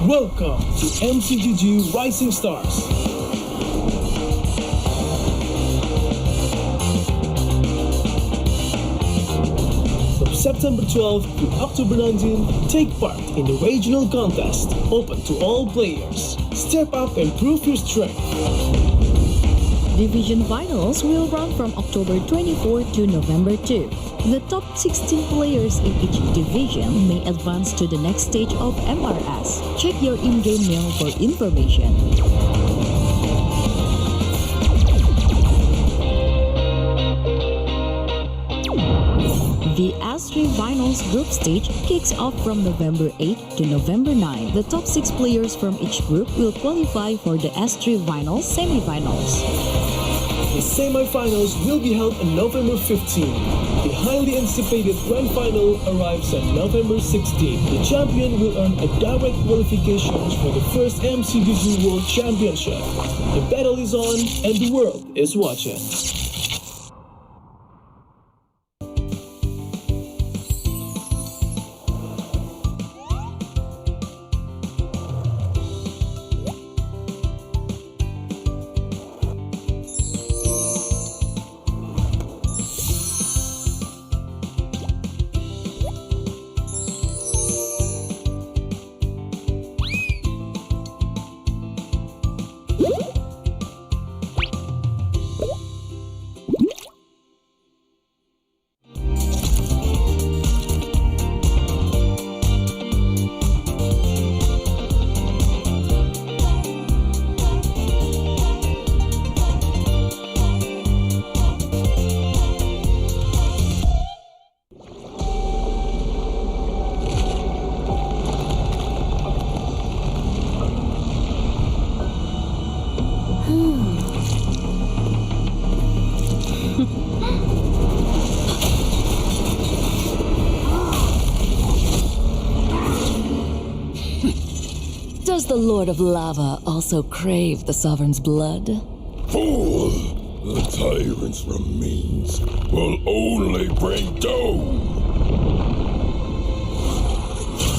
Welcome to MCGG Rising Stars. From September 12th to October 19th, take part in the regional contest, open to all players. Step up and prove your strength. Division finals will run from October 24 to November 2. The top 16 players in each division may advance to the next stage of MRS. Check your in-game mail for information. The S3 Finals group stage kicks off from November 8 to November 9. The top 6 players from each group will qualify for the S3 Finals semifinals. The semifinals will be held on November 15. The highly anticipated grand final arrives on November 16. The champion will earn a direct qualification for the first MCGG World Championship. The battle is on and the world is watching. Does the Lord of Lava also crave the Sovereign's blood? Fool! The tyrant's remains will only bring doom!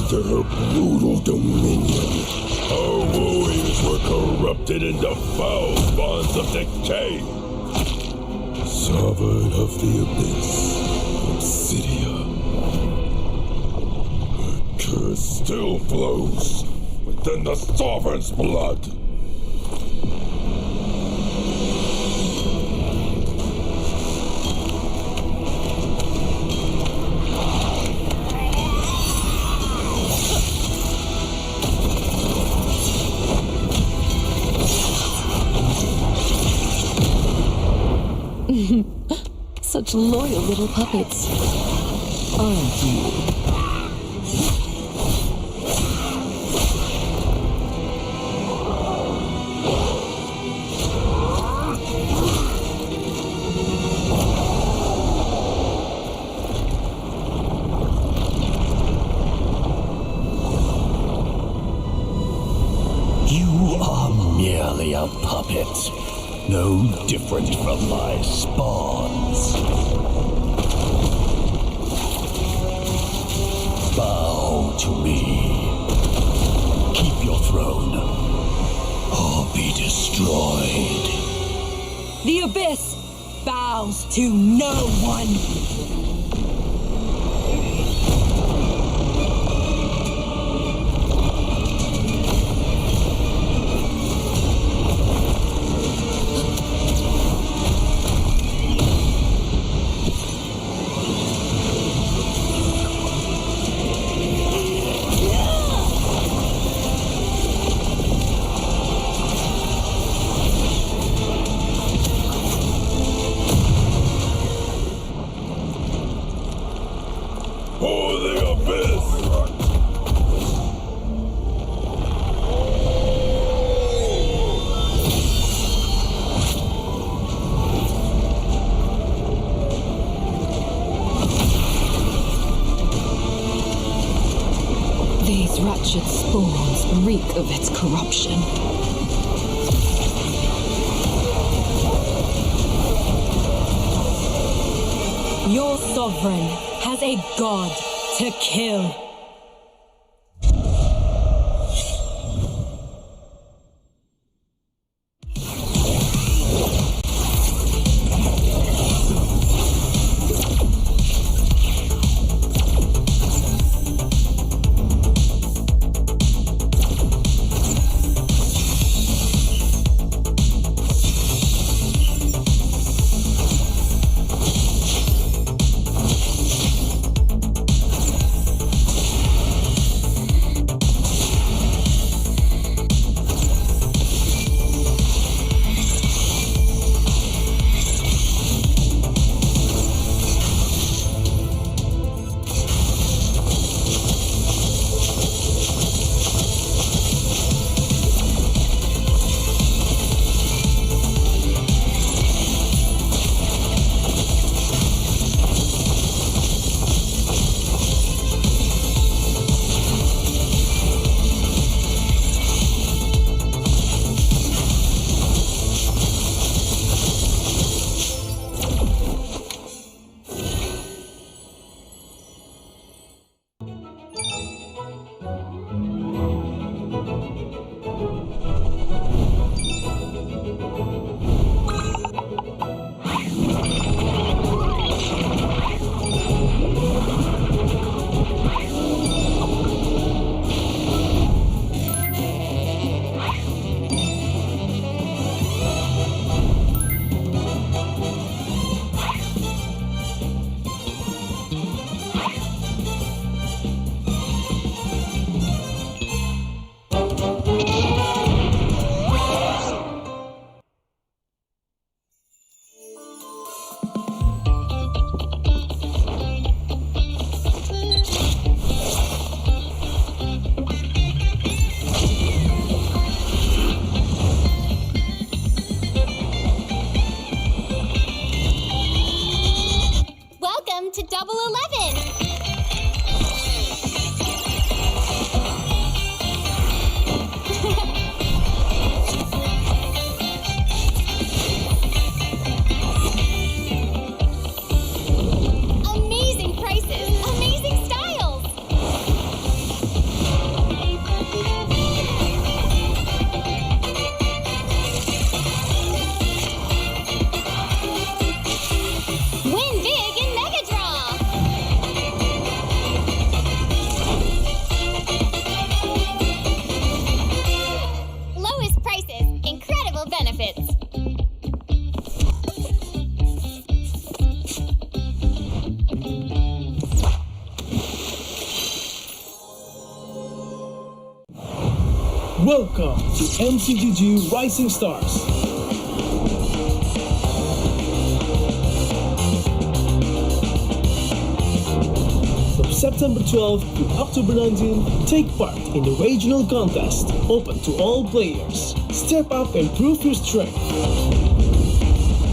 Their brutal dominion, our warriors were corrupted into foul bonds of decay. Sovereign of the Abyss, Obsidia. The curse still flows within the Sovereign's blood. Such loyal little puppets, aren't you? Merely a puppet, no different from my spawns. Bow to me. Keep your throne, or be destroyed. The Abyss bows to no one. These wretched spawns reek of its corruption. Your sovereign has a god to kill. Welcome to MCGG Rising Stars. From September 12 to October 19, take part in the regional contest, open to all players. Step up and prove your strength.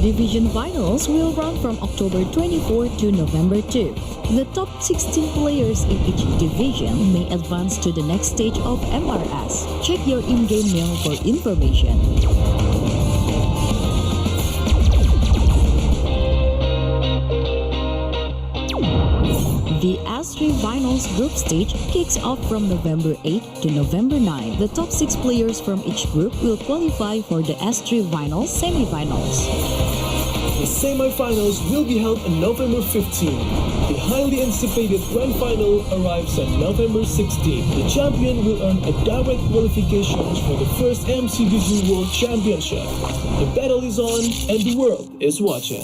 Division finals will run from October 24 to November 2. The top 16 players in each division may advance to the next stage of MRS. Check your in-game mail for information. The S3 Finals group stage kicks off from November 8 to November 9. The top 6 players from each group will qualify for the S3 Finals semifinals. The semi-finals will be held on November 15. The highly anticipated grand final arrives on November 16. The champion will earn a direct qualification for the first MCGG World Championship. The battle is on and the world is watching.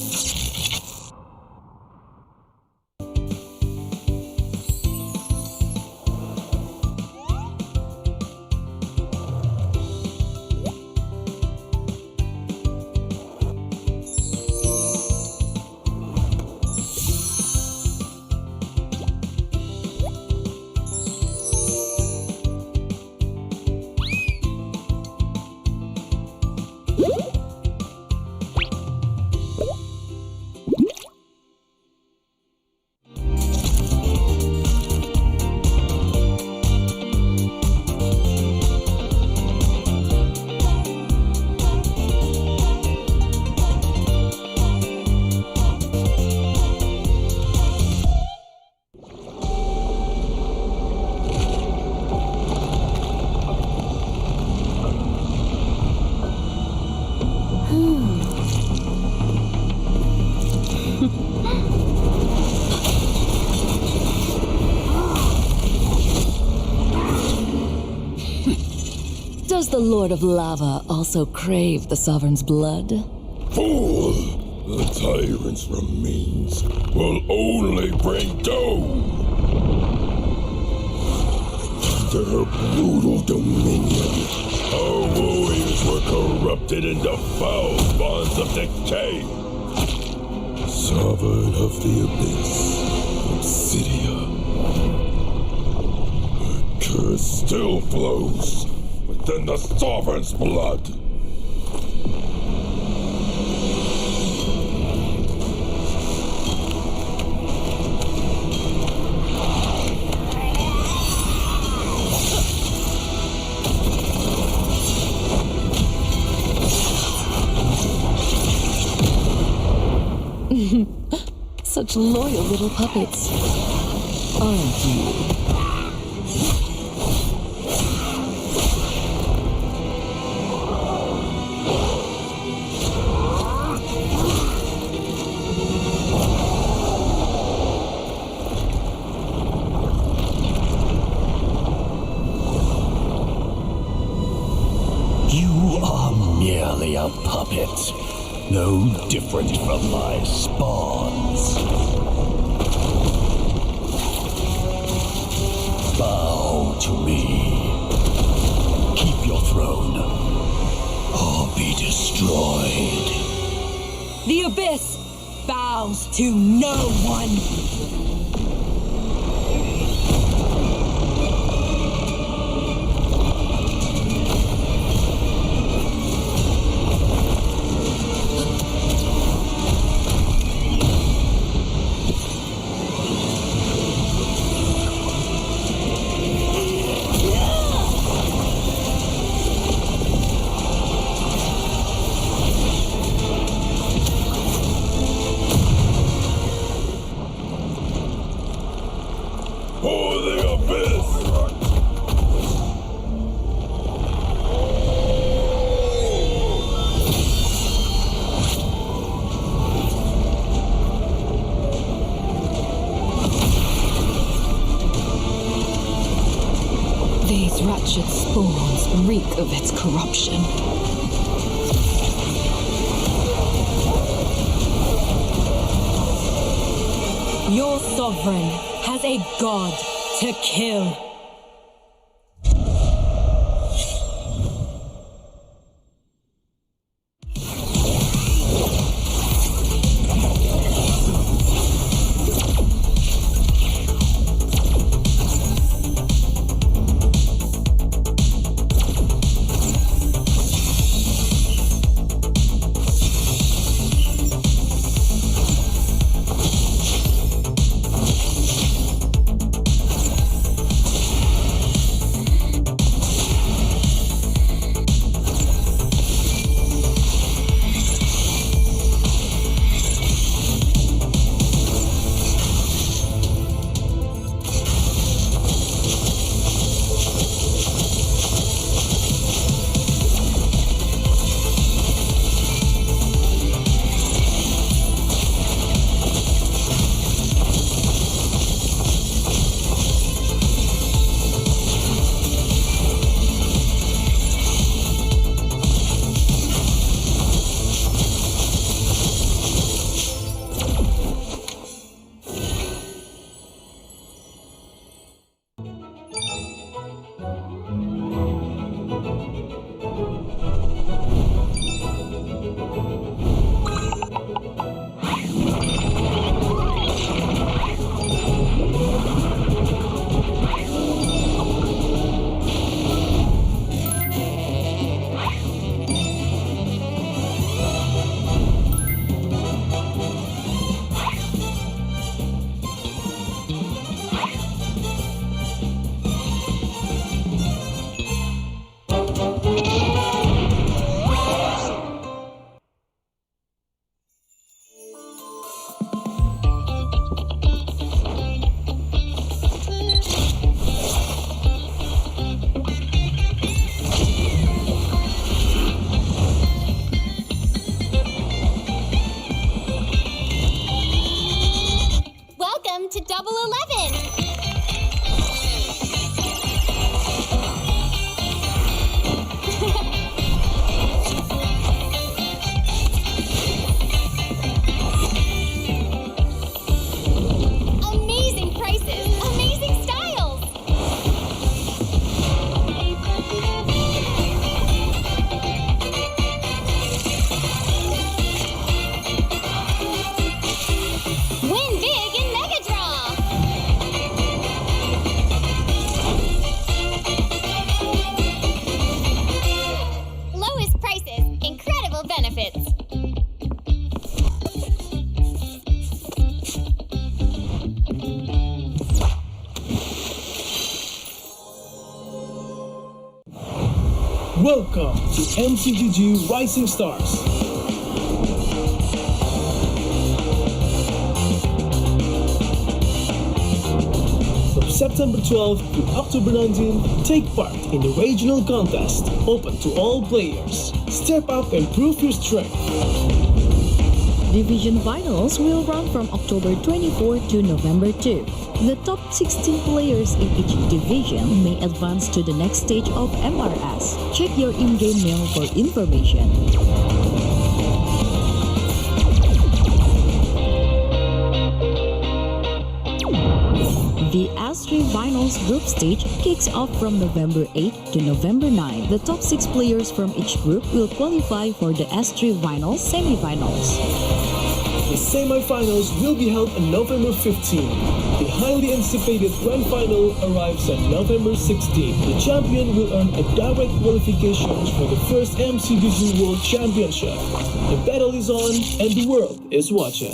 Does the Lord of Lava also crave the Sovereign's blood? Fool! The tyrant's remains will only bring doom! Their brutal dominion, our warriors were corrupted into foul bonds of decay. Sovereign of the Abyss, Obsidia. The curse still flows within the Sovereign's blood. Such loyal little puppets, aren't you? You are merely a puppet, no different from my spawns. Bow to me. Keep your throne, or be destroyed. The Abyss bows to no one! For the Abyss! These wretched spawns reek of its corruption. Your sovereign has a god to kill. Welcome to MCGG Rising Stars. From September 12th to October 19th, take part in the regional contest, open to all players. Step up and prove your strength. Division finals will run from October 24 to November 2. The top 16 players in each division may advance to the next stage of MRS. Check your in-game mail for information. The S3 Finals group stage kicks off from November 8 to November 9. The top 6 players from each group will qualify for the S3 Finals semifinals. The semifinals will be held on November 15. The highly anticipated grand final arrives on November 16. The champion will earn a direct qualifications for the first MCGG World Championship. The battle is on and the world is watching.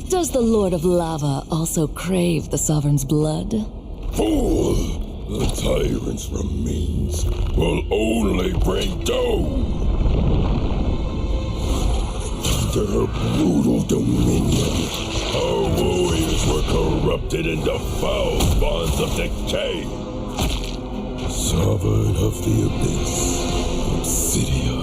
Does the Lord of Lava also crave the Sovereign's blood? Fool! The tyrant's remains will only bring doom! Under her brutal dominion, our warriors were corrupted into foul bonds of decay. Sovereign of the Abyss, Obsidia.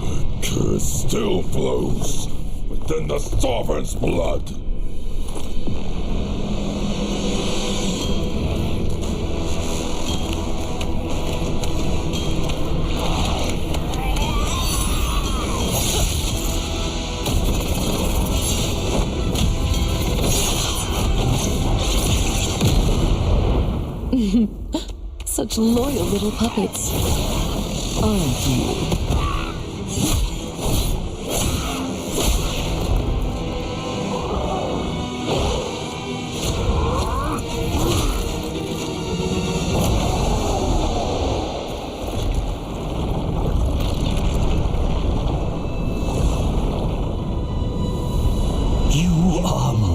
Her curse still flows within the Sovereign's blood. Such loyal little puppets, aren't you?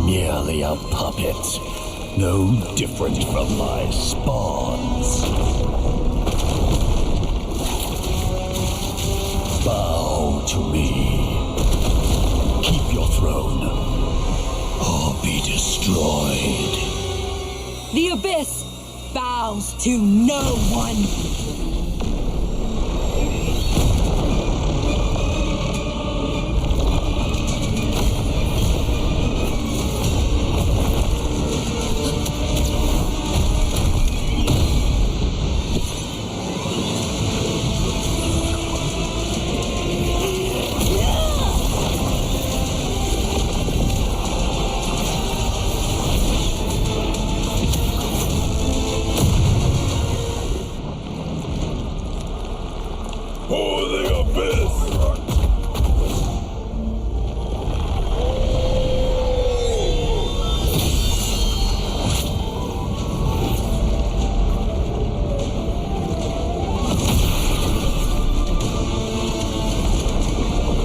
Merely a puppet, no different from my spawns. Bow to me. Keep your throne, or be destroyed. The Abyss bows to no one.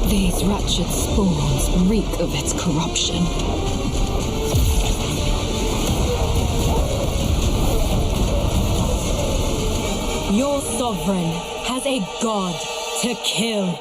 These wretched spawns reek of its corruption. Your sovereign has a god to kill.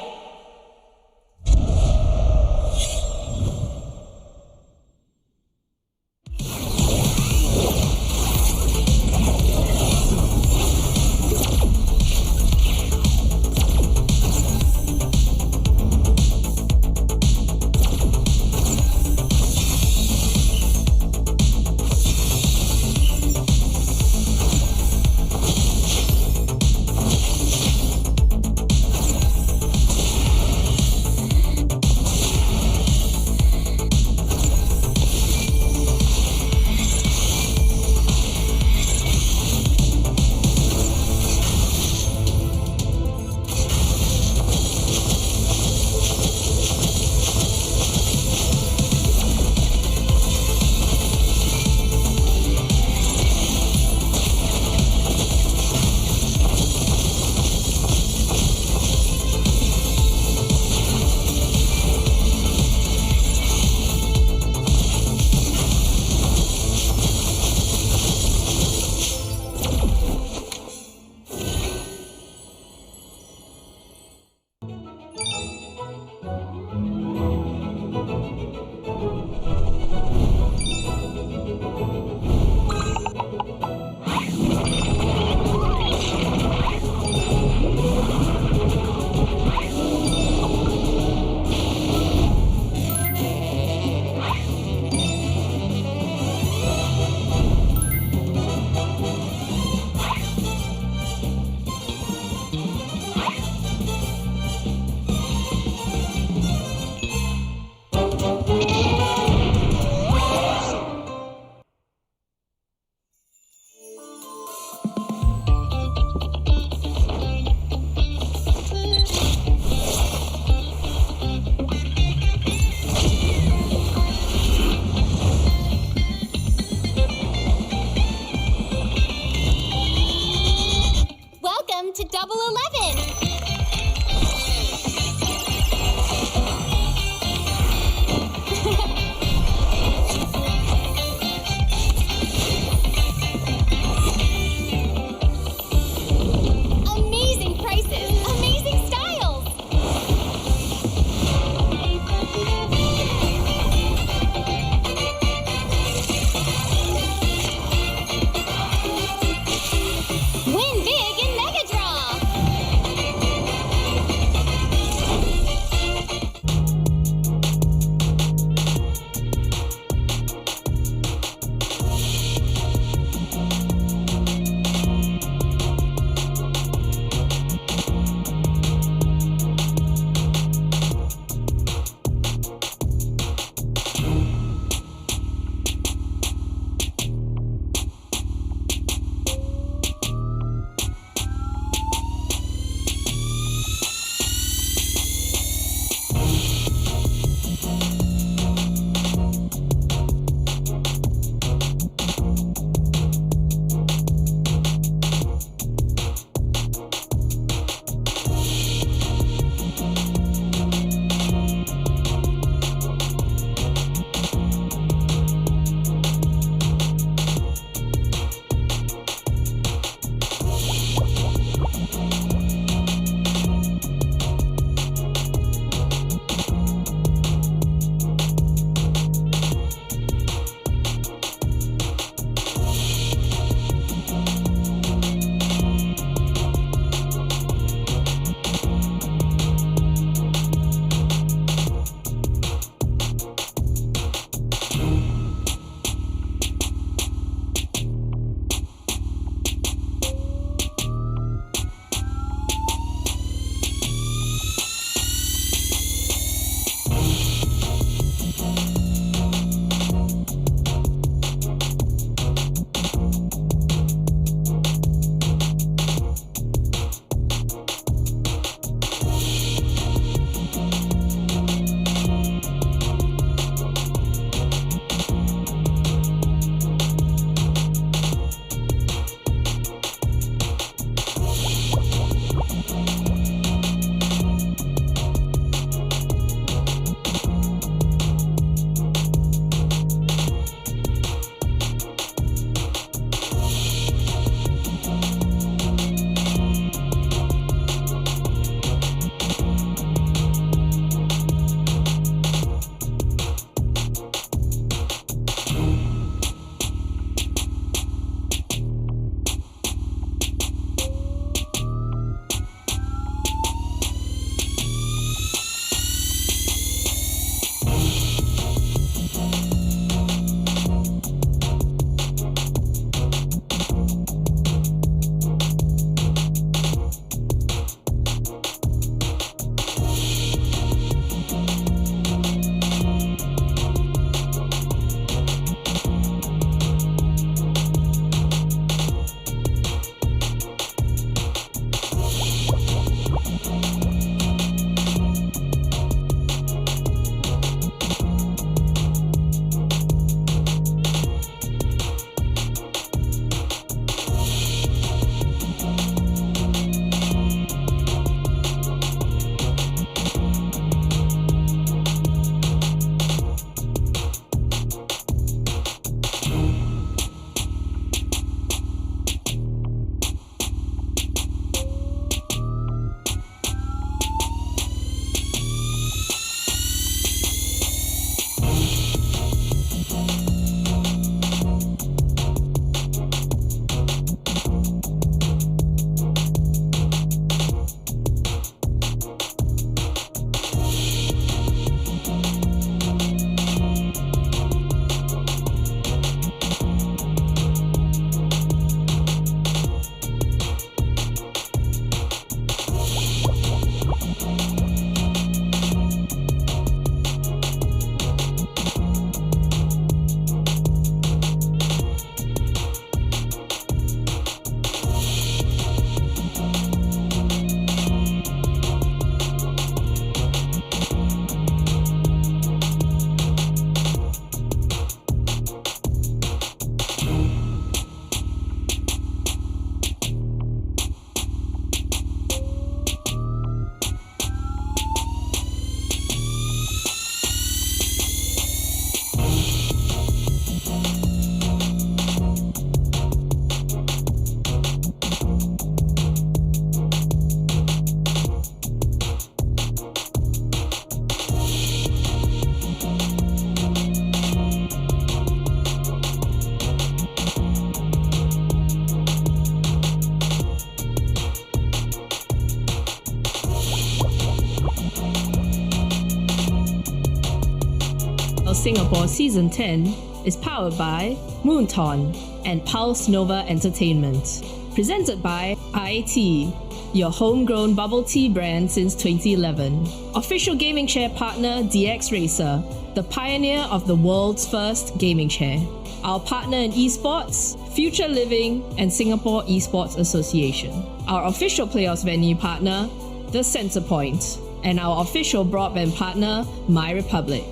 Singapore Season 10 is powered by Moonton and Pulse Nova Entertainment. Presented by IIT, your homegrown bubble tea brand since 2011. Official gaming chair partner DX Racer, the pioneer of the world's first gaming chair. Our partner in esports, Future Living and Singapore Esports Association. Our official playoffs venue partner, the Centrepoint. And our official broadband partner, My Republic.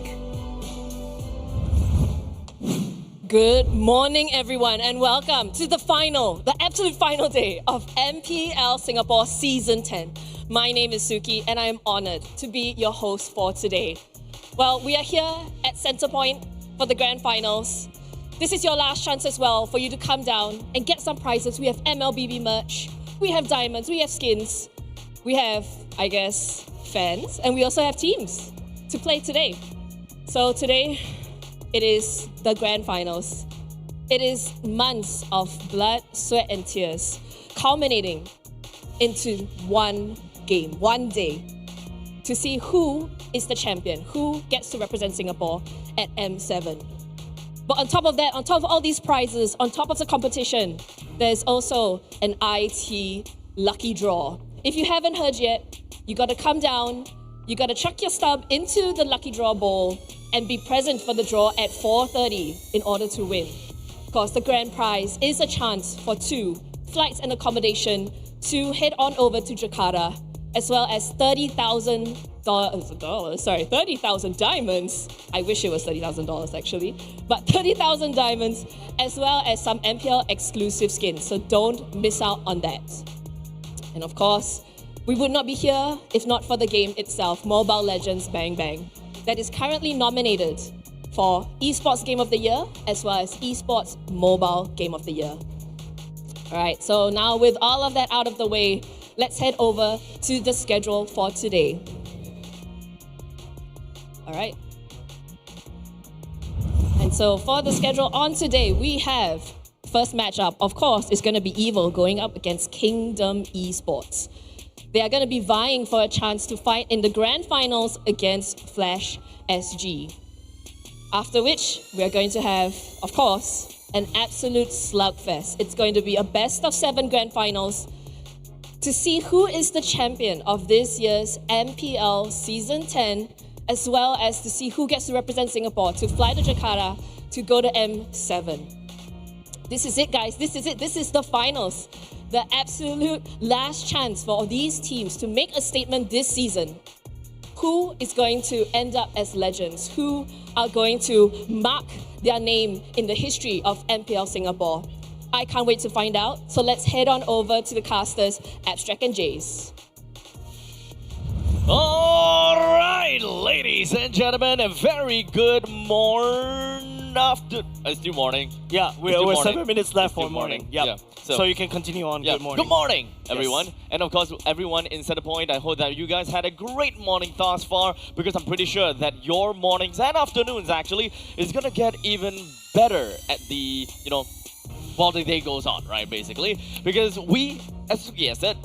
Good morning, everyone, and welcome to the absolute final day of MPL Singapore Season 10. My name is Suki, and I am honored to be your host for today. Well, we are here at Centrepoint for the grand finals. This is your last chance as well for you to come down and get some prizes. We have MLBB merch, we have diamonds, we have skins, we have, I guess, fans, and we also have teams to play today. So today, it is the grand finals. It is months of blood, sweat, and tears culminating into one game, one day, to see who is the champion, who gets to represent Singapore at M7. But on top of that, on top of all these prizes, on top of the competition, there's also an IT lucky draw. If you haven't heard yet, you gotta come down, you gotta chuck your stub into the lucky draw bowl and be present for the draw at 4:30 in order to win. Of course, the grand prize is a chance for 2 flights and accommodation to head on over to Jakarta, as well as $30,000 diamonds. I wish it was $30,000 actually, but 30,000 diamonds, as well as some MPL exclusive skins. So don't miss out on that. And of course, we would not be here if not for the game itself, Mobile Legends Bang Bang, that is currently nominated for Esports Game of the Year as well as Esports Mobile Game of the Year. Alright, so now with all of that out of the way, let's head over to the schedule for today. Alright. And so for the schedule on today, we have first matchup, of course, is going to be Evil going up against Kingdom Esports. They are going to be vying for a chance to fight in the grand finals against Flash SG. After which, we are going to have, of course, an absolute slugfest. It's going to be a best of 7 grand finals to see who is the champion of this year's MPL Season 10, as well as to see who gets to represent Singapore to fly to Jakarta to go to M7. This is it, guys. This is it. This is the finals. The absolute last chance for these teams to make a statement this season. Who is going to end up as legends? Who are going to mark their name in the history of MPL Singapore? I can't wait to find out. So let's head on over to the casters, Abstract and Jace. All right, ladies and gentlemen, a very good it's still morning. Yeah, we're 7 minutes left for morning. Yeah. So you can continue on. Yeah. Good morning. Good morning, everyone. Yes. And of course, everyone in Centrepoint, I hope that you guys had a great morning thus far, because I'm pretty sure that your mornings and afternoons actually is gonna get even better at the, while the day goes on, right, basically. Because we, as Suki has said,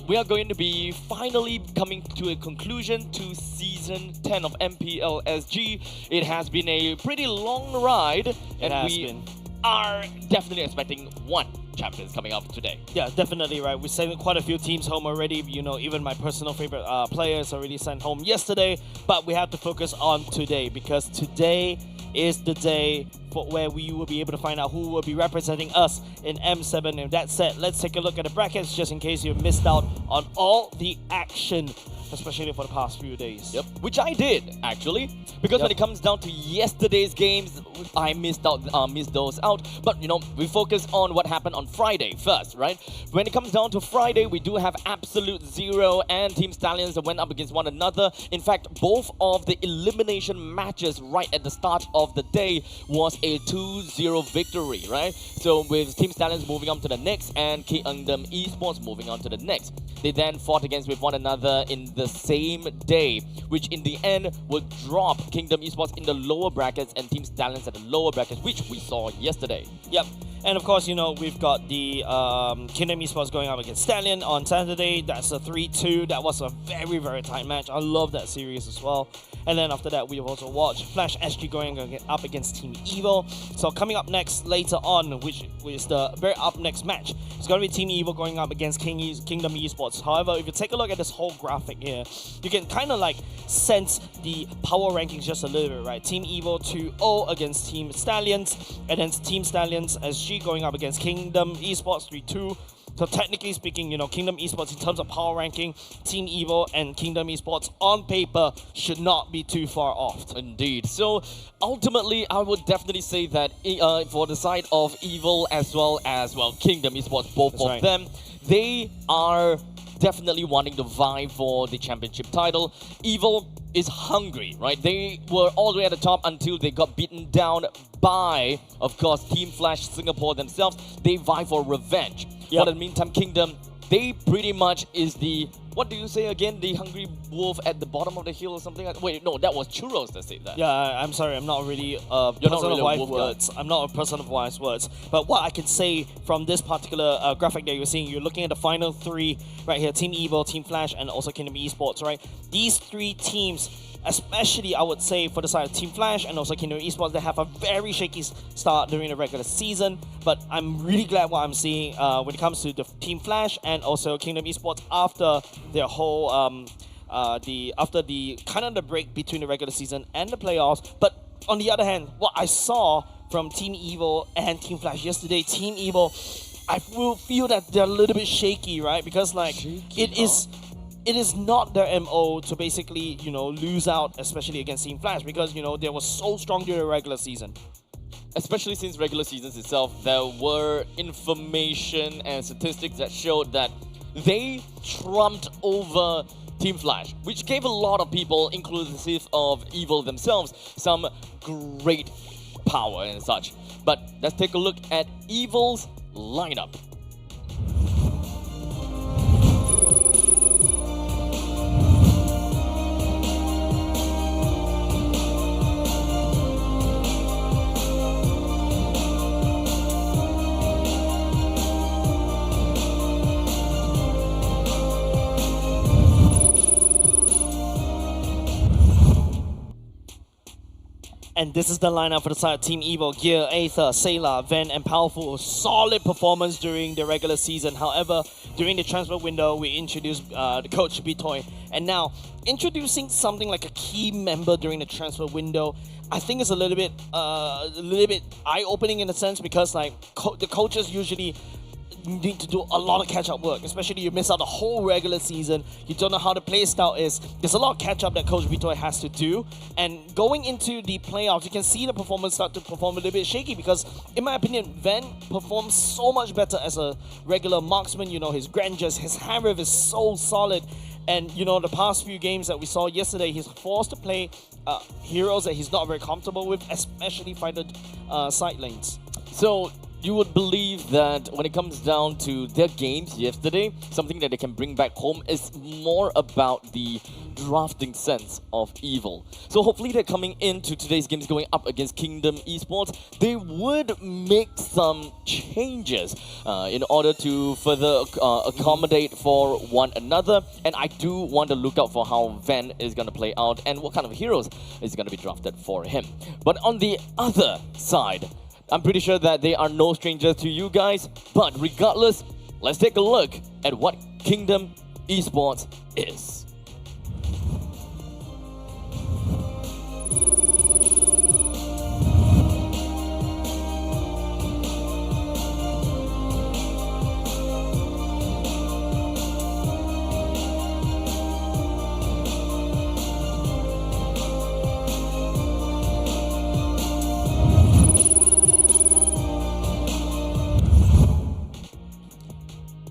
we are going to be finally coming to a conclusion to Season 10 of MPL SG. It has been a pretty long ride, and we are definitely expecting one champion coming up today. Yeah, definitely, right. We're sending quite a few teams home already. Even my personal favorite players already sent home yesterday. But we have to focus on today, because today is the day where we will be able to find out who will be representing us in M7. And that said, let's take a look at the brackets just in case you missed out on all the action, especially for the past few days. Yep, which I did actually, because when it comes down to yesterday's games, I missed those out. But we focus on what happened on Friday first, right? When it comes down to Friday, we do have Absolute Zero and Team Stallions that went up against one another. In fact, both of the elimination matches right at the start of the day was a 2-0 victory, right? So with Team Stallions moving on to the next and Kingdom Esports moving on to the next. They then fought against with one another in the same day, which in the end will drop Kingdom Esports in the lower brackets and Team Stallions at the lower brackets, which we saw yesterday. Yep. And of course, we've got the Kingdom Esports going up against Stallion on Saturday. That's a 3-2. That was a very, very tight match. I love that series as well. And then after that, we've also watched Flash SG going up against Team Evil. So coming up next later on, which is the very up next match, it's going to be Team Evil going up against Kingdom Esports. However, if you take a look at this whole graphic here, you can kind of like sense the power rankings just a little bit, right? Team Evil 2-0 against Team Stallions, and then Team Stallions SG going up against Kingdom Esports 3-2. So technically speaking, Kingdom Esports in terms of power ranking, Team Evil and Kingdom Esports on paper should not be too far off. Indeed. So ultimately, I would definitely say that for the side of Evil as well as, Kingdom Esports, both That's of right. them, they are definitely wanting to vie for the championship title. Evil is hungry, right? They were all the way at the top until they got beaten down by, of course, Team Flash Singapore themselves. They vie for revenge. Yep. But in the meantime, Kingdom, they pretty much is the, what do you say again? The hungry wolf at the bottom of the hill or something? Wait, no, that was Churros that said that. Yeah, I'm sorry, I'm not really a You're person not really of a wise wolf guy. words. I'm not a person of wise words. But what I can say from this particular graphic that you're seeing, you're looking at the final three right here, Team Evil, Team Flash, and also Kingdom Esports, right? These three teams, especially I would say for the side of Team Flash and also Kingdom Esports, they have a very shaky start during the regular season. But I'm really glad what I'm seeing when it comes to the Team Flash and also Kingdom Esports after their whole after the kind of the break between the regular season and the playoffs. But on the other hand, what I saw from Team Evil and Team Flash yesterday, Team Evil, I will feel that they're a little bit shaky, right? Because it is not their MO to basically, lose out, especially against Team Flash, because, they were so strong during the regular season. Especially since regular seasons itself, there were information and statistics that showed that they trumped over Team Flash, which gave a lot of people, inclusive of Evil themselves, some great power and such. But let's take a look at Evil's lineup. And this is the lineup for the side of Team Evil. Gear, Aether, Sayla, Ven, and Powerful. Solid performance during the regular season. However, during the transfer window, we introduced the coach Bitoy. And now, introducing something like a key member during the transfer window, I think it's a little bit eye-opening in a sense, because the coaches usually need to do a lot of catch-up work, especially you miss out the whole regular season. You don't know how the play style is. There's a lot of catch-up that Coach Bitoy has to do, and going into the playoffs, you can see the performance start to perform a little bit shaky, because in my opinion, Ven performs so much better as a regular marksman. His grandeur, his hammer is so solid, and the past few games that we saw yesterday, he's forced to play heroes that he's not very comfortable with, especially fighter side lanes. So you would believe that when it comes down to their games yesterday, something that they can bring back home is more about the drafting sense of Evil. So hopefully they're coming into today's games going up against Kingdom Esports, they would make some changes in order to further accommodate for one another. And I do want to look out for how Ven is going to play out and what kind of heroes is going to be drafted for him. But on the other side, I'm pretty sure that they are no strangers to you guys, but regardless, let's take a look at what Kingdom Esports is.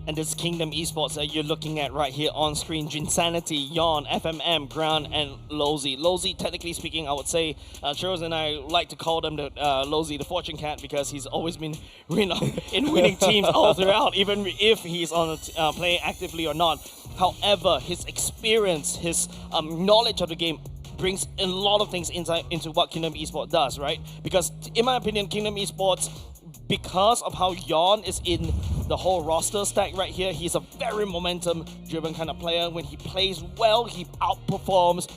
And this Kingdom Esports that you're looking at right here on screen, Jinsanity, Yon, FMM, Ground, and Lozy. Lozy, technically speaking, I would say, Churros and I like to call them the Lozy, the fortune cat, because he's always been in winning teams all throughout, even if he's on playing actively or not. However, his experience, his knowledge of the game brings a lot of things into what Kingdom Esports does, right? Because in my opinion, Kingdom Esports, because of how Yon is in the whole roster stack right here, he's a very momentum-driven kind of player. When he plays well, he outperforms,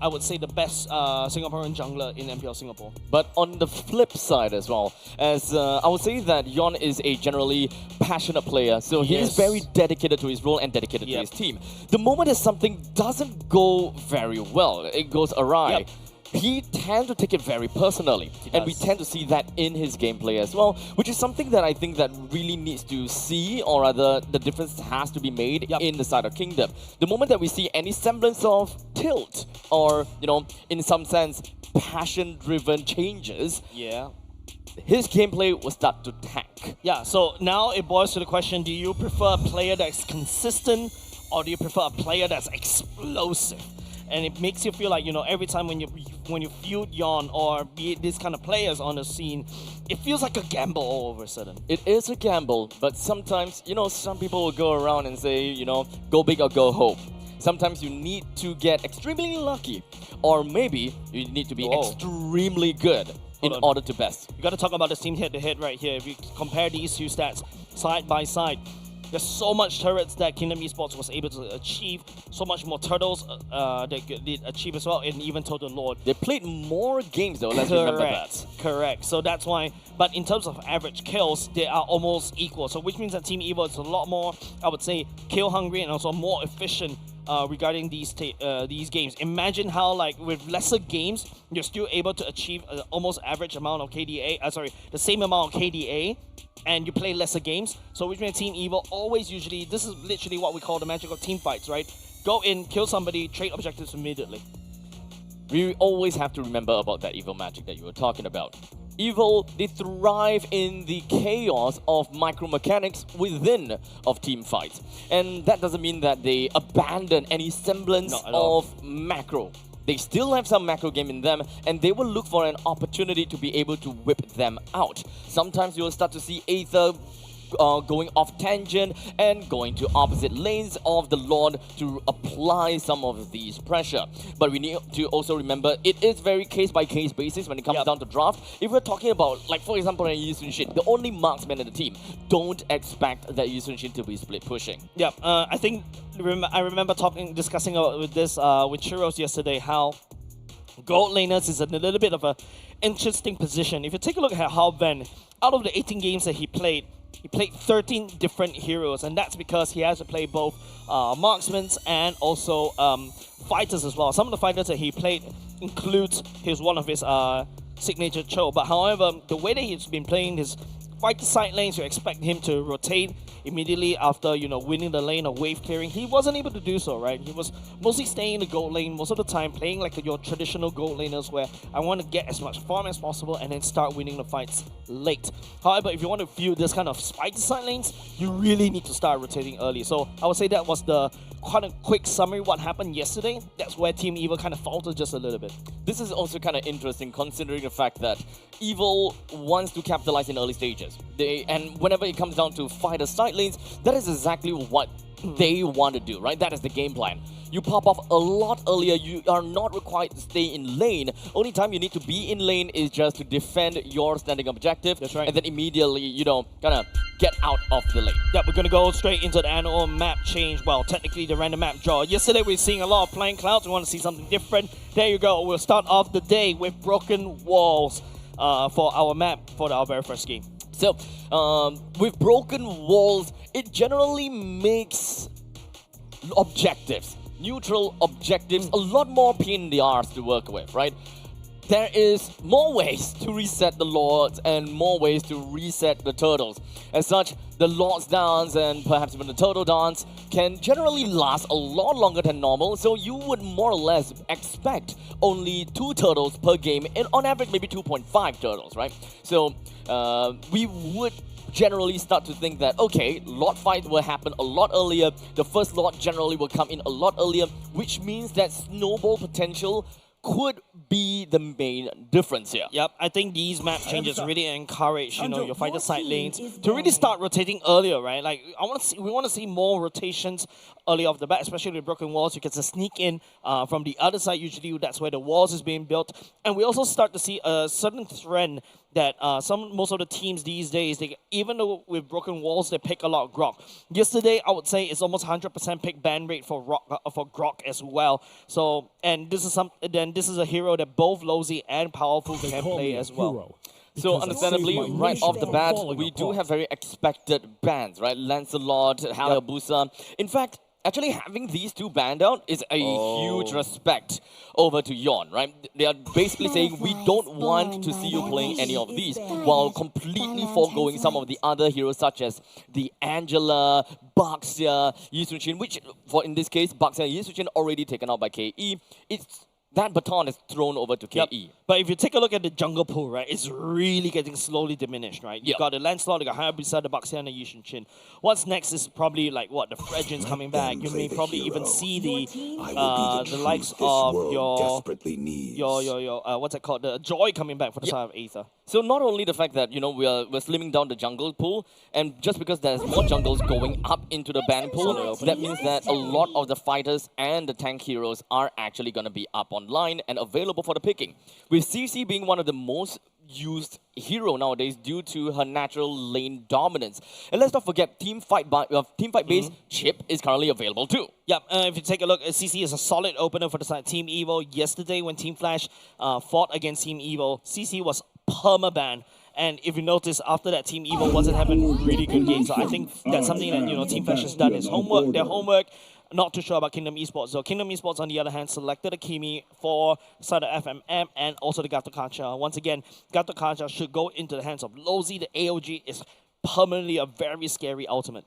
I would say, the best Singaporean jungler in MPL Singapore. But on the flip side as well, as I would say that Yon is a generally passionate player, so he is very dedicated to his role and dedicated to his team. The moment that something doesn't go very well, it goes awry, he tends to take it very personally, and we tend to see that in his gameplay as well, which is something that I think that really needs to see, or rather the difference has to be made in the side of Kingdom. The moment that we see any semblance of tilt, or in some sense passion-driven changes, his gameplay will start to tank. Yeah, so now it boils to the question, do you prefer a player that's consistent, or do you prefer a player that's explosive? And it makes you feel like, every time when you feud Yon or be it these kind of players on the scene, it feels like a gamble all of a sudden. It is a gamble, but sometimes, some people will go around and say, go big or go home. Sometimes you need to get extremely lucky, or maybe you need to be extremely good in order to best. You got to talk about this team head-to-head right here. If you compare these two stats side by side, there's so much turrets that Kingdom Esports was able to achieve, so much more turtles they did achieve as well, and even Total Lord. They played more games though, let's remember that. Correct, so that's why, but in terms of average kills, they are almost equal, so which means that Team Evo is a lot more, I would say, kill hungry and also more efficient regarding these games. Imagine how, like, with lesser games, you're still able to achieve an almost average amount of KDA, the same amount of KDA, and you play lesser games. So which means Team Evo always usually, this is literally what we call the magic of team fights, right? Go in, kill somebody, trade objectives immediately. We always have to remember about that Evo magic that you were talking about. Evo, they thrive in the chaos of micro-mechanics within of team fights. And that doesn't mean that they abandon any semblance of macro. They still have some macro game in them, and they will look for an opportunity to be able to whip them out. Sometimes you'll start to see Aether going off tangent and going to opposite lanes of the Lord to apply some of these pressure. But we need to also remember it is very case-by-case basis when it comes down to draft. If we're talking about, like, for example, Yi Sun-shin, the only marksman in the team, don't expect that Yi Sun-shin to be split pushing. I think I remember discussing with this with Churros yesterday, how gold laners is a little bit of an interesting position. If you take a look at how Van, out of the 18 games that he played 13 different heroes, and that's because he has to play both marksmen and also fighters as well. Some of the fighters that he played includes one of his signature Cho, but however, the way that he's been playing his fighter side lanes, you expect him to rotate immediately after, winning the lane or wave clearing. He wasn't able to do so, right? He was mostly staying in the gold lane most of the time, playing like your traditional gold laners where I want to get as much farm as possible and then start winning the fights late. However, if you want to view this kind of spider side lanes, you really need to start rotating early. So I would say that was the kind of quick summary what happened yesterday. That's where Team Evil kind of faltered just a little bit. This is also kind of interesting considering the fact that Evil wants to capitalize in early stages. And whenever it comes down to fighter side lanes, that is exactly what they want to do, right? That is the game plan. You pop off a lot earlier, you are not required to stay in lane. Only time you need to be in lane is just to defend your standing objective. That's right. And then immediately, kind of get out of the lane. Yeah, we're going to go straight into the annual map change. Well, technically the random map draw. Yesterday we were seeing a lot of flying clouds. We want to see something different. There you go. We'll start off the day with broken walls for our map for our very first game. So, with broken walls, it generally makes neutral objectives, a lot more pain in the arse to work with, right? there is more ways to reset the Lords and more ways to reset the Turtles. As such, the Lord's dance and perhaps even the Turtle dance can generally last a lot longer than normal, so you would more or less expect only 2 turtles per game, and on average maybe 2.5 turtles, right? So we would generally start to think that, okay, Lord fight will happen a lot earlier, the first Lord generally will come in a lot earlier, which means that snowball potential could be the main difference here. Yep, I think these map changes really encourage, your fighter side lanes to really start rotating earlier, right? Like, we want to see more rotations early off the bat, especially with broken walls. You get to sneak in from the other side. Usually, that's where the walls is being built, and we also start to see a certain trend that most of the teams these days, even though with broken walls, they pick a lot of Grok. Yesterday, I would say it's almost 100% pick ban rate for Grok as well. So, and this is a hero that both Lozy and Powerful can play as well. So understandably, right off the bat, we do have very expected bans, right? Lancelot, Hayabusa. In fact, actually having these 2 banned out is a huge respect over to Yon, right? They are basically saying we don't want to see you playing any of these, while completely foregoing some of the other heroes such as the Angela, Baxia, Yisuchin, which in this case, Baxia and Yisuchin already taken out by KE. That baton is thrown over to KE. Yep. But if you take a look at the jungle pool, right, it's really getting slowly diminished, right? You've got the Lancelot, you got Hayabusa, the Baxia, and the Yushin Chin. What's next is probably like what, the Fredrins coming back. You may probably even see the likes of your what's it called, the Joy coming back for the side of Aether. So not only the fact that we're slimming down the jungle pool, and just because there's more jungles going up into the ban pool, that means that a lot of the fighters and the tank heroes are actually going to be up online and available for the picking. With CC being one of the most used hero nowadays due to her natural lane dominance. And let's not forget, team fight base Chip is currently available too. Yep, if you take a look, CC is a solid opener for the side Team Evo. Yesterday when Team Flash fought against Team Evo, CC was permaban. And if you notice, after that, Team Evo wasn't having really good games. So I think that's something that Team Flash has done is their homework. Not too sure about Kingdom Esports. So Kingdom Esports, on the other hand, selected Akimi for side of FMM and also the Gato Kancha. Once again, Gato Kancha should go into the hands of Lozy. The AOG is permanently a very scary ultimate.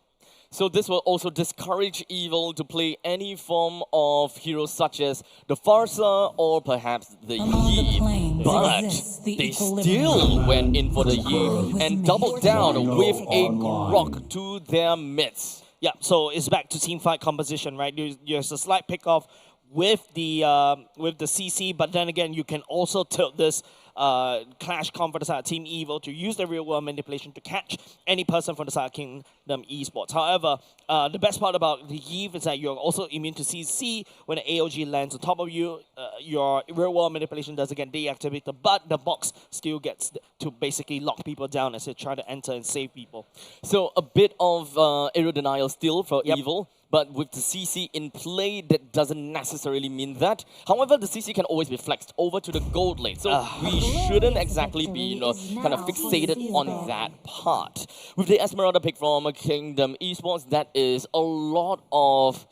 So this will also discourage Evil to play any form of heroes such as the Farsa or perhaps the Yi. But they still went in for the Yi and doubled down with a Grok to their midst. Yeah, so it's back to team fight composition, right? There's a slight pick-off with the CC, but then again, you can also tilt this clash comp for the side of Team Evil to use the real-world manipulation to catch any person from the side of Kingdom Esports. However, the best part about the Eve is that you're also immune to CC when the AOG lands on top of you. Your real-world manipulation does again deactivate, but the box still gets to basically lock people down as they try to enter and save people. So a bit of aerial denial still for Evil. But with the CC in play, that doesn't necessarily mean that. However, the CC can always be flexed over to the gold lane. So we shouldn't exactly be, kind of fixated on that part. With the Esmeralda pick from Kingdom Esports, that is a lot of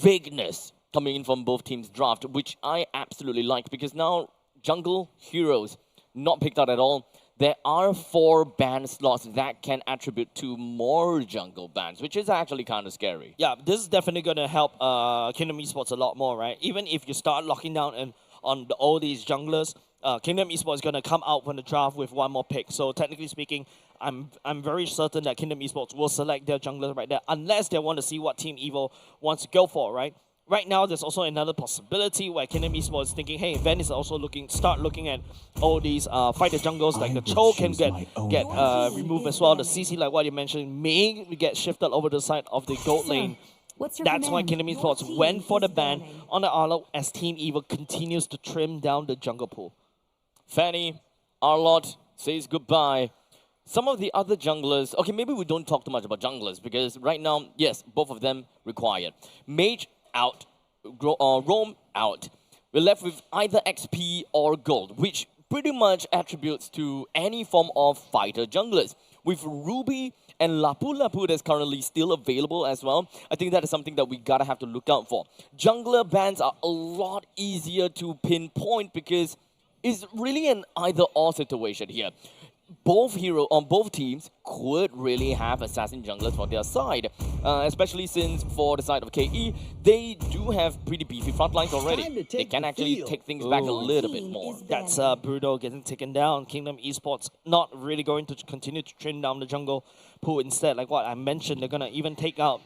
vagueness coming in from both teams' draft, which I absolutely like, because now jungle heroes not picked out at all. There are 4 ban slots that can attribute to more jungle bans, which is actually kind of scary. Yeah, this is definitely going to help Kingdom Esports a lot more, right? Even if you start locking down on all these junglers, Kingdom Esports is going to come out from the draft with 1 more pick. So technically speaking, I'm very certain that Kingdom Esports will select their junglers right there, unless they want to see what Team Evo wants to go for, right? Right now, there's also another possibility where Kingdom Esports is thinking, hey, Ven is also start looking at all these fighter jungles, like the Cho can get removed as well. The CC, like what you mentioned, may get shifted over to the side of the gold lane. That's why Kingdom Esports went for the ban on the Arlo as Team Evil continues to trim down the jungle pool. Fanny, Arlot says goodbye. Some of the other junglers, okay, maybe we don't talk too much about junglers, because right now, yes, both of them required. Mage out, Roam out. We're left with either XP or gold, which pretty much attributes to any form of fighter junglers. With Ruby and Lapu Lapu that's currently still available as well, I think that is something that we gotta have to look out for. Jungler bans are a lot easier to pinpoint because is really an either-or situation here. Both teams could really have assassin junglers for their side, especially since for the side of KE, they do have pretty beefy front lines already. They can actually take things back a little bit more. That's Bruno getting taken down. Kingdom Esports not really going to continue to train down the jungle pool instead. Like what I mentioned, they're going to even take out,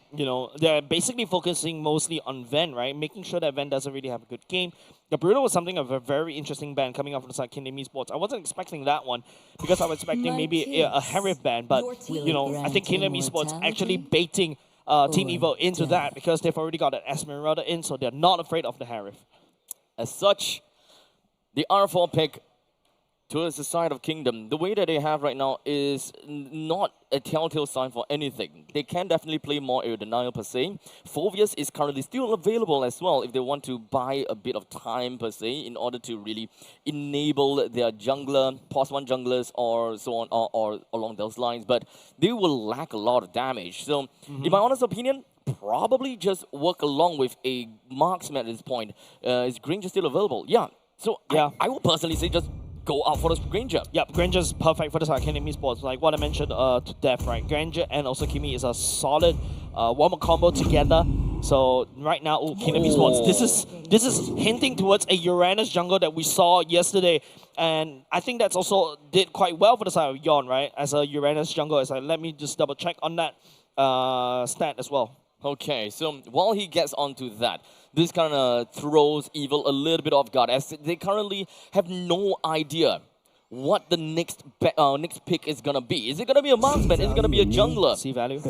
they're basically focusing mostly on Ven, right? Making sure that Ven doesn't really have a good game. The Bruno was something of a very interesting ban coming out from the side of Kingdom Esports. I wasn't expecting that one because I was expecting maybe a Harif ban, but I think Kingdom Esports actually baiting Team Evo into that because they've already got an Esmeralda in, so they're not afraid of the Harif. As such, the R4 pick towards the side of Kingdom, the way that they have right now is not a telltale sign for anything. They can definitely play more Air Denial per se. Phovius is currently still available as well if they want to buy a bit of time per se in order to really enable their jungler, +1 junglers or so on or along those lines, but they will lack a lot of damage. So in my honest opinion, probably just work along with a marksman at this point. Is Granger still available? Yeah. So yeah, I would personally say just go out for the Granger. Yep, Granger's perfect for the side of Kingdom Esports. Like what I mentioned to Death, right? Granger and also Kimi is a solid warm-up combo together. So right now, Kingdom Esports, this is hinting towards a Uranus jungle that we saw yesterday. And I think that's also did quite well for the side of Yon, right? As a Uranus jungle. It's like, let me just double check on that stat as well. Okay, so while he gets onto that, this kind of throws Evil a little bit off guard as they currently have no idea what the next pick is going to be. Is it going to be a marksman? Is it going to be a jungler? See value?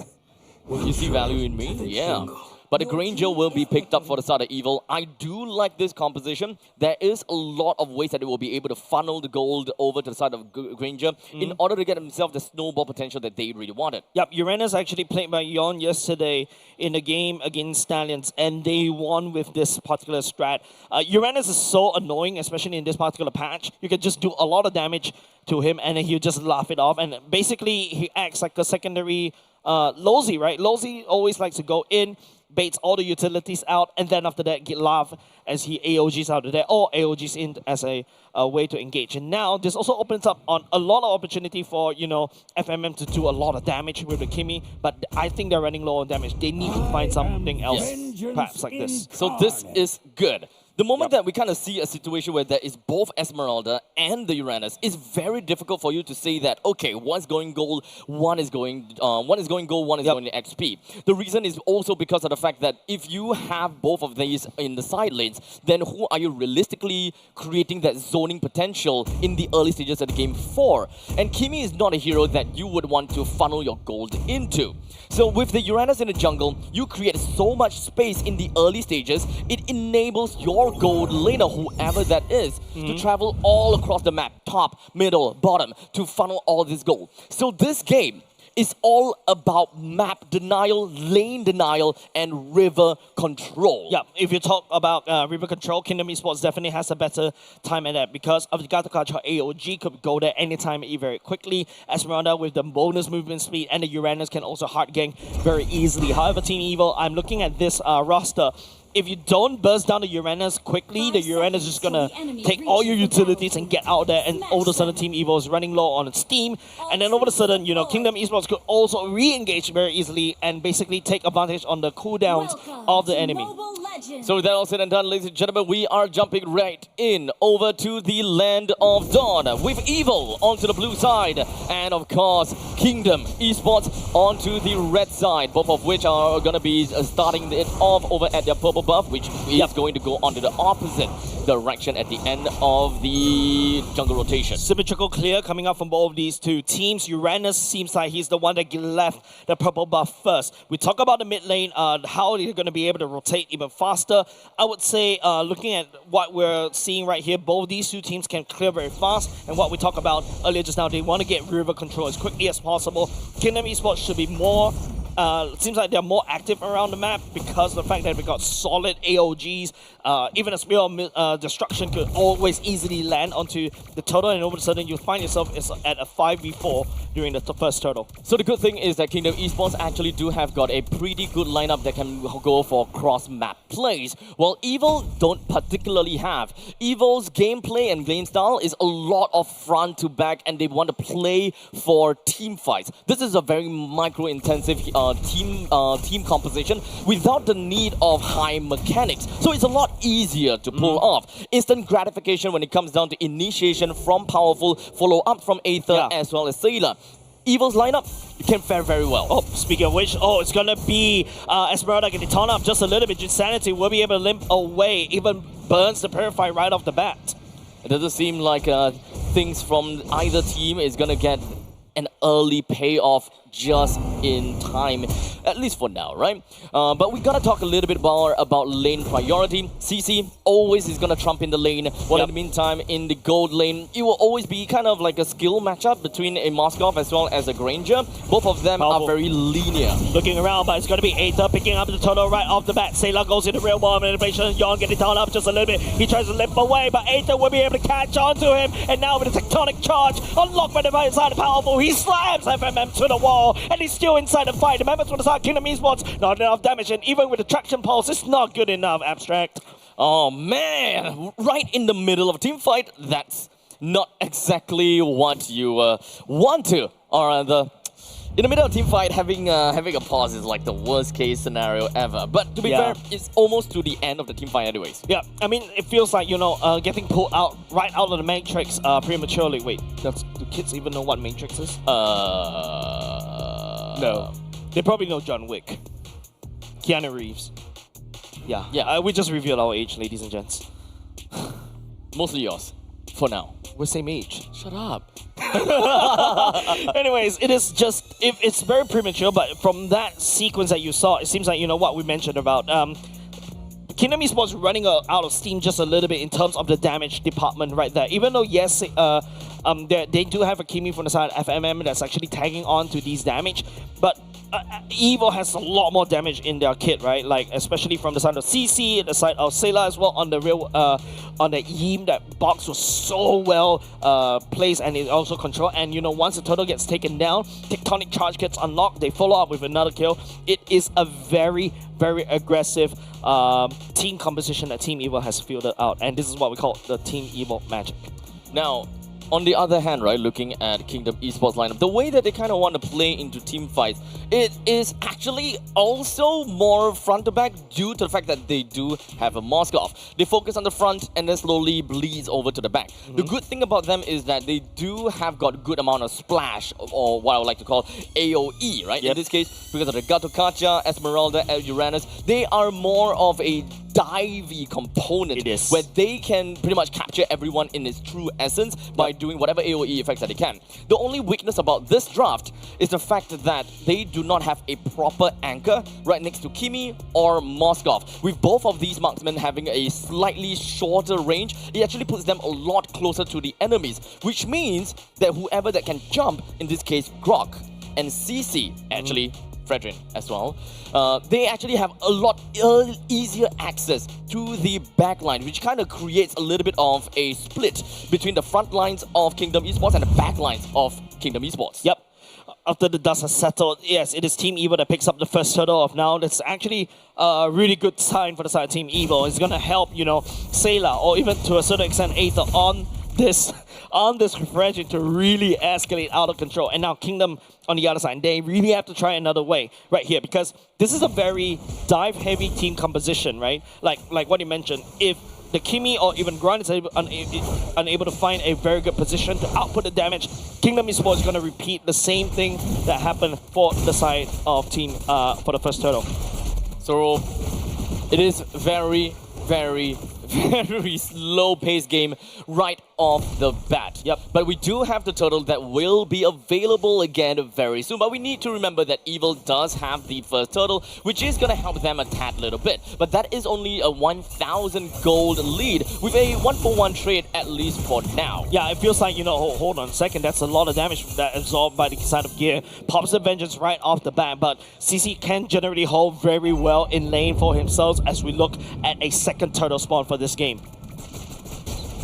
You see value in me? Yeah. But the Granger will be picked up for the side of Evil. I do like this composition. There is a lot of ways that they will be able to funnel the gold over to the side of Granger in order to get themselves the snowball potential that they really wanted. Yep, Uranus actually played by Yon yesterday in a game against Stallions, and they won with this particular strat. Uranus is so annoying, especially in this particular patch. You can just do a lot of damage to him, and then he'll just laugh it off. And basically, he acts like a secondary Lozy, right? Lozy always likes to go in, baits all the utilities out, and then after that get laugh as he AOGs out of there, or AOGs in as a way to engage. And now this also opens up on a lot of opportunity for, FMM to do a lot of damage with the Kimi, but I think they're running low on damage. They need to find something else, perhaps like this. So this is good. The moment that we kind of see a situation where there is both Esmeralda and the Uranus, it's very difficult for you to say that, okay, one's going gold, one is going gold, one is going XP. The reason is also because of the fact that if you have both of these in the side lanes, then who are you realistically creating that zoning potential in the early stages of the game for? And Kimi is not a hero that you would want to funnel your gold into. So with the Uranus in the jungle, you create so much space in the early stages, it enables your gold laner, whoever that is, to travel all across the map, top, middle, bottom, to funnel all this gold. So this game is all about map denial, lane denial, and river control. Yeah, if you talk about river control, Kingdom Esports definitely has a better time at that because of the Gatakacha AOG could go there anytime very quickly. Esmeralda with the bonus movement speed and the Uranus can also hard gank very easily. However, Team Evil, I'm looking at this roster. If you don't burst down the Uranus quickly, the Uranus is just gonna take all your utilities and get out there, and all of a sudden Team Evo is running low on steam, and then all of a sudden, Kingdom Esports could also re-engage very easily and basically take advantage on the cooldowns of the enemy. So with that all said and done, ladies and gentlemen, we are jumping right in over to the land of Dawn with Evil onto the blue side, and of course, Kingdom Esports onto the red side, both of which are gonna be starting it off over at their purple buff, which is going to go onto the opposite direction at the end of the jungle rotation. Symmetrical clear coming up from both of these two teams. Uranus seems like he's the one that left the purple buff first. We talk about the mid lane, how they're going to be able to rotate even faster. I would say, looking at what we're seeing right here, both these two teams can clear very fast. And what we talked about earlier just now, they want to get river control as quickly as possible. Kingdom Esports should be more Seems like they're more active around the map because of the fact that we got solid AOGs. Even a spear of destruction could always easily land onto the turtle, and all of a sudden you find yourself at a 5v4 during the first turtle. So the good thing is that Kingdom Esports actually do have got a pretty good lineup that can go for cross-map plays, while Evil don't particularly have. Evil's gameplay and game style is a lot of front to back, and they want to play for team fights. This is a very micro-intensive team composition without the need of high mechanics. So it's a lot easier to pull off. Instant gratification when it comes down to initiation from Powerful, follow up from Aether as well as Sailor. Evil's lineup can fare very well. Oh, speaking of which, it's gonna be Esmeralda getting torn up just a little bit. Insanity will be able to limp away, even burns the Purify right off the bat. It doesn't seem like things from either team is gonna get an early payoff just in time, at least for now, right? But we gotta talk a little bit more about lane priority. CC always is gonna trump in the lane, while in the meantime, in the gold lane, it will always be kind of like a skill matchup between a Moskov as well as a Granger. Both of them are very linear. Looking around, but it's gonna be Aether picking up the turtle right off the bat. Sailor goes into real world manipulation. Yon getting torn up just a little bit. He tries to limp away, but Aether will be able to catch on to him. And now with a tectonic charge, unlocked by the right side of Powerful, he slams FMM to the wall. And he's still inside the fight. The members from the side, Kingdom Esports, not enough damage, and even with the traction pulse, it's not good enough, Abstract. Oh man, right in the middle of a team fight, that's not exactly what you want to. Or in the middle of a team fight, having a pause is like the worst case scenario ever. But to be fair, it's almost to the end of the team fight anyways. Yeah, I mean, it feels like, getting pulled out right out of the Matrix prematurely. Wait, do kids even know what Matrix is? No. They probably know John Wick. Keanu Reeves. Yeah. We just revealed our age, ladies and gents. Mostly yours, for now. We're same age. Shut up. Anyways, it's very premature, but from that sequence that you saw, it seems like, what we mentioned about Kingdom Esports running out of steam just a little bit in terms of the damage department right there. Even though, yes, they do have a Kimi from the side of FMM that's actually tagging on to these damage, but Evo has a lot more damage in their kit, right? Like, especially from the side of CC, the side of Sailor as well, on the Yim, that box was so well placed and it also controlled. And, once the turtle gets taken down, Tectonic Charge gets unlocked, they follow up with another kill. It is a very, very aggressive team composition that Team Evo has fielded out. And this is what we call the Team Evo magic. Now, on the other hand, right, looking at Kingdom Esports lineup, the way that they kind of want to play into team fights, it is actually also more front to back due to the fact that they do have a Moskov. They focus on the front and then slowly bleeds over to the back. The good thing about them is that they do have got a good amount of splash, or what I would like to call AoE, right? In this case, because of the Gato Kacha, Esmeralda, Uranus, they are more of a divey component where they can pretty much capture everyone in its true essence by doing whatever AoE effects that they can. The only weakness about this draft is the fact that they do not have a proper anchor right next to Kimi or Moskov. With both of these marksmen having a slightly shorter range, it actually puts them a lot closer to the enemies, which means that whoever that can jump, in this case Grok and CC, actually Fredrin as well, they actually have a lot easier access to the backline, which kind of creates a little bit of a split between the front lines of Kingdom Esports and the back lines of Kingdom Esports. Yep. After the dust has settled, yes, it is Team Evo that picks up the first turtle of now. That's actually a really good sign for the side of Team Evo. It's going to help, Sailor, or even to a certain extent Aether on this refreshing to really escalate out of control. And now Kingdom on the other side, they really have to try another way right here, because this is a very dive-heavy team composition, right? Like what you mentioned, if the Kimi or even Grunt is unable to find a very good position to output the damage, Kingdom Esports is going to repeat the same thing that happened for the side of team for the first turtle. So it is very, very, very slow-paced game right off the bat. Yep. But we do have the turtle that will be available again very soon. But we need to remember that Evil does have the first turtle, which is going to help them a tad little bit. But that is only a 1,000 gold lead with a 1-for-1 trade, at least for now. Yeah, it feels like, hold on a second, that's a lot of damage that absorbed by the side of Gear. Pops the Vengeance right off the bat, but CC can generally hold very well in lane for himself as we look at a second turtle spawn for this game.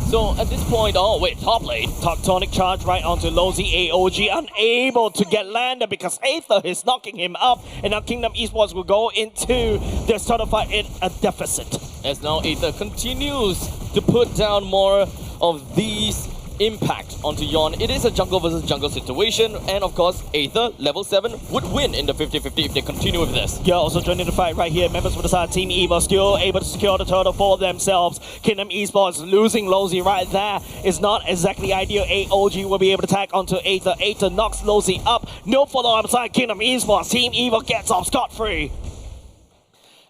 So at this point, top lane. Tectonic charge right onto Lozy. AOG unable to get landed because Aether is knocking him up, and now Kingdom Esports will go into their starter fight in a deficit. As now Aether continues to put down more of these impact onto Yon. It is a jungle versus jungle situation, and of course Aether, level 7, would win in the 50-50 if they continue with this. Yeah, also joining the fight right here, members for the side, Team Evo still able to secure the turtle for themselves. Kingdom Esports losing Lozy right there is not exactly ideal. AOG will be able to attack onto Aether. Aether knocks Lozy up. No follow-up side, Kingdom Esports. Team Evo gets off scot-free.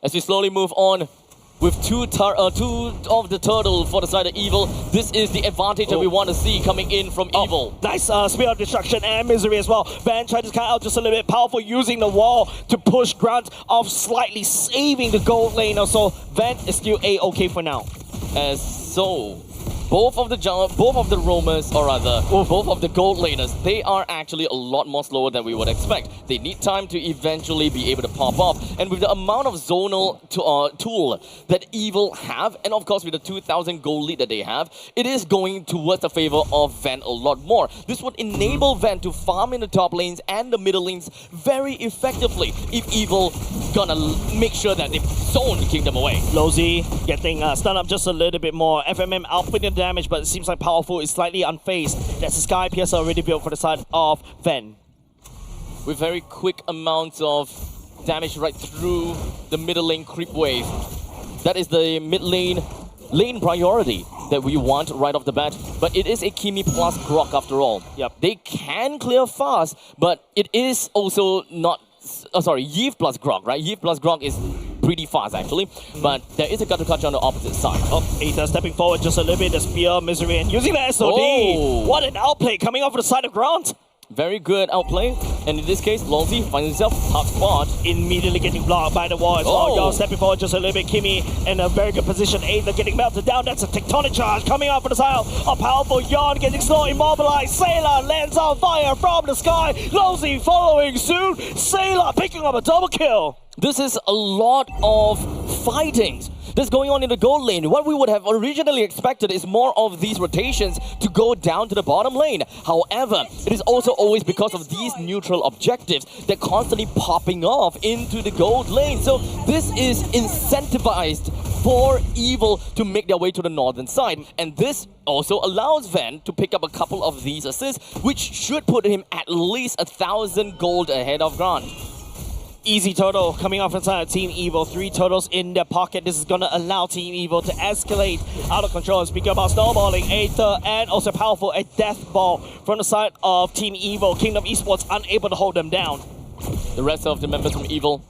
As we slowly move on, with two of the turtle for the side of Evil, this is the advantage that we want to see coming in from Evil. Nice Spear of Destruction and Misery as well. Van tried to cut out just a little bit powerful, using the wall to push Grunt off slightly, saving the gold lane. So Van is still A-okay for now. As so, both of the roamers, or rather, both of the gold laners, they are actually a lot more slower than we would expect. They need time to eventually be able to pop off, and with the amount of zonal tool that Evil have, and of course with the 2,000 gold lead that they have, it is going towards the favor of Van a lot more. This would enable Van to farm in the top lanes and the middle lanes very effectively if Evil gonna make sure that they zone the Kingdom away. Lozy getting stunned up just a little bit more. FMM outputting the damage, but it seems like Powerful is slightly unfazed. That's a Sky Piercer already built for the side of Ven. With very quick amounts of damage right through the middle lane creep wave. That is the mid lane priority that we want right off the bat. But it is a Kimi plus Grok after all. Yep. They can clear fast, but it is also not... Yeev plus Grog, right? Yeev plus Grog is pretty fast actually, but there is a gutter clutch on the opposite side. Aether stepping forward just a little bit, the Spear, Misery, and using the SOD. Oh. What an outplay coming off the side of Grant. Very good outplay, and in this case, Lozy finds himself top spot. Immediately getting blocked by the wall as well. Y'all stepping forward just a little bit. Kimi in a very good position. Aether getting melted down. That's a tectonic charge coming out for the side. A powerful Yarn getting slow immobilized. Sailor lands on fire from the sky. Lozy following soon. Sailor picking up a double kill. This is a lot of fightings that's going on in the gold lane. What we would have originally expected is more of these rotations to go down to the bottom lane. However, it is also always because of these neutral objectives that constantly popping off into the gold lane. So this is incentivized for Evil to make their way to the northern side. And this also allows Van to pick up a couple of these assists, which should put him at least 1,000 gold ahead of Grant. Easy total coming off inside Team Evil. 3 totals in their pocket. This is going to allow Team Evil to escalate out of control. Speaking about snowballing, Aether and also Powerful, a death ball from the side of Team Evil. Kingdom Esports unable to hold them down. The rest of the members from Evil,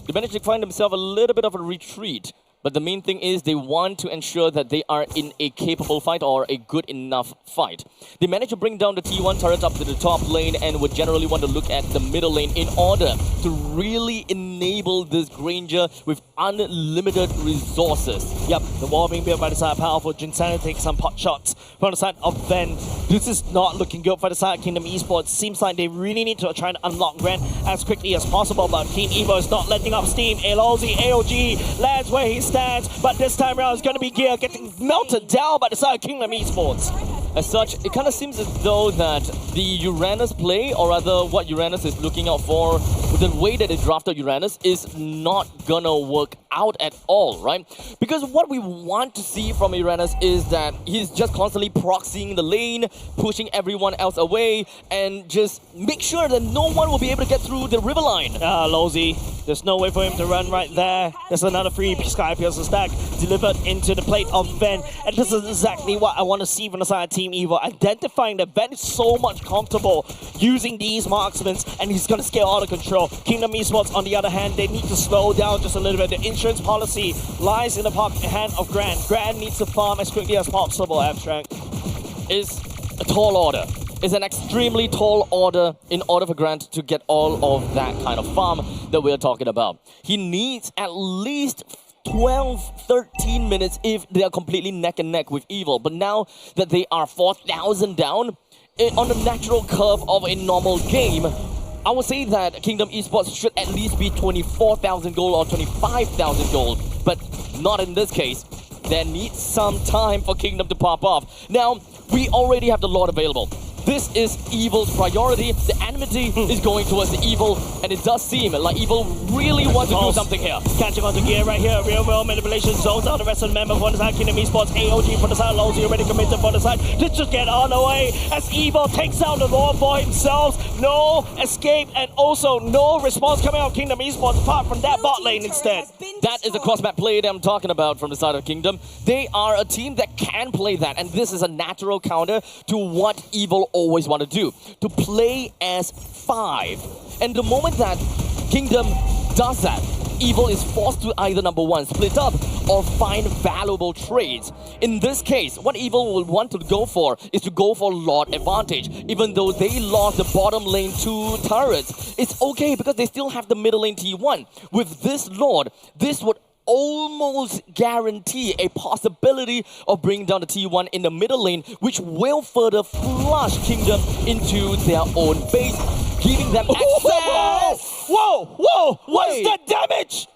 they managed to find themselves a little bit of a retreat. But the main thing is they want to ensure that they are in a capable fight or a good enough fight. They managed to bring down the T1 turret up to the top lane and would generally want to look at the middle lane in order to really enable this Granger with unlimited resources. Yep, the wall being built by the side of Powerful. Jinsana takes some pot shots from the side of Ven. This is not looking good for the side of Kingdom Esports. Seems like they really need to try and unlock Grant as quickly as possible, but Team Evo is not letting up steam. Elozy, AOG lands where he stands, but this time around it's going to be Gear getting melted down by the side of Kingdom Esports. As such, it kind of seems as though that the Uranus play, or rather what Uranus is looking out for, the way that they drafted Uranus is not gonna work out at all, right? Because what we want to see from Uranus is that he's just constantly proxying the lane, pushing everyone else away, and just make sure that no one will be able to get through the river line. Lozy, there's no way for him to run right there. There's another free Sky Piercer stack delivered into the plate of Ven, and this is exactly what I want to see from the side of Team Evil, identifying that Ven is so much comfortable using these marksmen, and he's going to scale out of control. Kingdom Esports, on the other hand, they need to slow down just a little bit. The insurance policy lies in the hand of Grant. Grant needs to farm as quickly as possible, Abstract. is a tall order. It's an extremely tall order in order for Grant to get all of that kind of farm that we're talking about. He needs at least 12, 13 minutes if they are completely neck and neck with Evil. But now that they are 4,000 down, on the natural curve of a normal game, I would say that Kingdom Esports should at least be 24,000 gold or 25,000 gold. But not in this case. There needs some time for Kingdom to pop off. Now, we already have the Lord available. This is Evil's priority. The enmity is going towards the Evil, and it does seem like Evil really wants to do something here. Catching on to gear right here. Real world manipulation zones out the rest of the member for the side. Kingdom Esports, AOG for the side. Lozy already committed for the side. Let's just get on the way as Evil takes out the Lord for himself. No escape and also no response coming out of Kingdom Esports apart from that bot lane instead. That is the cross-map play that I'm talking about from the side of Kingdom. They are a team that can play that, and this is a natural counter to what Evil always want to do, to play as 5. And the moment that Kingdom does that, Evil is forced to either number 1, split up or find valuable trades. In this case, what Evil will want to go for is to go for Lord advantage. Even though they lost the bottom lane 2 turrets, it's okay because they still have the middle lane T1. With this Lord, this would almost guarantee a possibility of bringing down the T1 in the middle lane, which will further flush Kingdom into their own base, giving them access. Whoa! What's that damage?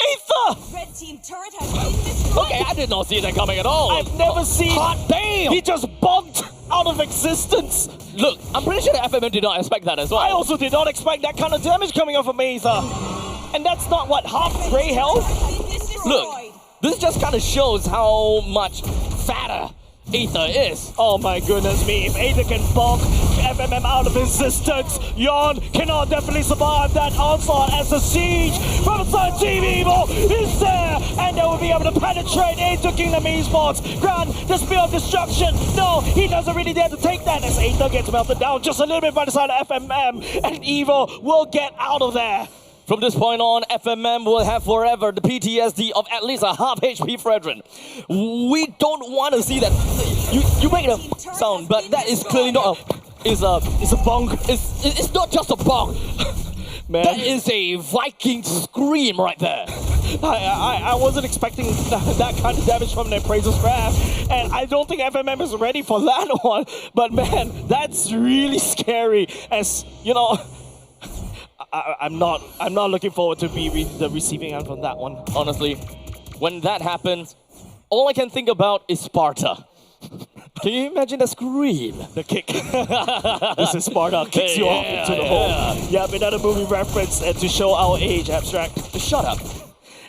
Aether! Red team turret has been destroyed. Okay, I did not see that coming at all. I've never seen. Hot damn! He just bonked out of existence. Look, I'm pretty sure the FMM did not expect that as well. I also did not expect that kind of damage coming off of Aether. And that's not what half Grey health. Look, this just kind of shows how much fatter Aether is. Oh my goodness me, if Aether can bonk FMM out of existence, Yon cannot definitely survive that onslaught as the siege from the side Team Evil is there, and they will be able to penetrate into Kingdom Esports. Grant, the Spear of Destruction, no, he doesn't really dare to take that as Aether gets melted down just a little bit by the side of FMM, and Evil will get out of there. From this point on, FMM will have forever the PTSD of at least a half HP Fredrin. We don't want to see that. You make a sound, but that is clearly not a... It's a bong. It's not just a bong. Man. That is a Viking scream right there. I wasn't expecting that kind of damage from the Appraiser's Wrath, and I don't think FMM is ready for that one. But man, that's really scary. As you know, I'm not looking forward to be the receiving end from that one. Honestly, when that happens, all I can think about is Sparta. Can you imagine the scream? The kick. This is Sparta kicks you off into the hole. Yeah, another movie reference to show our age, Abstract. Shut up.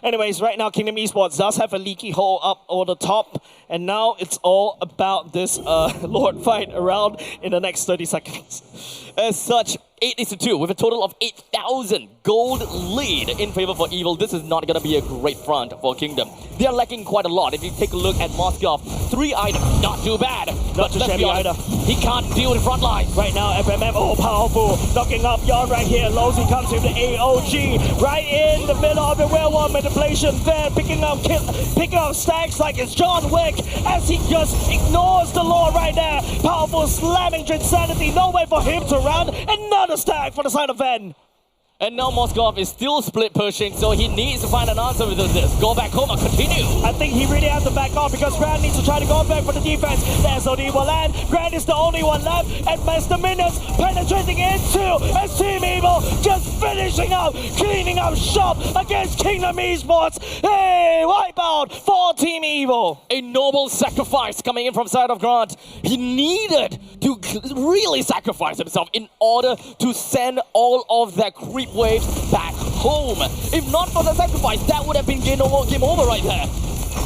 Anyways, right now Kingdom Esports does have a leaky hole up on the top, and now it's all about this Lord fight around in the next 30 seconds. As such, 8-2 with a total of 8,000 gold lead in favor for Evil. This is not going to be a great front for Kingdom. They are lacking quite a lot. If you take a look at Moskov, 3 items, not too bad. Not too shabby either. He can't deal with front line. Right now, FMM, oh powerful, knocking up Yon right here. Lozy comes with the AOG right in the middle of the werewolf manipulation there, picking up stacks like it's John Wick as he just ignores the Lord right there. Powerful slamming Insanity, no way for him to run. Another stack for the side of Ven. And now Moskov is still split pushing, so he needs to find an answer with this. Go back home and continue. I think he really has to back off because Grant needs to try to go back for the defense. The SOD will land. Grant is the only one left. And as the minutes penetrating into as Team Evil just finishing up, cleaning up shop against Kingdom Esports. Hey, wipeout for Team Evil. A noble sacrifice coming in from side of Grant. He needed to really sacrifice himself in order to send all of that creep waves back home. If not for the sacrifice, that would have been game over right there.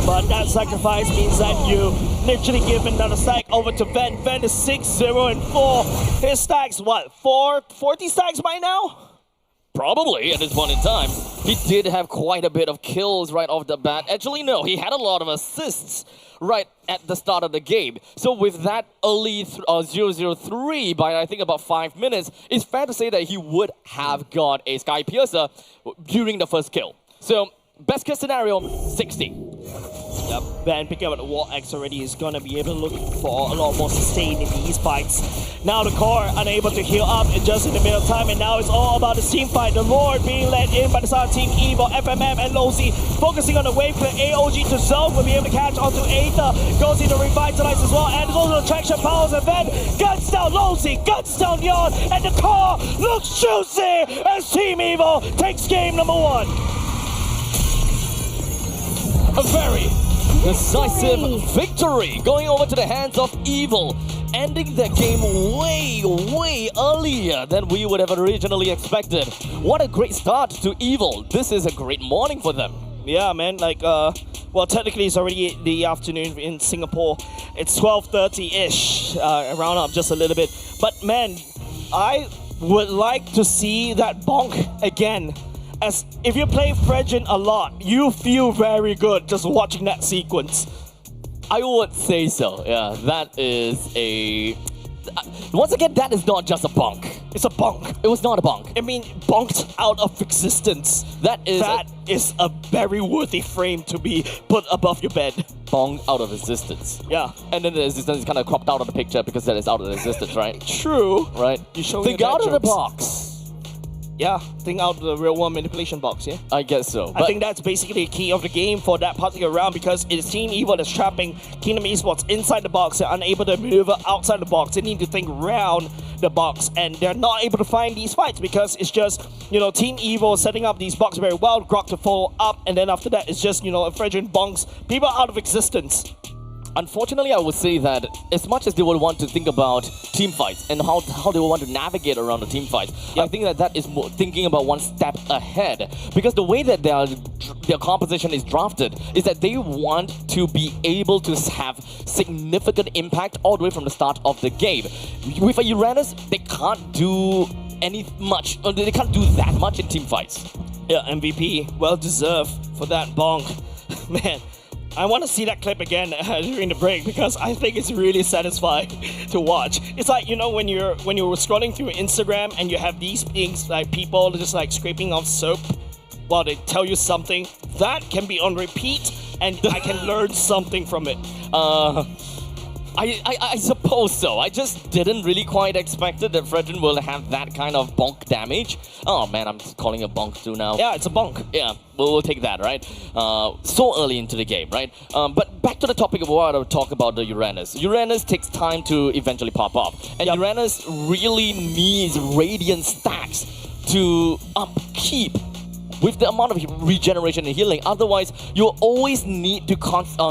But that sacrifice means that you literally give another stack over to Ven. Ven is 6-0-4. His stacks, what, 40 stacks by now? Probably at this point in time. He did have quite a bit of kills right off the bat. Actually, no, he had a lot of assists right at the start of the game. So with that early 0-0-3 by I think about 5 minutes, it's fair to say that he would have got a Sky Piercer during the first kill. So best case scenario, 60. Yep. Ben picking up the War Axe already is gonna be able to look for a lot more sustain in these fights. Now the core unable to heal up just in the middle of time, and now it's all about the team fight. The Lord being led in by the side of Team Evil, FMM and Lozi focusing on the wave clear. AOG to zone will be able to catch onto Aether. Goes into Revitalize as well, and there's also the traction powers, and then guns down Lozi, guns down Yon, and the core looks juicy as Team Evil takes game number 1. A very decisive victory going over to the hands of Evil, ending their game way earlier than we would have originally expected. What a great start to Evil. This is a great morning for them. Yeah, man, like, well, technically it's already the afternoon in Singapore. It's 12:30-ish, round up just a little bit. But man, I would like to see that bonk again. As if you play Fredgen a lot, you feel very good just watching that sequence. I would say so, yeah. That is a... Once again, that is not just a bonk. It's a bonk. It was not a bonk. I mean, bonked out of existence. That is a very worthy frame to be put above your bed. Bonk out of existence. Yeah. And then the existence is kind of cropped out of the picture because that is out of existence, right? True. Right? You show Think out of the box. Yeah, think out the real world manipulation box, yeah? I guess so. I think that's basically the key of the game for that particular round, because it's Team Evil that's trapping Kingdom Esports inside the box. They're unable to maneuver outside the box. They need to think around the box, and they're not able to find these fights because it's just, you know, Team Evil setting up these boxes very well, Grok to follow up, and then after that it's just, you know, a Fredgen bonks people out of existence. Unfortunately, I would say that as much as they would want to think about team fights and how they would want to navigate around the team fights, I think that is more thinking about one step ahead. Because the way that their composition is drafted is that they want to be able to have significant impact all the way from the start of the game. With a Uranus, they can't do they can't do that much in team fights. Yeah, MVP, well deserved for that bonk. Man, I want to see that clip again during the break because I think it's really satisfying to watch. It's like, you know, when you're scrolling through Instagram and you have these things like people just like scraping off soap while they tell you something, that can be on repeat and I can learn something from it. I suppose so. I just didn't really quite expect it that Fredgen will have that kind of bonk damage. Oh man, I'm calling it bonk too now. Yeah, it's a bonk. Yeah, we'll take that, right? So early into the game, right? But back to the topic of what I would talk about the Uranus. Uranus takes time to eventually pop up. And Uranus really needs Radiant stacks to upkeep with the amount of regeneration and healing. Otherwise, you'll always need to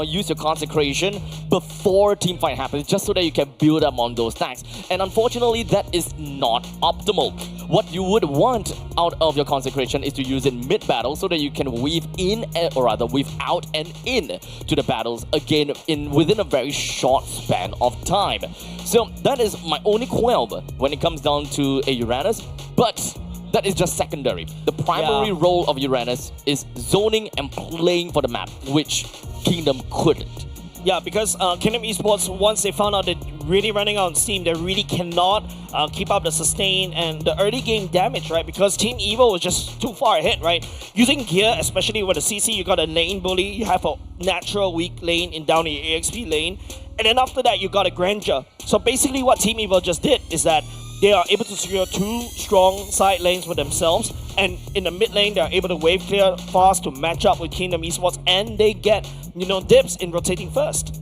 use your consecration before team fight happens, just so that you can build up on those stacks. And unfortunately, that is not optimal. What you would want out of your consecration is to use it mid-battle so that you can weave in, or rather weave out and in to the battles again within a very short span of time. So that is my only qualm when it comes down to a Uranus, but that is just secondary. The primary role of Uranus is zoning and playing for the map, which Kingdom couldn't. Yeah, because Kingdom Esports, once they found out they're really running out on steam, they really cannot keep up the sustain and the early game damage, right? Because Team Evil was just too far ahead, right? Using gear, especially with a CC, you got a lane bully, you have a natural weak lane in down the EXP lane, and then after that you got a Grandeur. So basically what Team Evil just did is that they are able to secure two strong side lanes for themselves, and in the mid lane they are able to wave clear fast to match up with Kingdom Esports, and they get, you know, dips in rotating first.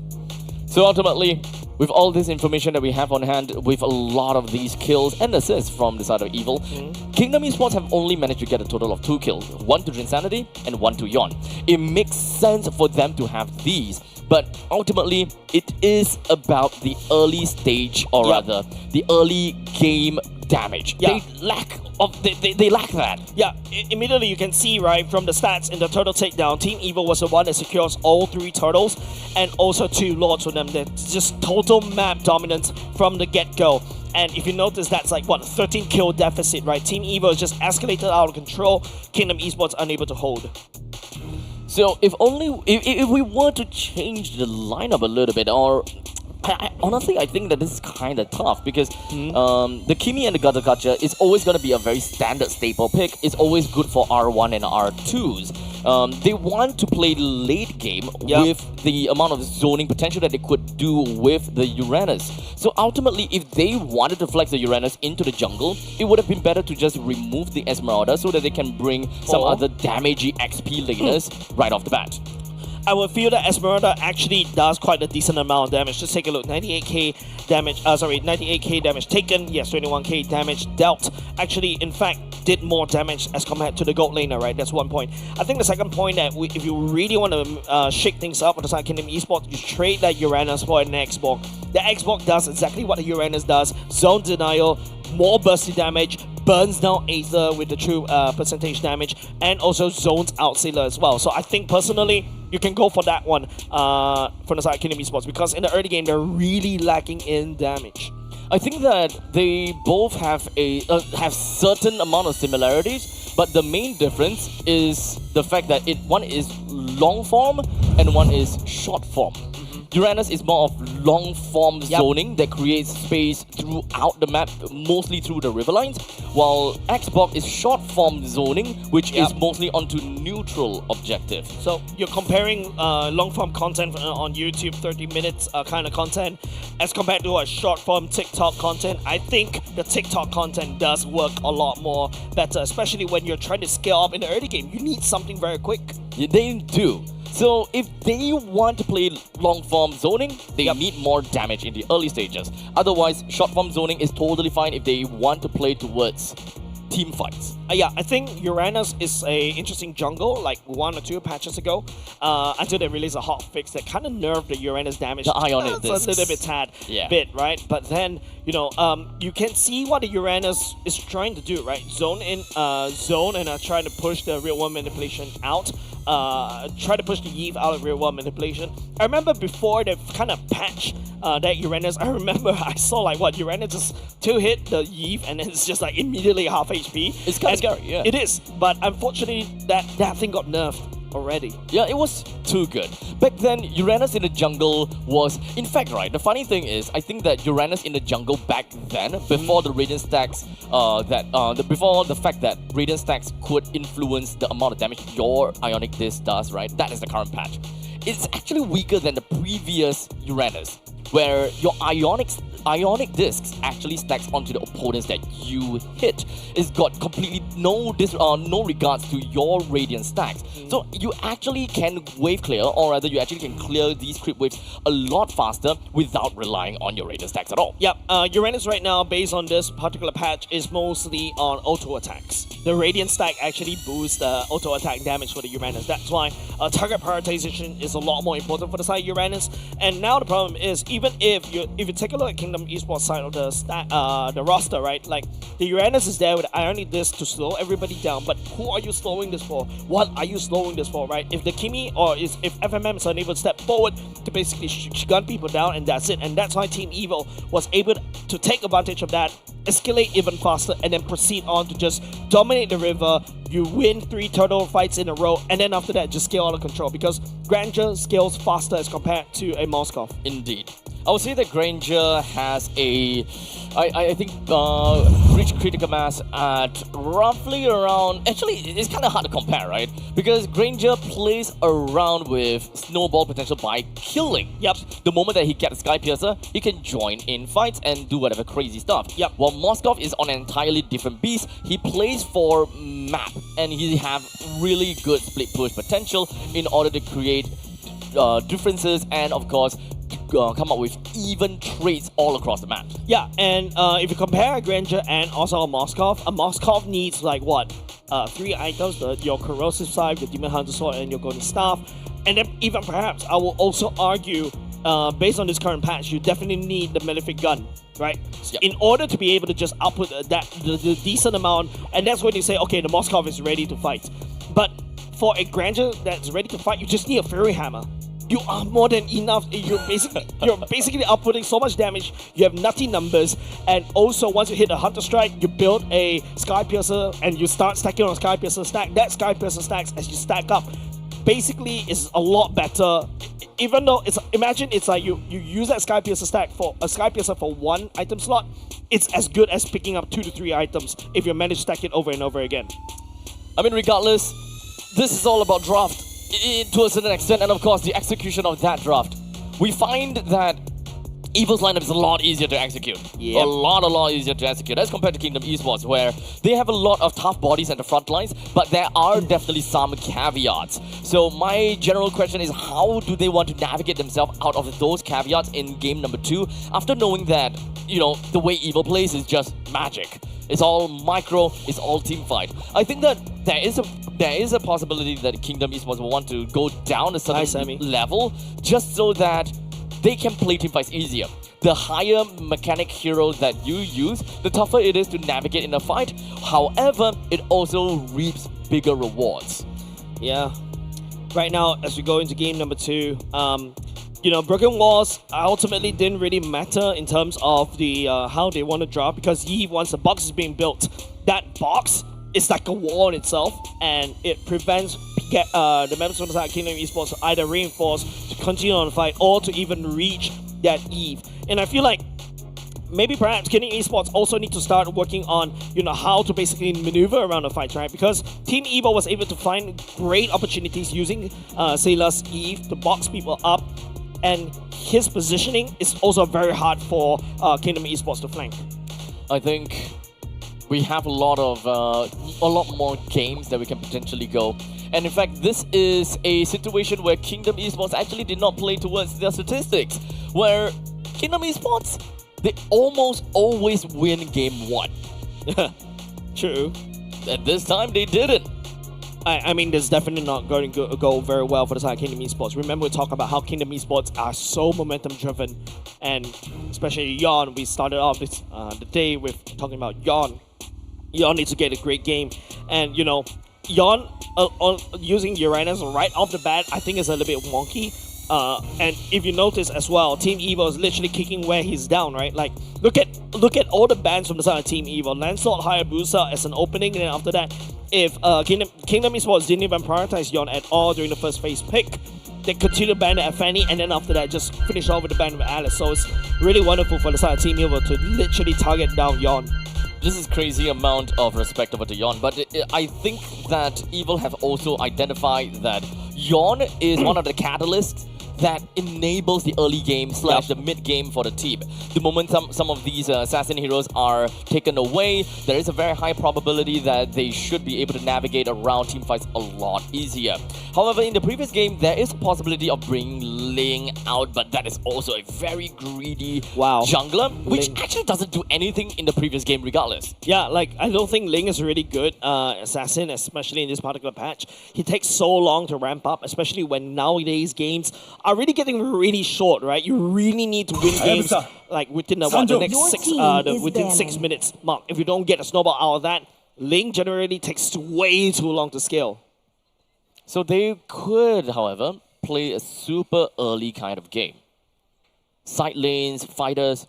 So ultimately, with all this information that we have on hand, with a lot of these kills and assists from the side of Evil, Kingdom Esports have only managed to get a total of 2 kills, 1 to Insanity and 1 to Yon. It makes sense for them to have these, but ultimately, it is about the early stage, or rather, the early game damage. They lack that. Yeah, immediately you can see, right, from the stats in the turtle takedown, Team Evil was the one that secures all 3 turtles and also 2 lords for them. That's just total map dominance from the get-go. And if you notice, that's like, what, a 13 kill deficit, right? Team Evil is just escalated out of control. Kingdom Esports unable to hold. So if we were to change the lineup a little bit, or honestly, I think that this is kind of tough because the Kimi and the Gata is always going to be a very standard staple pick. It's always good for R1 and R2s. they want to play late game with the amount of zoning potential that they could do with the Uranus. So ultimately, if they wanted to flex the Uranus into the jungle, it would have been better to just remove the Esmeralda so that they can bring some other damagey XP laners right off the bat. I would feel that Esmeralda actually does quite a decent amount of damage. Just take a look, 98k damage, 98k damage taken, yes, 21k damage dealt. Actually, in fact, did more damage as compared to the gold laner, right? That's one point. I think the second point that if you really want to shake things up on the side Kingdom Esports, you trade that Uranus for an Xbox. The Xbox does exactly what the Uranus does, zone denial, more bursty damage, burns down Aether with the true percentage damage, and also zones out Sailor as well. So I think personally, you can go for that one from the side of Kingdom Esports, because in the early game, they're really lacking in damage. I think that they both have a have certain amount of similarities, but the main difference is the fact that one is long form and one is short form. Uranus is more of long form zoning that creates space throughout the map, mostly through the river lines, while Xbox is short form zoning, which is mostly onto neutral objective. So you're comparing long form content on YouTube, 30 minutes kind of content, as compared to a short form TikTok content. I think the TikTok content does work a lot more better, especially when you're trying to scale up in the early game. You need something very quick. Yeah, they do. So if they want to play long form zoning, they need more damage in the early stages. Otherwise, short form zoning is totally fine if they want to play towards team fights. Yeah, I think Uranus is a interesting jungle, like 1 or 2 patches ago, until they released a hot fix that kind of nerfed the Uranus damage. The Ionic discs. A little bit, right? But then, you know, you can see what the Uranus is trying to do, right? Zone in, zone, and trying to push the real world manipulation out. Try to push the Eve out of real world manipulation. I remember before they kind of patched that Uranus, I remember I saw like what Uranus just 2-hit the Eve and then it's just like immediately half HP. It's kind of scary, yeah. It is, but unfortunately that thing got nerfed already. Yeah, it was too good. Back then, Uranus in the jungle was... In fact, right, the funny thing is, I think that Uranus in the jungle back then, before the Radiant stacks, before the fact that Radiant stacks could influence the amount of damage your Ionic Disc does, right? That is the current patch. It's actually weaker than the previous Uranus, where your Ionic discs actually stacks onto the opponents that you hit. It's got completely no regards to your Radiant stacks. So you actually can wave clear, or rather you actually can clear these creep waves a lot faster without relying on your Radiant stacks at all. Yep, Uranus right now, based on this particular patch, is mostly on auto attacks. The Radiant stack actually boosts the auto attack damage for the Uranus. That's why target prioritization is a lot more important for the side Uranus. And now the problem is, even if you take a look at Kingdom Esports side of the roster, right? Like the Uranus is there with Ionic Disc to slow everybody down, but who are you slowing this for? What are you slowing this for, right? If the Kimi or if FMM is unable to step forward to basically gun people down, and that's it. And that's why Team Evil was able to take advantage of that, escalate even faster, and then proceed on to just dominate the river. You win 3 turtle fights in a row, and then after that, just scale out of control, because Granger scales faster as compared to a Moskov. Indeed. I would say that Granger has I think, reached critical mass at roughly around... Actually, it's kind of hard to compare, right? Because Granger plays around with snowball potential by killing. Yep. The moment that he gets Sky Piercer, he can join in fights and do whatever crazy stuff. Yep. While Moskov is on an entirely different beast, he plays for map, and he have really good split push potential in order to create differences and, of course, come up with even traits all across the map. Yeah, and if you compare a Granger and also a Moskov needs like what? 3 items, your Corrosive Scythe, your Demon Hunter Sword, and your Golden Staff. And then even perhaps, I will also argue, based on this current patch, you definitely need the Malefic Gun, right? Yep. In order to be able to just output the decent amount, and that's when you say, okay, the Moskov is ready to fight. But for a Granger that's ready to fight, you just need a Fury Hammer. You are more than enough. You're basically outputting so much damage. You have nutty numbers, and also once you hit a Hunter Strike, you build a Sky Piercer, and you start stacking on a Sky Piercer stack. That Sky Piercer stacks as you stack up. Basically, is a lot better. Even though imagine it's like you use that Sky Piercer stack for a Sky Piercer for 1 item slot. It's as good as picking up 2 to 3 items if you manage to stack it over and over again. I mean, regardless, this is all about draft to a certain extent, and of course the execution of that draft. We find that Evil's lineup is a lot easier to execute. Yep. A lot easier to execute as compared to Kingdom Esports, where they have a lot of tough bodies at the front lines, but there are definitely some caveats. So my general question is, how do they want to navigate themselves out of those caveats in game number 2, after knowing that, you know, the way Evil plays is just magic. It's all micro, it's all team fight. I think that there is a possibility that Kingdom Esports will want to go down a certain level, just so that they can play team fights easier. The higher mechanic heroes that you use, the tougher it is to navigate in a fight. However, it also reaps bigger rewards. Yeah. Right now, as we go into game number 2, you know, Broken Walls ultimately didn't really matter in terms of the how they want to draft, because once the box is being built, that box is like a wall in itself, and it prevents the members of the Kingdom Esports to either reinforce, to continue on the fight, or to even reach that Eve. And I feel like maybe perhaps Kingdom Esports also need to start working on, you know, how to basically maneuver around the fights, right? Because Team Evo was able to find great opportunities using Sailor's Eve to box people up, and his positioning is also very hard for Kingdom Esports to flank. I think we have a lot more games that we can potentially go. And in fact, this is a situation where Kingdom Esports actually did not play towards their statistics, where Kingdom Esports, they almost always win game 1. True. And this time they didn't. I mean, there's definitely not going to go very well for the side of Kingdom Esports. Remember, we talked about how Kingdom Esports are so momentum-driven, and especially Yon, we started off this, the day with talking about Yon. Yon needs to get a great game, and you know, Yon using Uranus right off the bat, I think is a little bit wonky. And if you notice as well, Team Evo is literally kicking where he's down, right? Like, look at all the bans from the side of Team Evo. Lancelot Hayabusa as an opening, and then after that, if Kingdom Esports didn't even prioritize Yon at all during the first phase pick, they continue to ban at Fanny, and then after that, just finish off with the ban with Alice. So it's really wonderful for the side of Team Evo to literally target down Yon. This is crazy amount of respect over to Yon, but I think that Evil have also identified that Yon is one of the catalysts that enables the early game / the mid game for the team. The moment some of these assassin heroes are taken away, there is a very high probability that they should be able to navigate around team fights a lot easier. However, in the previous game, there is a possibility of bringing Ling out, but that is also a very greedy jungler, which actually doesn't do anything in the previous game regardless. Yeah, like, I don't think Ling is a really good assassin, especially in this particular patch. He takes so long to ramp up, especially when nowadays games are really getting really short, right? You really need to win games like within the next 6 minutes mark. If you don't get a snowball out of that, Ling generally takes way too long to scale. So they could, however, play a super early kind of game. Side lanes, fighters,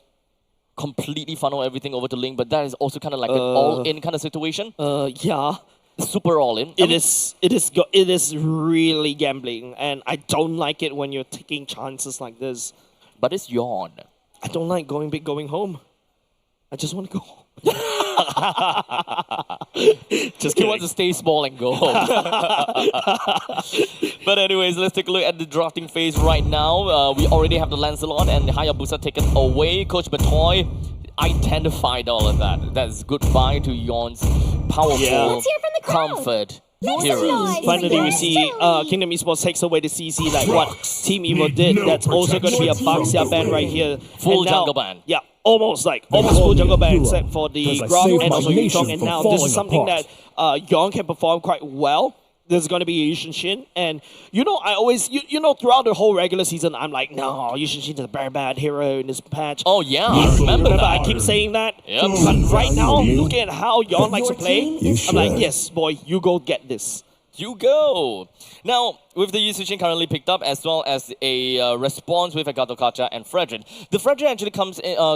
completely funnel everything over to Ling, but that is also kind of like an all-in kind of situation. Yeah. Super all-in. It is really gambling, and I don't like it when you're taking chances like this. But it's Yon. I don't like going big, going home. I just want to go home. Just he wants to stay small and go home. But anyways, let's take a look at the drafting phase right now. We already have the Lancelot and the Hayabusa taken away. Coach Batoy identified all of that. That's goodbye to Yon's powerful comfort hero. Finally, we see Kingdom Esports takes away the CC like what Team Evo did. That's also going to be a Baxia ban right here. Full jungle ban. Yeah, almost full jungle ban except for the Grok and also Yutong. And now this is something that Yon can perform quite well. There's going to be Yushin Shin, and you know, I always, you know, throughout the whole regular season, I'm like, no, Yushin Shin is a very bad hero in this patch. Oh yeah, I remember that. I keep saying that. Yep. But right now, look at how Yon likes to play. I'm like, yes, boy, you go get this. You go. Now, with the Yushin currently picked up, as well as a response with Agato Kacha and Fredrin. The Fredrin actually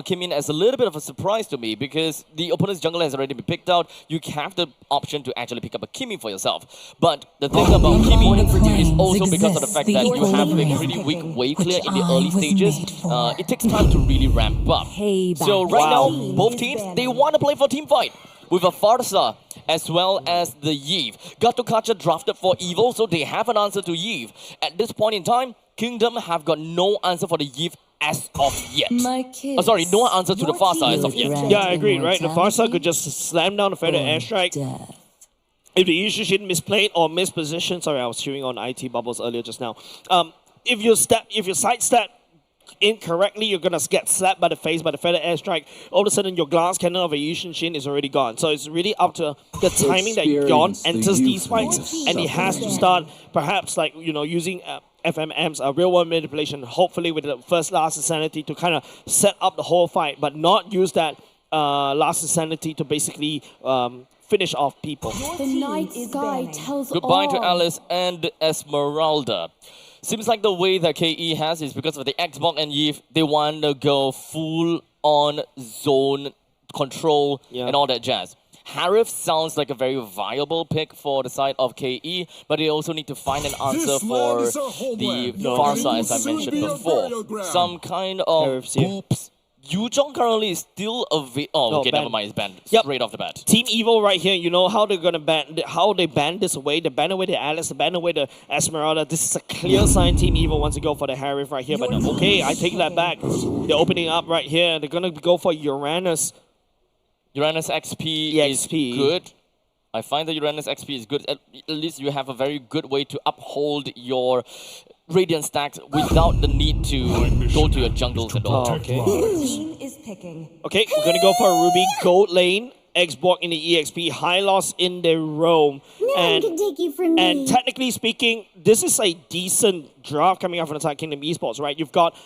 came in as a little bit of a surprise to me, because the opponent's jungle has already been picked out. You have the option to actually pick up a Kimi for yourself. But the thing about Kimi is also because of the fact that you have a pretty weak wave clear in the early stages. It takes time to really ramp up. So right now, both teams, they want to play for team fight with a Farsa as well as the Eve. Gatukacha drafted for Evil, so they have an answer to Eve. At this point in time, Kingdom have got no answer for the Eve as of yet. My Sorry, no answer to the Farsa as of yet. Yeah, I agree, right? The Farsa could just slam down the Feather Airstrike. If the Yushin misplayed or mispositioned, sorry, I was chewing on IT bubbles earlier just now. If you sidestep incorrectly, you're gonna get slapped by the face by the Feather Airstrike. All of a sudden, your glass cannon of a Yushin is already gone. So it's really up to the timing that Yon enters these fights, and he has to start perhaps like using FMM's real world manipulation, hopefully with the first last insanity to kind of set up the whole fight, but not use that last insanity to basically finish off people. The night sky tells Goodbye all. to Alice and Esmeralda. Seems like the way that KE has is because of the Xbox and Eve, they want to go full on zone control and all that jazz. Harif sounds like a very viable pick for the side of KE, but they also need to find an answer for the Farsa, as I mentioned before. Some kind of boops. Yuzhong currently is still okay, never mind, it's banned straight off the bat. Team Evil right here, you know how they're gonna how they ban this away. They ban away the Alice, they ban away the Esmeralda. This is a clear sign Team Evil wants to go for the Harif right here, but okay, I take that back. They're opening up right here. They're gonna go for Uranus. Uranus XP is good. I find that Uranus XP is good. At least you have a very good way to uphold your Radiant stacks without the need to go to your jungles at all. Okay. Team is picking. Okay, we're gonna go for a Ruby gold lane. X-Borg in the EXP, high loss in the roam. And technically speaking, this is a decent draft coming out from the side Kingdom Esports, right? You've got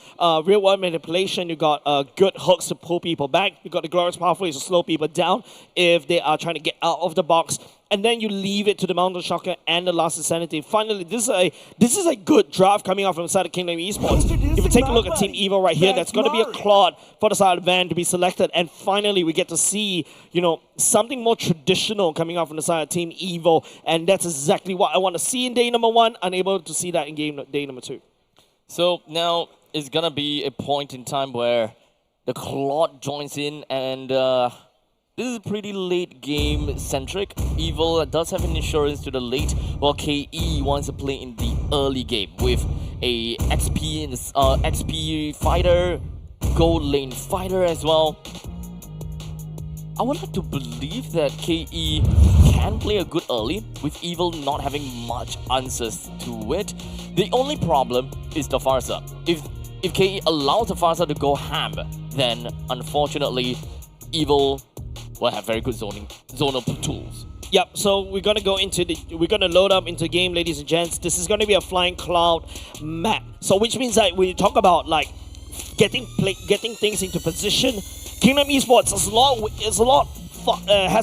real world manipulation, you've got good hooks to pull people back, you've got the glorious pathways to slow people down if they are trying to get out of the box. And then you leave it to the Mountain Shocker and the Last Insanity. Finally, this is a good draft coming out from the side of Kingdom Esports. If you take a look at Team Evil right here, that's going to be a Claude for the side of Van to be selected. And finally, we get to see, something more traditional coming out from the side of Team Evil. And that's exactly what I want to see in day number 1. Unable to see that in day number 2. So now it's going to be a point in time where the Claude joins in and... this is pretty late game centric. Evil does have an insurance to the late, while KE wants to play in the early game with a XP fighter, gold lane fighter as well. I would like to believe that KE can play a good early, with Evil not having much answers to it. The only problem is the Farsa. If KE allows the Farsa to go ham, then unfortunately, Evil will have very good zonal tools. Yep, so we're gonna load up into game, ladies and gents. This is gonna be a Flying Cloud map. So which means that when you talk about like getting things into position, Kingdom Esports has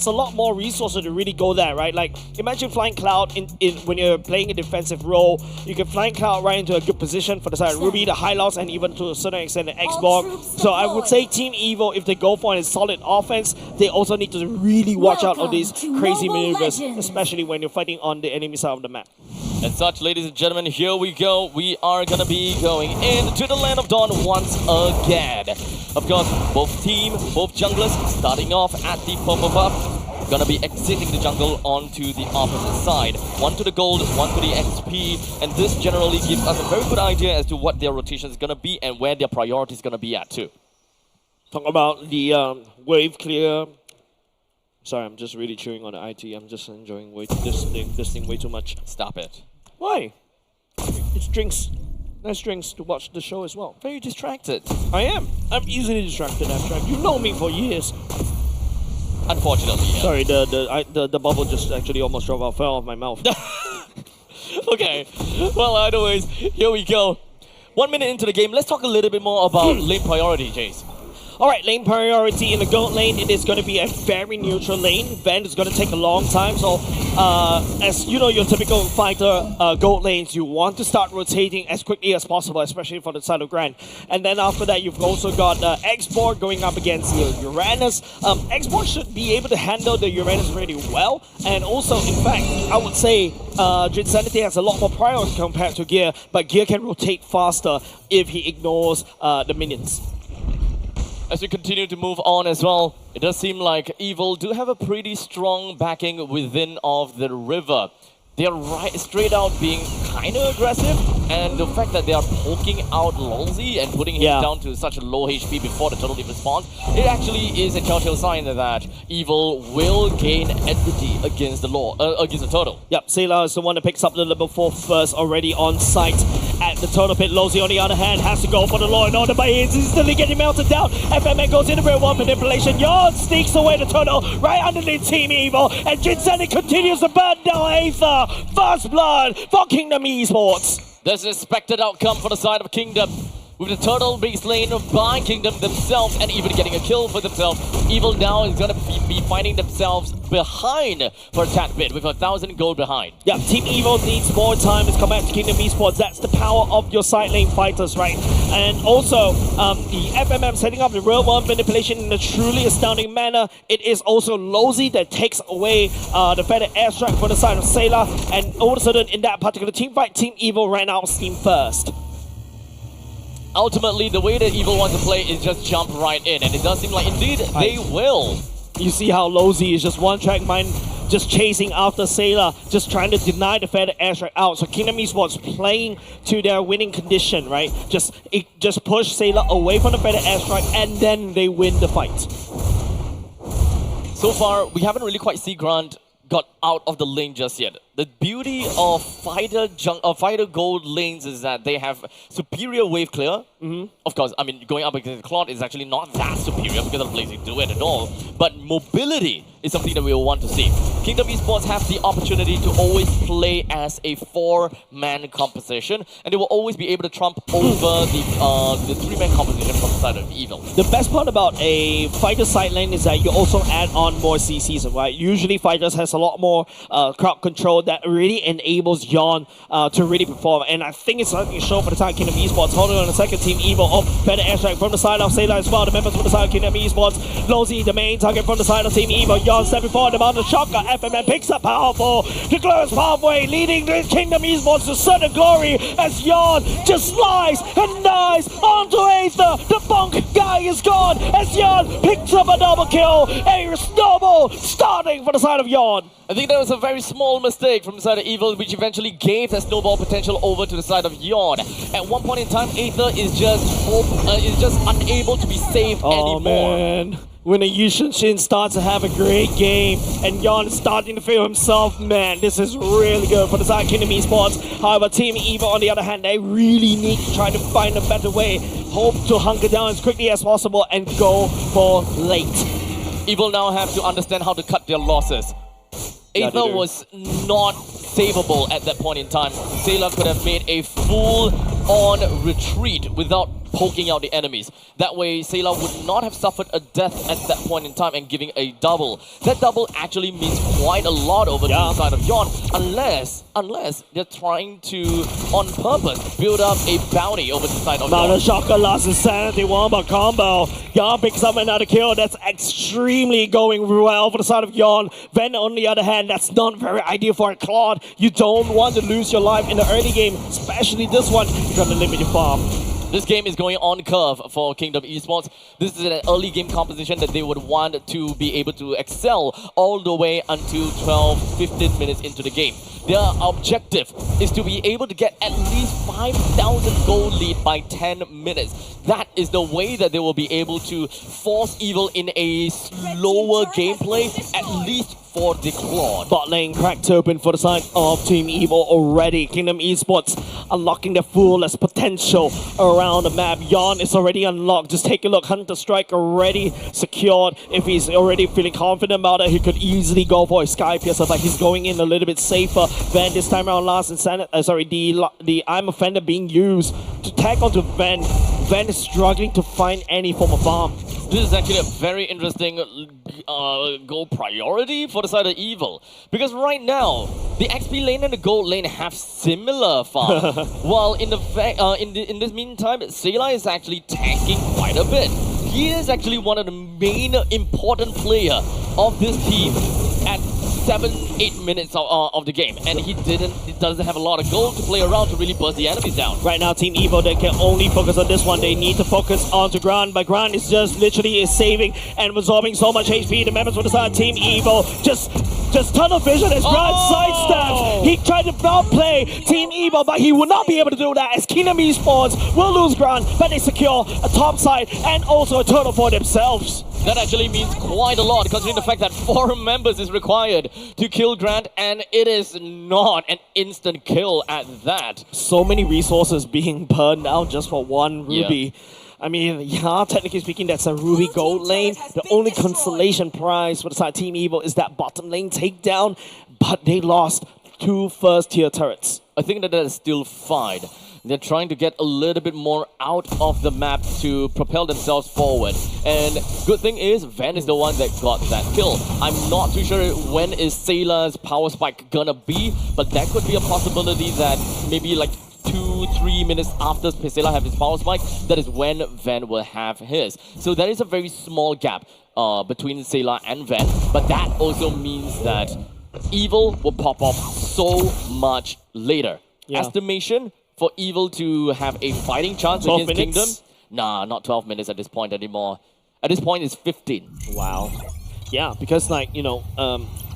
a lot more resources to really go there, right? Like imagine Flying Cloud in when you're playing a defensive role, you can Flying Cloud right into a good position for the side of Ruby, the high loss, and even to a certain extent the Xbox. So I would say Team Evil, if they go for a solid offense, they also need to really watch out on these crazy maneuvers, especially when you're fighting on the enemy side of the map. And such, ladies and gentlemen, here we go. We are gonna be going into the Land of Dawn once again. Of course, both junglers starting off at the purple buff, gonna be exiting the jungle onto the opposite side. One to the gold, one to the XP, and this generally gives us a very good idea as to what their rotation is gonna be and where their priority is gonna be at too. Talk about the wave clear. Sorry, I'm just really chewing on the IT. I'm just enjoying this thing way too much. Stop it. Why? It's drinks. Nice drinks to watch the show as well. Very distracted. I am. I'm easily distracted, Abstract. You know me for years. Unfortunately, yeah. Sorry, the bubble just actually almost fell off my mouth. Okay. Well, anyways, here we go. 1 minute into the game, let's talk a little bit more about lane priority, Jace. Alright, lane priority in the gold lane, it is going to be a very neutral lane. Vent is going to take a long time, so as you know, your typical fighter gold lanes, you want to start rotating as quickly as possible, especially for the side of Grand. And then after that, you've also got X-Borg going up against Uranus. X-Borg should be able to handle the Uranus really well, and also, in fact, I would say Drinsanity has a lot more priority compared to Gear, but Gear can rotate faster if he ignores the minions. As we continue to move on as well, it does seem like Evil do have a pretty strong backing within of the river. They are right straight out being kind of aggressive, and the fact that they are poking out Lolzy and putting him down to such a low HP before the turtle even spawns, it actually is a telltale sign that Evil will gain enmity against the turtle. Yep, Sailor is the one that picks up the level 4 first, already on site at the turtle pit. Lolzy, on the other hand, has to go for the law in order, but he's instantly getting melted down. FMN goes into real one manipulation. Yon sneaks away the turtle right underneath Team Evil, and Jinseni continues to burn down Aether. First blood for Kingdom Esports. There's an expected outcome for the side of Kingdom, with the turtle being slain by Kingdom themselves and even getting a kill for themselves. Evil now is going to be finding themselves behind for a tad bit, with 1,000 gold behind. Yeah, Team Evil needs more time to come back to Kingdom Esports. That's the power of your side lane fighters, right? And also, the FMM setting up the real one manipulation in a truly astounding manner. It is also Lolzy that takes away the feathered airstrike from the side of Sailor, and all of a sudden in that particular team fight, Team Evil ran out of steam first. Ultimately, the way that Evil wants to play is just jump right in, and it does seem like indeed they will. You see how Lolzy is just one-track mind, just chasing after Sailor, just trying to deny the feathered airstrike out. So Kingdom Esports playing to their winning condition, right? Just push Sailor away from the feathered airstrike, and then they win the fight. So far, we haven't really quite seen Grant got out of the lane just yet. The beauty of fighter gold lanes is that they have superior wave clear. Of course, I mean, going up against the Claude is actually not that superior because of Blazing Duet at all. But mobility is something that we will want to see. Kingdom Esports have the opportunity to always play as a 4-man composition, and they will always be able to trump over the 3-man composition from the side of Evil. The best part about a fighter side lane is that you also add on more CCs, right? Usually fighters has a lot more crowd control that really enables Yon to really perform. And I think it's something to show for the side of Kingdom Esports. Holding on the second, Team Evil. Oh, better airstrike from the side of Sailor as well. The members from the side of Kingdom Esports. Lolzy, the main target from the side of Team Evil. Yon stepping forward, the mountain shocker. FMN picks up powerful. The glorious pathway leading the Kingdom Esports to sudden glory as Yon just slides and dies onto Aether. The bunk guy is gone as Yon picks up a double kill. A snowball starting for the side of Yon. I think that was a very small mistake from the side of Evil, which eventually gave that snowball potential over to the side of Yon. At one point in time, Aether is just unable to be saved anymore. Man. When a Yushin Shin starts to have a great game and Yon is starting to feel himself, man, this is really good for the side of Kingdom Esports. However, Team Evil, on the other hand, they really need to try to find a better way. Hope to hunker down as quickly as possible and go for late. Evil now have to understand how to cut their losses. Aether was not savable at that point in time. Sailor could have made a full-on retreat without poking out the enemies. That way, Sailor would not have suffered a death at that point in time and giving a double. That double actually means quite a lot over to the side of Yon, unless they're trying to, on purpose, build up a bounty over the side of Yon. Mountain Shocker lost insanity, one-bar combo. Yon picks up another kill. That's extremely going well for the side of Yon. Ven, on the other hand, that's not very ideal for a Claude. You don't want to lose your life in the early game, especially this one. You're gonna limit your farm. This game is going on curve for Kingdom Esports. This is an early game composition that they would want to be able to excel all the way until 12-15 minutes into the game. Their objective is to be able to get at least 5,000 gold lead by 10 minutes. That is the way that they will be able to force Evil in a slower gameplay, at least for the Claude. Bot lane cracked open for the side of Team Evil already. Kingdom Esports unlocking the fullest potential around the map. Yon is already unlocked. Just take a look. Hunter Strike already secured. If he's already feeling confident about it, he could easily go for a Sky Piercer, but he's going in a little bit safer. Ven this time around last insanity. The I'm Offender being used to tag onto Ven. Ven is struggling to find any form of farm. This is actually a very interesting goal priority for the side of Evil, because right now the XP lane and the gold lane have similar farm. While in this meantime, Sailor is actually tanking quite a bit. He is actually one of the main important player of this team at 7-8 minutes of the game, and he doesn't have a lot of gold to play around to really burst the enemies down. Right now, Team Evo, they can only focus on this one. They need to focus onto Grant, but Grant is just literally saving and absorbing so much HP. The members of the side Team Evo just tunnel vision as Grant sidesteps. He tried to outplay Team Evo, but he will not be able to do that as Kingdom Esports will lose Grant, but they secure a top side and also a turtle for themselves. That actually means quite a lot, considering the fact that 4 members is required to kill Grant, and it is not an instant kill at that. So many resources being burned out just for one Ruby. Yeah. I mean, yeah, technically speaking, that's a Ruby gold lane. The only consolation prize for the side Team Evo is that bottom lane takedown, but they lost 2 first-tier turrets. I think that is still fine. They're trying to get a little bit more out of the map to propel themselves forward. And good thing is, Van is the one that got that kill. I'm not too sure when is Sayla's power spike gonna be, but that could be a possibility that maybe like 2-3 minutes after Sayla have his power spike, that is when Van will have his. So there is a very small gap between Sayla and Van, but that also means that Evil will pop off so much later. Yeah. Estimation for Evil to have a fighting chance 12 against minutes? Kingdom? Nah, not 12 minutes at this point anymore. At this point, it's 15. Wow. Yeah, because like, you know,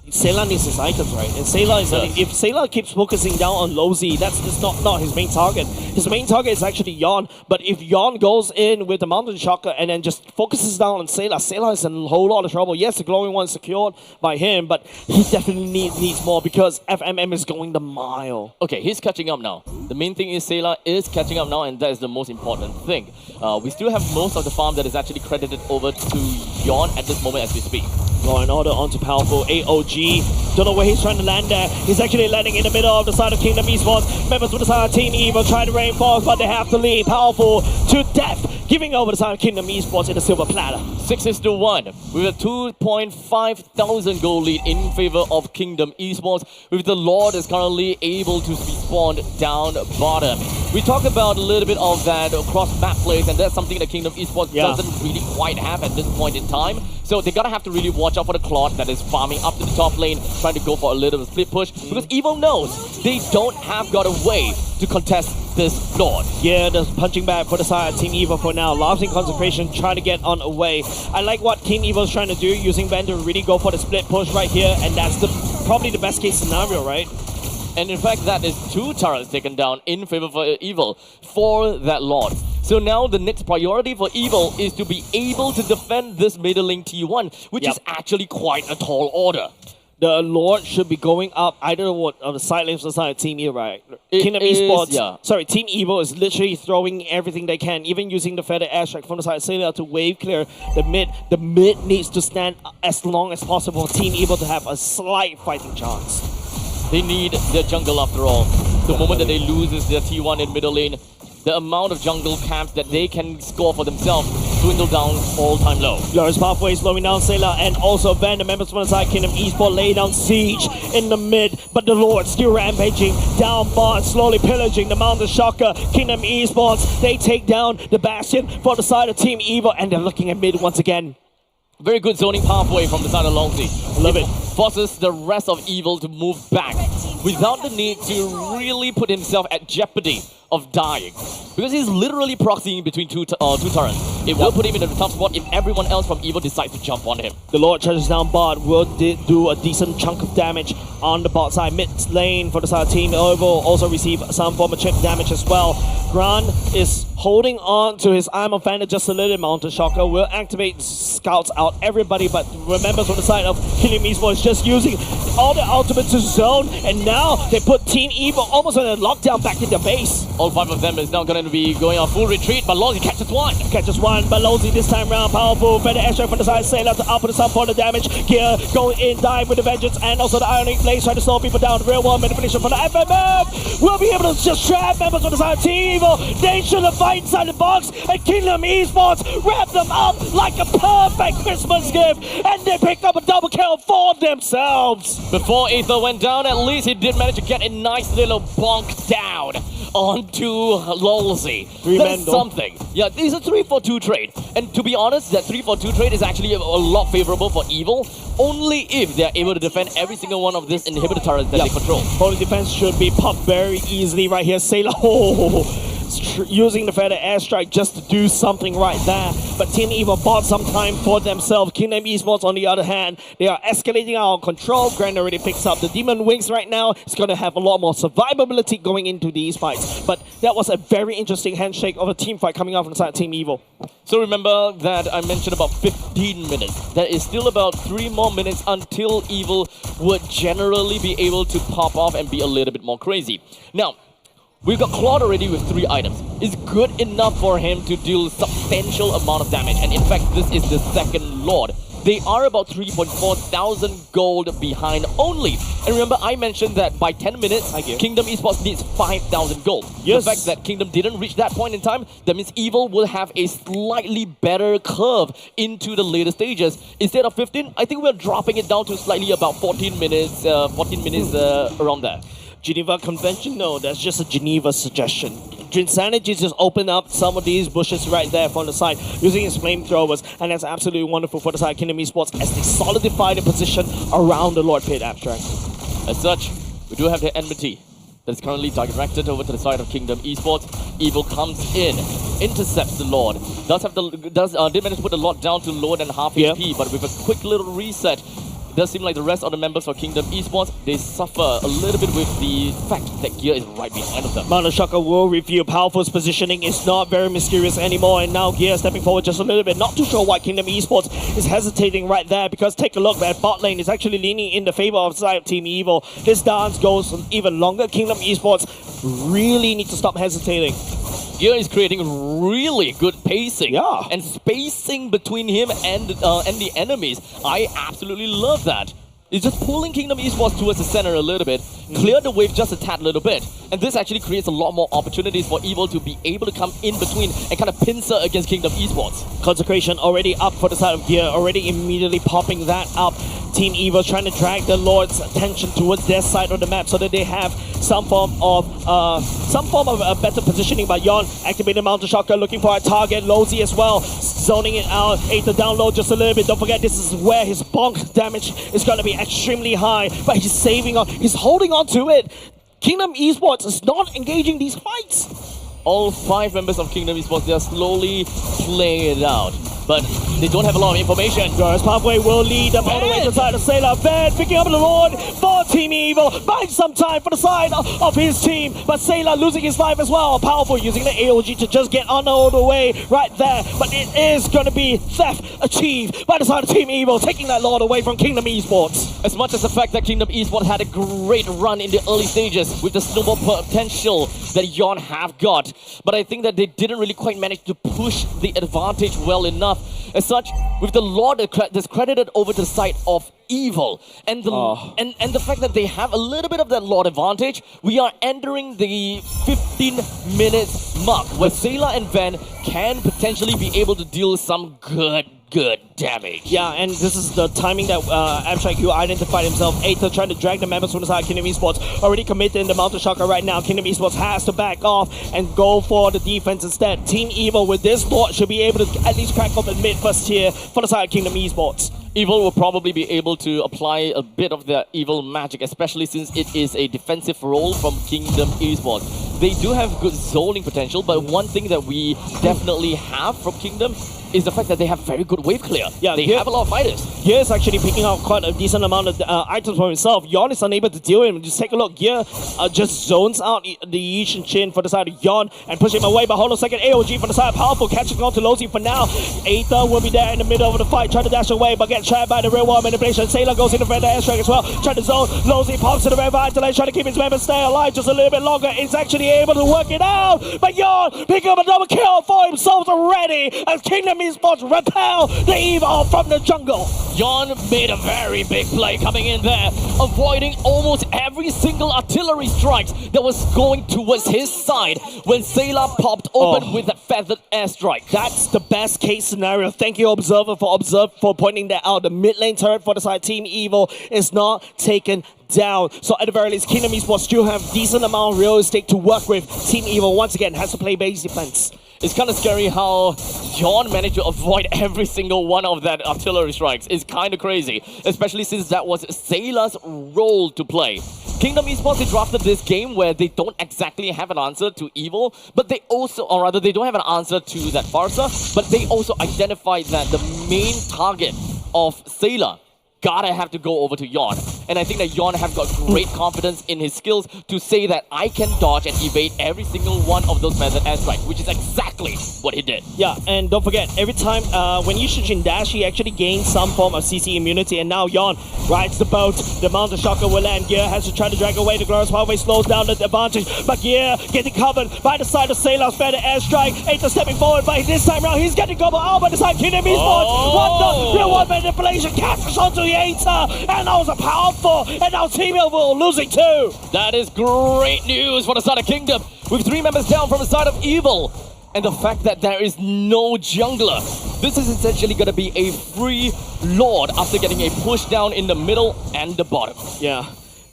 Sayla needs his items, right? And Sayla is if Sayla keeps focusing down on Low Z, that's just not his main target. His main target is actually Yon. But if Yon goes in with the Mountain Shocker and then just focuses down on Sayla is in a whole lot of trouble. Yes, the glowing one is secured by him, but he definitely needs more because FMM is going the mile. Okay, he's catching up now. The main thing is Sayla is catching up now, and that is the most important thing. We still have most of the farm that is actually credited over to Yon at this moment as we speak. Law and Order onto powerful AOG. Don't know where he's trying to land there. He's actually landing in the middle of the side of Kingdom Esports. Members with the side of Team Evo try to reinforce, but they have to lead. Powerful to death, giving over the side of Kingdom Esports in a silver platter. 6-1 with a 2.5 thousand goal lead in favor of Kingdom Esports, with the Lord is currently able to be spawned down bottom. We talked about a little bit of that cross map plays, and that's something that Kingdom Esports doesn't really quite have at this point in time. So they're gonna have to really watch out for the Claude that is farming up to the top lane, trying to go for a little bit of split push, because Evil knows they don't have got a way to contest this Lord. Yeah, the punching bag for the side of Team Evo for now. Lost in concentration, trying to get on away. I like what Team Evo is trying to do, using Van to really go for the split push right here, and that's probably the best case scenario, right? And in fact, that is 2 turrets taken down in favor for Evil for that Lord. So now the next priority for Evil is to be able to defend this middle lane T1, which is actually quite a tall order. The Lord should be going up either on the side lanes or the side of Team Evo, right? Kingdom Esports, sorry, Team Evo is literally throwing everything they can, even using the feather airstrike from the side of Sayla to wave clear the mid. The mid needs to stand as long as possible for Team Evo to have a slight fighting chance. They need their jungle after all. The moment that they lose is their T1 in middle lane, the amount of jungle camps that they can score for themselves dwindle down all-time low. Glorious Pathway slowing down Sayla and also Van, the members from the side Kingdom Esports lay down siege in the mid, but the Lord still rampaging down bot, slowly pillaging the Mountain Shocker. Kingdom Esports, they take down the Bastion for the side of Team Evo, and they're looking at mid once again. Very good zoning pathway from the side of Longzy. Love it. Forces the rest of Evil to move back without the need to really put himself at jeopardy of dying, because he's literally proxying between two turrets. It will put him in a tough spot if everyone else from Evil decides to jump on him. The Lord charges down bot, will do a decent chunk of damage on the bot side. Mid lane for the side Team Evo also receive some form of chip damage as well. Grant is holding on to his Iron Fender just a little. Mountain Shocker will activate scouts out everybody, but remember from the side of Kingdom Esports just using all the ultimate to zone, and now they put Team Evo almost on a lockdown back in their base. All 5 of them is now going to be going on full retreat, but Lozy catches one. Catches one, but Lozy this time round powerful. Better extra from the side, Sayla to output some for the damage. Gear going in, dive with the vengeance, and also the Ionic Blade trying to slow people down. The real one manipulation from the FMF will be able to just trap members of the side Team Evo. They should have fight inside the box, and Kingdom Esports wrap them up like a perfect Christmas gift, and they pick up a double kill for themselves. Before Aether went down, at least he did manage to get a nice little bonk down onto Lolsey. Three-man That's though. something. Yeah, it's a 3-4-2 trade. And to be honest, that 3-4-2 trade is actually a lot favorable for Evil, only if they're able to defend every single one of this inhibitor turrets that they control. Opponent defense should be popped very easily right here. Sailor, using the feather airstrike just to do something right there. But Team Evil bought some time for themselves. Kingdom Esports, on the other hand, they are escalating out of control. Grand already picks up the Demon Wings right now. It's going to have a lot more survivability going into these fights. But that was a very interesting handshake of a team fight coming out from the side of Team Evil. So remember that I mentioned about 15 minutes. There is still about 3 more minutes until Evil would generally be able to pop off and be a little bit more crazy. Now, we've got Claude already with 3 items. It's good enough for him to deal substantial amount of damage. And in fact, this is the second Lord. They are about 3.4 thousand gold behind only. And remember, I mentioned that by 10 minutes, Kingdom Esports needs 5,000 gold. Yes. The fact that Kingdom didn't reach that point in time, that means Evil will have a slightly better curve into the later stages. Instead of 15, I think we're dropping it down to slightly about 14 minutes around there. Geneva Convention? No, that's just a Geneva suggestion. Drinsanity just open up some of these bushes right there from the side using his flamethrowers, and that's absolutely wonderful for the side of Kingdom Esports as they solidify the position around the Lord Pit Abstract. As such, we do have the enmity that is currently directed over to the side of Kingdom Esports. Evil comes in, intercepts the Lord, did manage to put the Lord down to lower than half HP, but with a quick little reset, it does seem like the rest of the members of Kingdom Esports, they suffer a little bit with the fact that Gear is right behind of them. Mount Shaka will reveal Powerful's positioning is not very mysterious anymore, and now Gear stepping forward just a little bit. Not too sure why Kingdom Esports is hesitating right there, because take a look, that bot lane is actually leaning in the favor of side of Team Evil. This dance goes even longer. Kingdom Esports really need to stop hesitating. Gear is creating really good pacing and spacing between him and the enemies. I absolutely love that. It's just pulling Kingdom Esports towards the center a little bit, clear the wave just a tad little bit, and this actually creates a lot more opportunities for Evil to be able to come in between and kind of pincer against Kingdom Esports. Consecration already up for the side of Gear, already immediately popping that up. Team Evil trying to drag the Lord's attention towards their side of the map so that they have some form of a better positioning. But Yon activated Mountain Shocker, looking for a target. Lozy as well, zoning it out. Aether down low just a little bit. Don't forget, this is where his bonk damage is going to be extremely high, but he's saving on, he's holding on to it. Kingdom Esports is not engaging these fights. All 5 members of Kingdom Esports, they are slowly playing it out, but they don't have a lot of information. Girls Pathway will lead them all the way to the side of Sailor. Van picking up the Lord for Team Evil, buying some time for the side of his team, but Sailor losing his life as well. Powerful using the AOG to just get on all the way right there, but it is going to be theft achieved by the side of Team Evil, taking that Lord away from Kingdom Esports. As much as the fact that Kingdom Esports had a great run in the early stages with the snowball potential that Yon have got, but I think that they didn't really quite manage to push the advantage well enough. As such, with the Lord that's credited over to the side of Evil, and the fact that they have a little bit of that Lord advantage, we are entering the 15 minutes mark where Sailor and Van can potentially be able to deal some good damage. Yeah, and this is the timing that Abstract Q identified himself. Aether trying to drag the members from the side of Kingdom Esports, already committed in the Mountain Shocker right now. Kingdom Esports has to back off and go for the defense instead. Team Evil with this Lord should be able to at least crack open mid first tier for the side of Kingdom Esports. Evil will probably be able to apply a bit of their evil magic, especially since it is a defensive role from Kingdom Esports. They do have good zoning potential, but one thing that we definitely have from Kingdom is the fact that they have very good wave clear. Yeah, they have a lot of fighters. Gear is actually picking out quite a decent amount of items for himself. Yon is unable to deal with him. Just take a look. Gear just zones out the Yishin Chin for the side of Yon and push him away. But hold on a second. AOG for the side of Powerful, catching on to Lozy for now. Aether will be there in the middle of the fight, trying to dash away, but gets trapped by the real world manipulation. Sailor goes in the red airstrike as well, trying to zone. Lozy pops to the red Vitalize, trying to keep his members stay alive just a little bit longer. It's actually able to work it out. But Yon picking up a double kill for himself already as Kingdom Esports repel the evil from the jungle. Yon made a very big play coming in there, avoiding almost every single artillery strikes that was going towards his side when Sailor popped open with that feathered airstrike. That's the best case scenario. Thank you, Observer, for pointing that out. The mid lane turret for the side Team Evil is not taken down. So at the very least, Kingdom Esports still have decent amount of real estate to work with. Team Evil once again has to play base defense. It's kind of scary how Yon managed to avoid every single one of that artillery strikes. It's kind of crazy, especially since that was Sailor's role to play. Kingdom Esports, they drafted this game where they don't exactly have an answer to Evil, but they also, or rather they don't have an answer to that Farsa, but they also identified that the main target of Sailor gotta have to go over to Yon. And I think that Yon have got great confidence in his skills to say that I can dodge and evade every single one of those feathered airstrikes, which is exactly what he did. Yeah, and don't forget, every time when Yishijin dash, he actually gains some form of CC immunity, and now Yon rides the boat. The Mountain Shocker will land. Gear has to try to drag away the Glorious Pathway, slows down the advantage, but Gear getting covered by the side of Sailor's feathered airstrike. Aether stepping forward, but this time around, he's getting gobbled out by the side Kingdom Esports. What the real one manipulation catches onto the Aether, and that was a powerful, and now Team Evil losing too. That is great news for the side of Kingdom, with 3 members down from the side of Evil. And the fact that there is no jungler. This is essentially going to be a free Lord after getting a push down in the middle and the bottom. Yeah.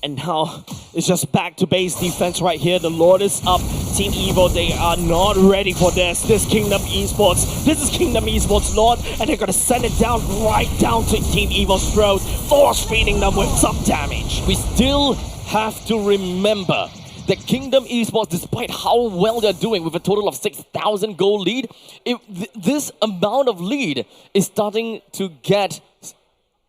And now it's just back to base defense right here. The Lord is up. Team Evil, they are not ready for this. This Kingdom Esports. This is Kingdom Esports Lord, and they're gonna send it down right down to Team Evil's throat, force feeding them with some damage. We still have to remember that Kingdom Esports, despite how well they're doing with a total of 6,000 gold lead, this amount of lead is starting to get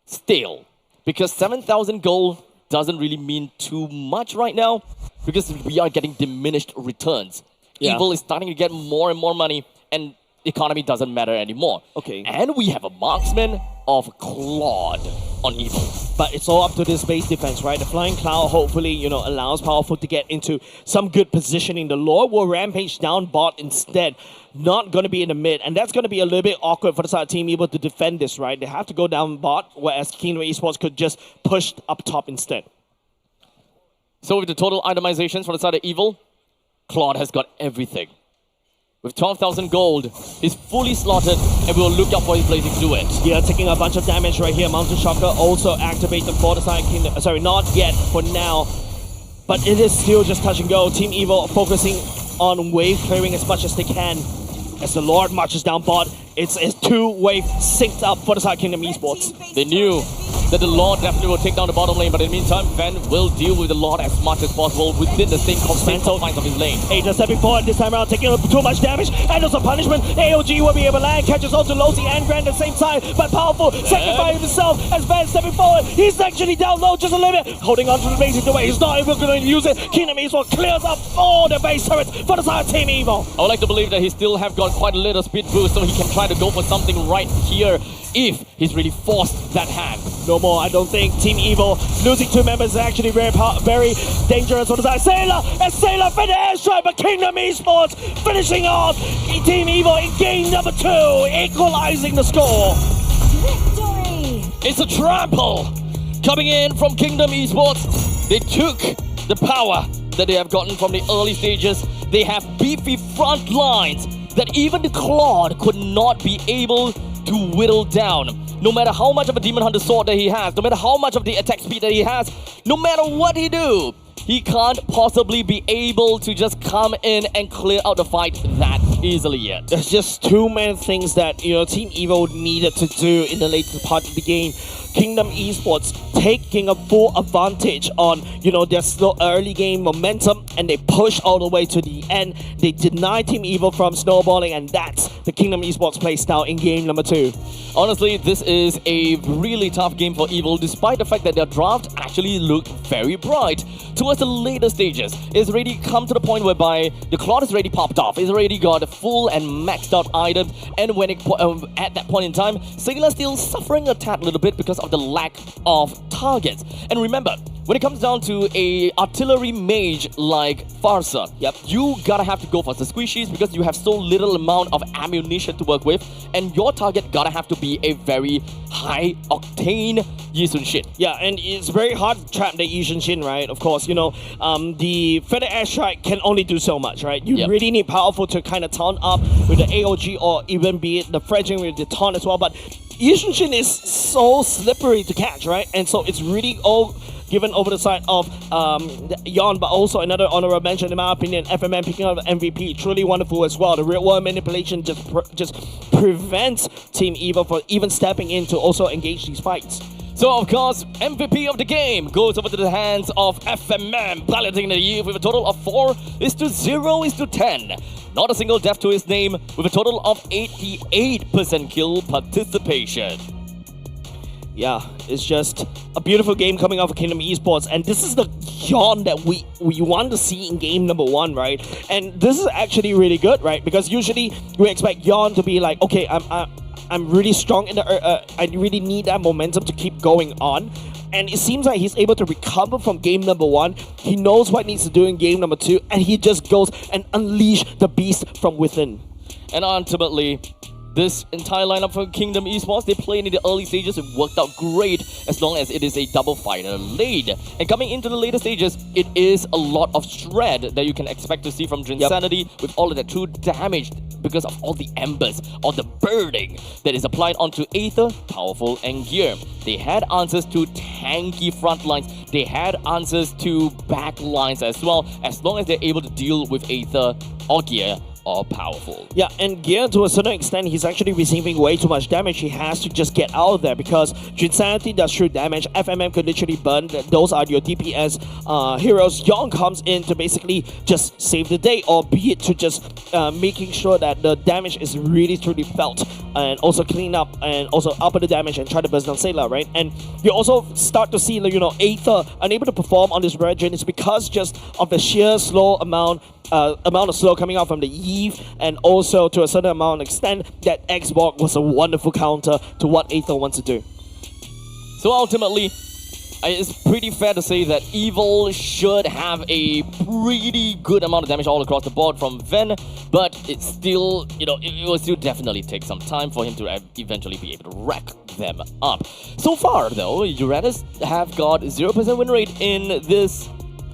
stale. Because 7,000 gold doesn't really mean too much right now, because we are getting diminished returns. Yeah. Evil is starting to get more and more money, and economy doesn't matter anymore. Okay. And we have a marksman of Claude on Evil. But it's all up to this base defense, right? The Flying Cloud hopefully, allows Powerful to get into some good positioning. The Lord will rampage down bot instead. Not going to be in the mid. And that's going to be a little bit awkward for the side of Team Evil to defend this, right? They have to go down bot, whereas Kingdom Esports could just push up top instead. So with the total itemizations for the side of Evil, Claude has got everything. With 12,000 gold, he's fully slotted, and we'll look out for his blazing duet. Yeah, taking a bunch of damage right here. Mountain Shocker also activated for the side Kingdom. Sorry, not yet for now. But it is still just touch and go. Team Evil focusing on wave clearing as much as they can. As the Lord marches down bot, it's 2 wave synced up for the side Kingdom Esports. They knew that the Lord definitely will take down the bottom lane, but in the meantime, Ven will deal with the Lord as much as possible within the same confines of his lane. Aether stepping forward this time around, taking too much damage, and also punishment. AOG will be able to land, catches onto Losi and Grand at the same time, but Powerful sacrificing himself as Ven stepping forward. He's actually down low just a little bit, holding on to the base the way. He's not even going to use it. Kingdom Evil clears up all the base turrets for the side of Team Evil. I would like to believe that he still have got quite a little speed boost, so he can try to go for something right here if he's really forced that hand. No more, I don't think. Team Evil losing 2 members is actually very dangerous on the side. Sailor for the airstrike, but Kingdom Esports finishing off Team Evil in game number 2, equalizing the score. Victory! It's a trample coming in from Kingdom Esports. They took the power that they have gotten from the early stages. They have beefy front lines that even the Claude could not be able to whittle down. No matter how much of a Demon Hunter sword that he has, no matter how much of the attack speed that he has, no matter what he do, he can't possibly be able to just come in and clear out the fight that easily yet. There's just too many things that Team Evil needed to do in the later part of the game. Kingdom Esports taking a full advantage on their slow early game momentum, and they push all the way to the end. They deny Team Evil from snowballing, and that's the Kingdom Esports play style in game number 2. Honestly, this is a really tough game for Evil, despite the fact that their draft actually looked very bright. Towards the later stages, it's already come to the point whereby the Claude is already popped off. It's already got full and maxed out items, and when at that point in time, Sailor still suffering a tad little bit because of the lack of targets. And remember, when it comes down to a artillery mage like Farsa, you gotta have to go for the squishies because you have so little amount of ammunition to work with, and your target gotta have to be a very high octane Yi Sun Shin. Yeah, and it's very hard to trap the Yi Sun Shin, right? Of course, the Feather Airstrike can only do so much, right? You really need powerful to kind of taunt up with the AOG or even be it the fledging with the taunt as well. But Yi Sun Shin is so slippery to catch, right? And so it's really all given over the side of Yon, but also another honorable mention, in my opinion, FMM picking up MVP, truly wonderful as well. The real world manipulation just prevents Team Evil from even stepping in to also engage these fights. So, of course, MVP of the game goes over to the hands of FMM, piloting the Eve with a total of 4:0:10. Not a single death to his name, with a total of 88% kill participation. Yeah, it's just a beautiful game coming off of Kingdom Esports, and this is the Yon that we want to see in game number 1, right? And this is actually really good, right? Because usually we expect Yon to be like, okay, I'm really strong in the I really need that momentum to keep going on. And it seems like he's able to recover from game number 1. He knows what he needs to do in game number 2, and he just goes and unleash the beast from within. And ultimately, this entire lineup for Kingdom Esports, they played in the early stages. It worked out great as long as it is a double fighter lead. And coming into the later stages, it is a lot of shred that you can expect to see from Drinsanity with all of that true damage because of all the embers, all the burning that is applied onto Aether, Powerful, and Gear. They had answers to tanky front lines. They had answers to back lines as well, as long as they're able to deal with Aether or Gear or Powerful. Yeah, and Gear, to a certain extent, he's actually receiving way too much damage. He has to just get out of there because Drinsanity does true damage. FMM could literally burn. Those are your DPS heroes. Yon comes in to basically just save the day, or be it to just making sure that the damage is really truly felt, and also clean up and also up the damage and try to burst down Sailor, right? And you also start to see, Aether unable to perform on this Virgin. It's because just of the sheer slow amount of slow coming out from the Eve, and also to a certain amount of extent that Xbox was a wonderful counter to what Aether wants to do. So ultimately, it's pretty fair to say that Evil should have a pretty good amount of damage all across the board from Ven, but it's still, it will still definitely take some time for him to eventually be able to rack them up. So far, though, Uranus have got 0% win rate in this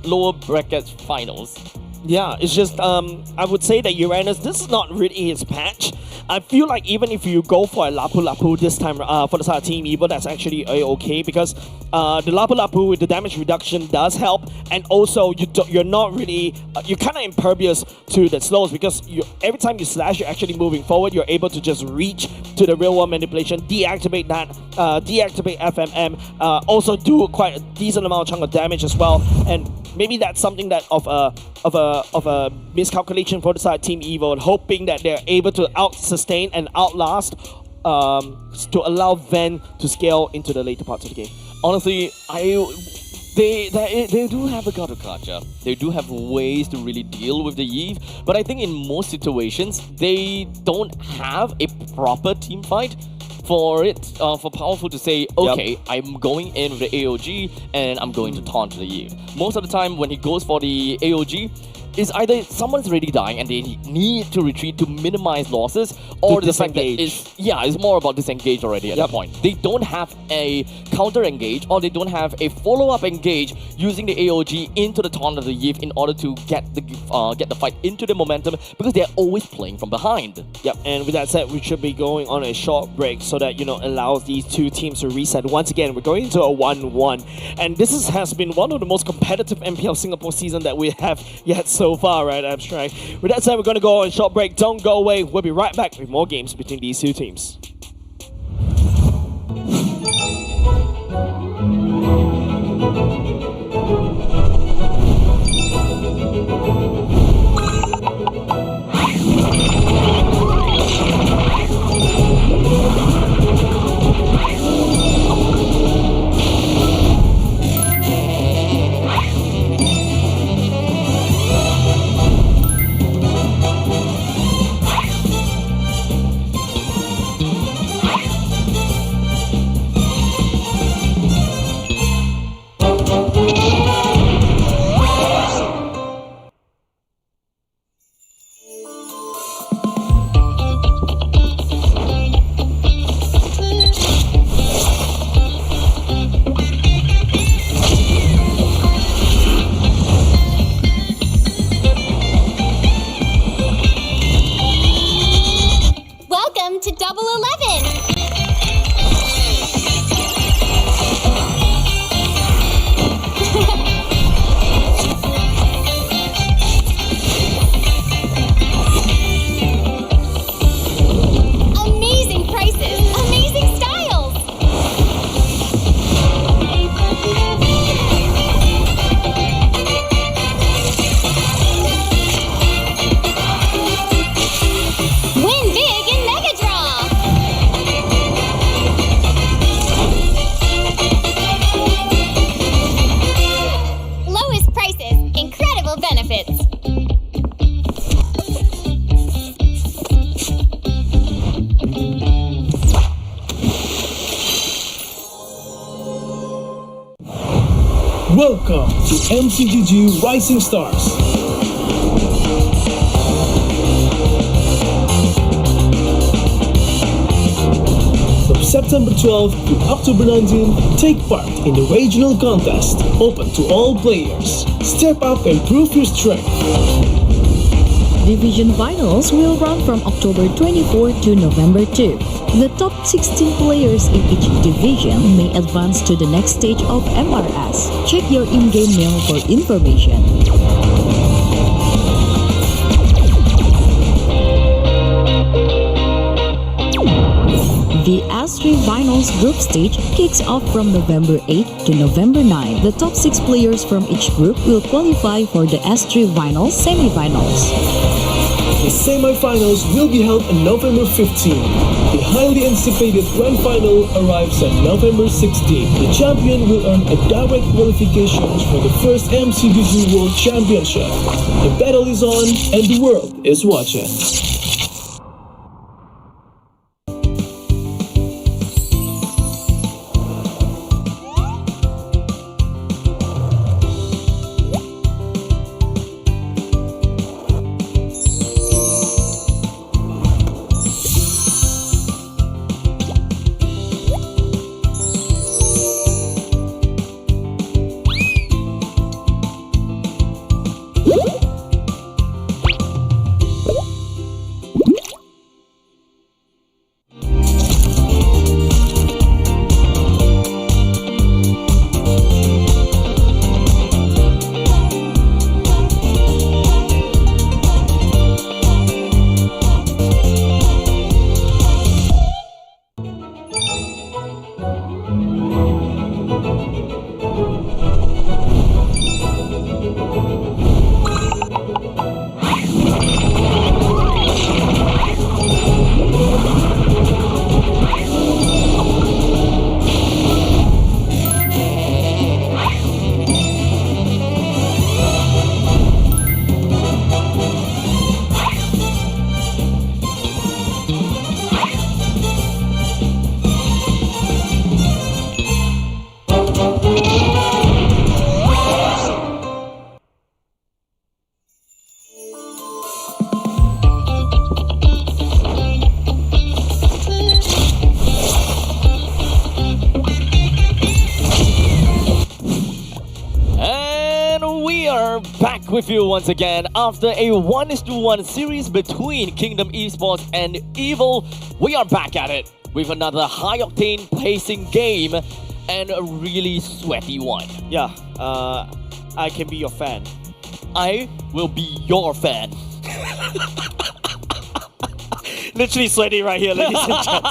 lower bracket finals. Yeah, it's just, I would say that Uranus, this is not really his patch. I feel like even if you go for a Lapu Lapu this time for the side of Team Evil, that's actually okay, because the Lapu Lapu with the damage reduction does help, and also you're not really, you're kind of impervious to the slows, because every time you slash, you're actually moving forward. You're able to just reach to the real world manipulation, deactivate that, deactivate FMM, also do quite a decent amount of chunk of damage as well, and maybe that's something that of a miscalculation for the side of Team Evil, hoping that they're able to sustain and outlast to allow Ven to scale into the later parts of the game. Honestly, they do have a Gato. They do have ways to really deal with the Eve, but I think in most situations they don't have a proper team fight for Powerful to say, okay, I'm going in with the AOG and I'm going to taunt the Eve. Most of the time when he goes for the AOG, is either someone's already dying and they need to retreat to minimize losses, or the fact that it's more about disengage already at that point. They don't have a counter engage, or they don't have a follow-up engage using the AOG into the taunt of the Eve in order to get the fight into the momentum, because they're always playing from behind. Yep, and with that said, we should be going on a short break so that, allows these two teams to reset. Once again, we're going into a 1-1, and this has been one of the most competitive MPL Singapore season that we have yet so far, right, Abstract? With that said, we're going to go on a short break. Don't go away. We'll be right back with more games between these two teams. to MCGG Rising Stars. From September 12th to October 19th, take part in the regional contest, open to all players. Step up and prove your strength. Division finals will run from October 24 to November 2. The top 16 players in each division may advance to the next stage of MRS. Check your in-game mail for information. The S3 Finals group stage kicks off from November 8 to November 9. The top 6 players from each group will qualify for the S3 Finals semi-finals. The semi-finals will be held on November 15. The highly anticipated grand final arrives on November 16. The champion will earn a direct qualification for the first MCGG World Championship. The battle is on and the world is watching. With you once again after a 1:1 series between Kingdom Esports and Evil. We are back at it with another high-octane pacing game and a really sweaty one. Yeah, I can be your fan. I will be your fan. Literally sweaty right here, ladies and gents.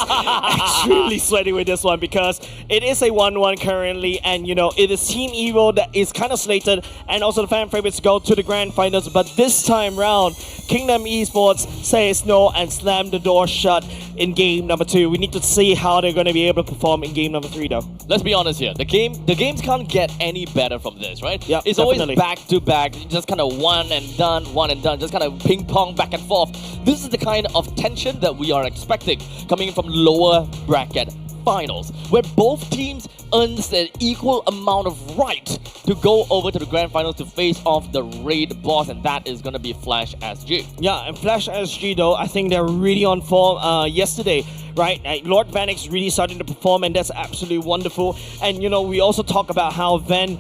Extremely sweaty with this one because it is a 1-1 currently, and you know, it is Team Evo that is kind of slated and also the fan favorites go to the grand finals, but this time round, Kingdom Esports says no and slam the door shut in game number 2. We need to see how they're going to be able to perform in game number 3 though. Let's be honest here, the games can't get any better from this, right? Yeah, it's definitely. Always back to back, just kind of one and done, just kind of ping pong back and forth. This is the kind of tension that we are expecting coming from lower bracket finals, where both teams earns an equal amount of right to go over to the grand finals to face off the raid boss, and that is going to be Flash SG. Yeah, and Flash SG though, I think they're really on form yesterday, right? Lord Vanix really starting to perform, and that's absolutely wonderful. And you know, we also talk about how Van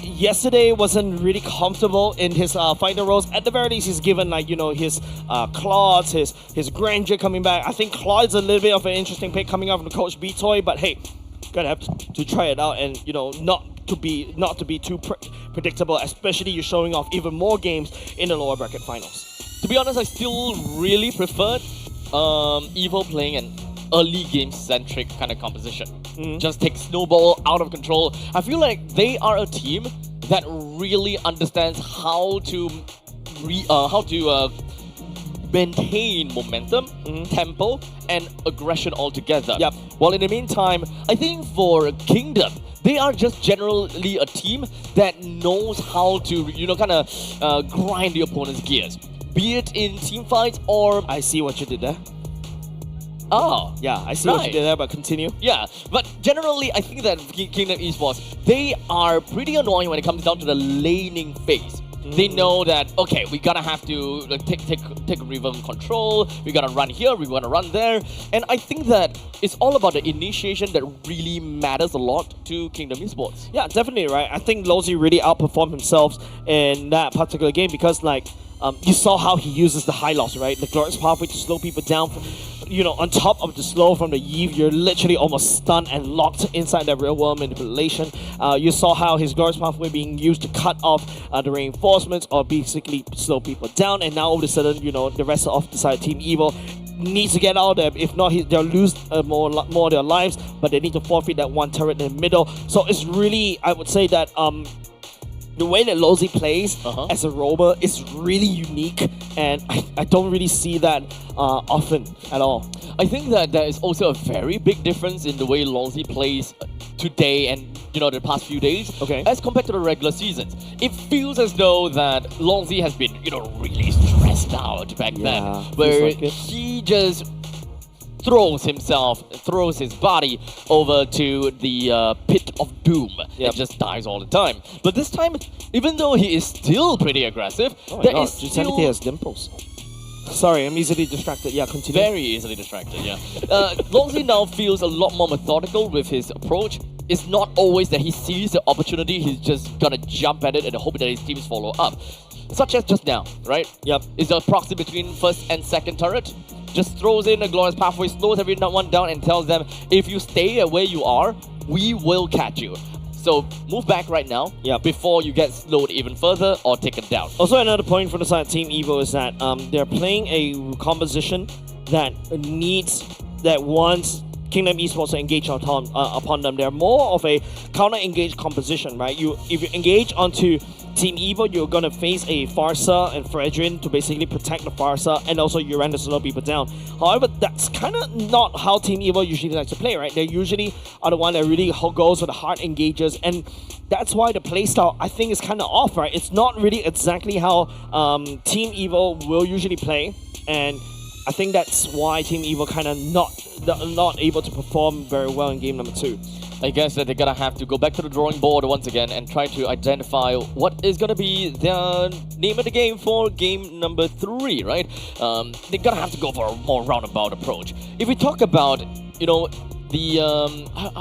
yesterday wasn't really comfortable in his fighter roles. At the very least, he's given like, you know, his Claudes, his Grandeur coming back. I think Claude's a little bit of an interesting pick coming out from the Coach B-Toy, but hey, gotta have to try it out, and you know, not to be too predictable, especially you're showing off even more games in the lower bracket finals. To be honest, I still really preferred Evil playing an early game centric kind of composition. Just take Snowball out of control. I feel like they are a team that really understands how to maintain momentum, tempo, and aggression altogether. Yep. While in the meantime, I think for Kingdom, they are just generally a team that knows how to, you know, kind of grind the opponent's gears. Be it in team fights or... I see what you did there. Oh, Yeah, I see what you Right. did there, but continue. yeah. But generally, I think that Kingdom Esports, they are pretty annoying when it comes down to the laning phase. They know that, okay, we gotta have to like, take river control, we gotta run here, we gotta run there. And I think that it's all about the initiation that really matters a lot to Kingdom Esports. Yeah, definitely, right? I think Lozi really outperformed himself in that particular game because, like, you saw how he uses the high loss, right? The glorious pathway to slow people down. You know, on top of the slow from the Eve, you're literally almost stunned and locked inside that real world manipulation. You saw how his glorious pathway being used to cut off the reinforcements or basically slow people down. And now all of a sudden, you know, the rest of the side Team Evil needs to get out there. If not, they'll lose more of their lives, but they need to forfeit that one turret in the middle. So it's really, I would say that the way that Lozi plays as a rover is really unique, and I don't really see that often at all. I think that there is also a very big difference in the way Longzi plays today and the past few days as compared to the regular seasons. It feels as though that Longzi has been really stressed out back then, where like he just throws his body over to the pit of doom and just dies all the time. But this time, even though he is still pretty aggressive, there is still... has dimples. Sorry, I'm easily distracted. Yeah, continue. Very easily distracted, yeah. Longzi now feels a lot more methodical with his approach. It's not always that he sees the opportunity, he's just gonna jump at it and hope that his teams follow up. Such as just now, right? Yep. It's the proxy between first and second turret. Just throws in a glorious pathway, slows everyone down and tells them, if you stay where you are, we will catch you. So move back right now before you get slowed even further or taken down. Also, another point from the side of Team Evo is that they're playing a composition that wants Kingdom Esports to engage upon them. They're more of a counter-engage composition, right? If you engage onto Team Evo, you're gonna face a Farsa and Fredrin to basically protect the Farsa, and also you run to slow people down. However, that's kind of not how Team Evo usually likes to play, right? They usually are the one that really goes for the hard engages, and that's why the playstyle I think is kind of off, right? It's not really exactly how Team Evo will usually play, and I think that's why Team Evo kind of not able to perform very well in game number 2. I guess that they're gonna have to go back to the drawing board once again and try to identify what is gonna be their name of the game for game number 3, right? They're gonna have to go for a more roundabout approach. If we talk about, I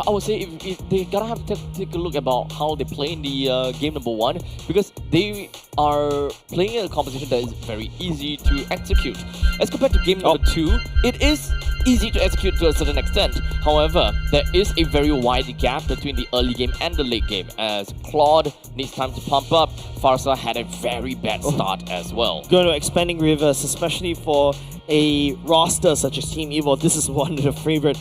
would say if they gotta have to take a look about how they play in the game number 1, because they are playing a composition that is very easy to execute. As compared to game number 2, it is easy to execute to a certain extent. However, there is a very wide gap between the early game and the late game, as Claude needs time to pump up. Farsa had a very bad start as well. Going to expanding rivers, especially for a roster such as Team Evo, this is one of the favorite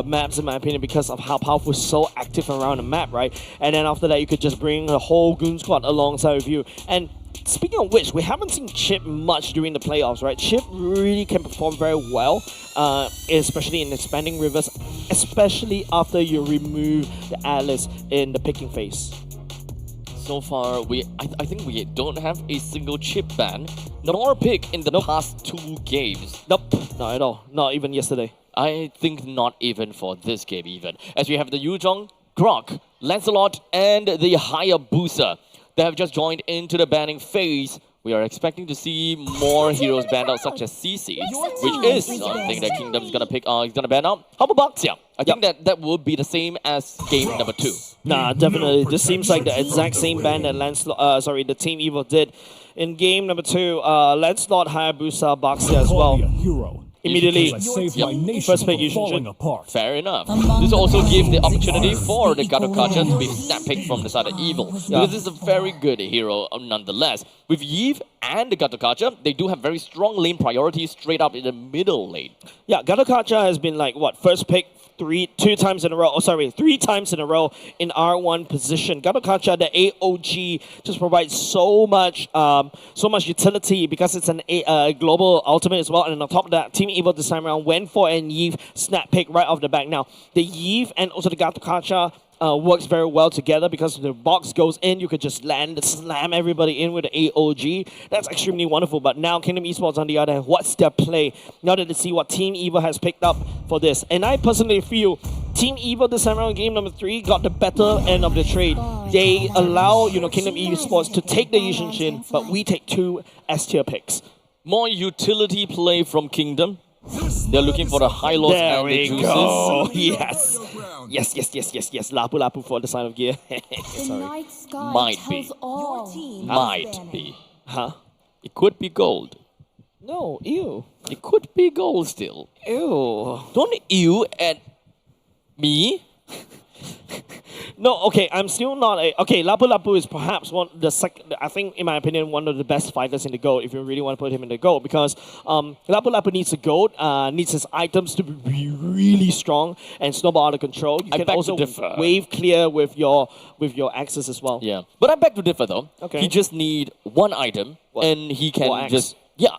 maps in my opinion because of how powerful, so active around the map, right? And then after that, you could just bring a whole goon squad alongside with you. And speaking of which, we haven't seen Chip much during the playoffs, right? Chip really can perform very well, especially in expanding rivers, especially after you remove the Atlas in the picking phase. So far, I think we don't have a single chip ban, nor pick in the past 2 games. Nope, not at all. Not even yesterday. I think not even for this game even. As we have the Yuzhong, Grok, Lancelot, and the Hayabusa. They have just joined into the banning phase. We are expecting to see more heroes banned out, such as CC, which is something that Kingdom's gonna pick. He's gonna ban out. How about Baxia? I think that would be the same as game number 2. Nah, definitely. This seems like the exact same ban that the Team Evil did in game number 2. Lancelot, Hayabusa, Baxia as well. Immediately, first pick you should. Fair enough. This also gives the opportunity for the Gadokacha to be snap-picked from the side of Evil. Because this is a very good hero nonetheless. With Yves and the Gadokacha, they do have very strong lane priority straight up in the middle lane. Yeah, Gadokacha has been like, first pick 3 times in a row in R1 position. Gadokacha, the AOG, just provides so much utility because it's a global ultimate as well. And on top of that, Team Evil this time around went for a Yves snap pick right off the back. Now, the Yves and also the Gadokacha works very well together because the box goes in, you could just slam everybody in with the AOG. That's extremely wonderful. But now Kingdom Esports on the other hand, what's their play? Now that they see what Team Evil has picked up for this. And I personally feel Team Evil this time around game number 3 got the better end of the trade. They allow, Kingdom Esports to take the Yushin Shin, but we take 2 S-tier picks. More utility play from Kingdom. They're looking for the high lows There and the we juices. go. Yes. Yes. Lapu Lapu for the sign of gear. Sorry. Might be. Might be. Huh? It could be gold. No, ew. It could be gold still. Ew. Don't ew at me. No, okay, I'm still not a... Okay, Lapu Lapu is perhaps I think, in my opinion, one of the best fighters in the GOAT, if you really want to put him in the GOAT, because Lapu Lapu needs a GOAT, needs his items to be really strong and snowball out of control. You can also wave clear with your axes as well. Yeah, but I beg to differ though. Okay. He just need one item, and he can just... Yeah.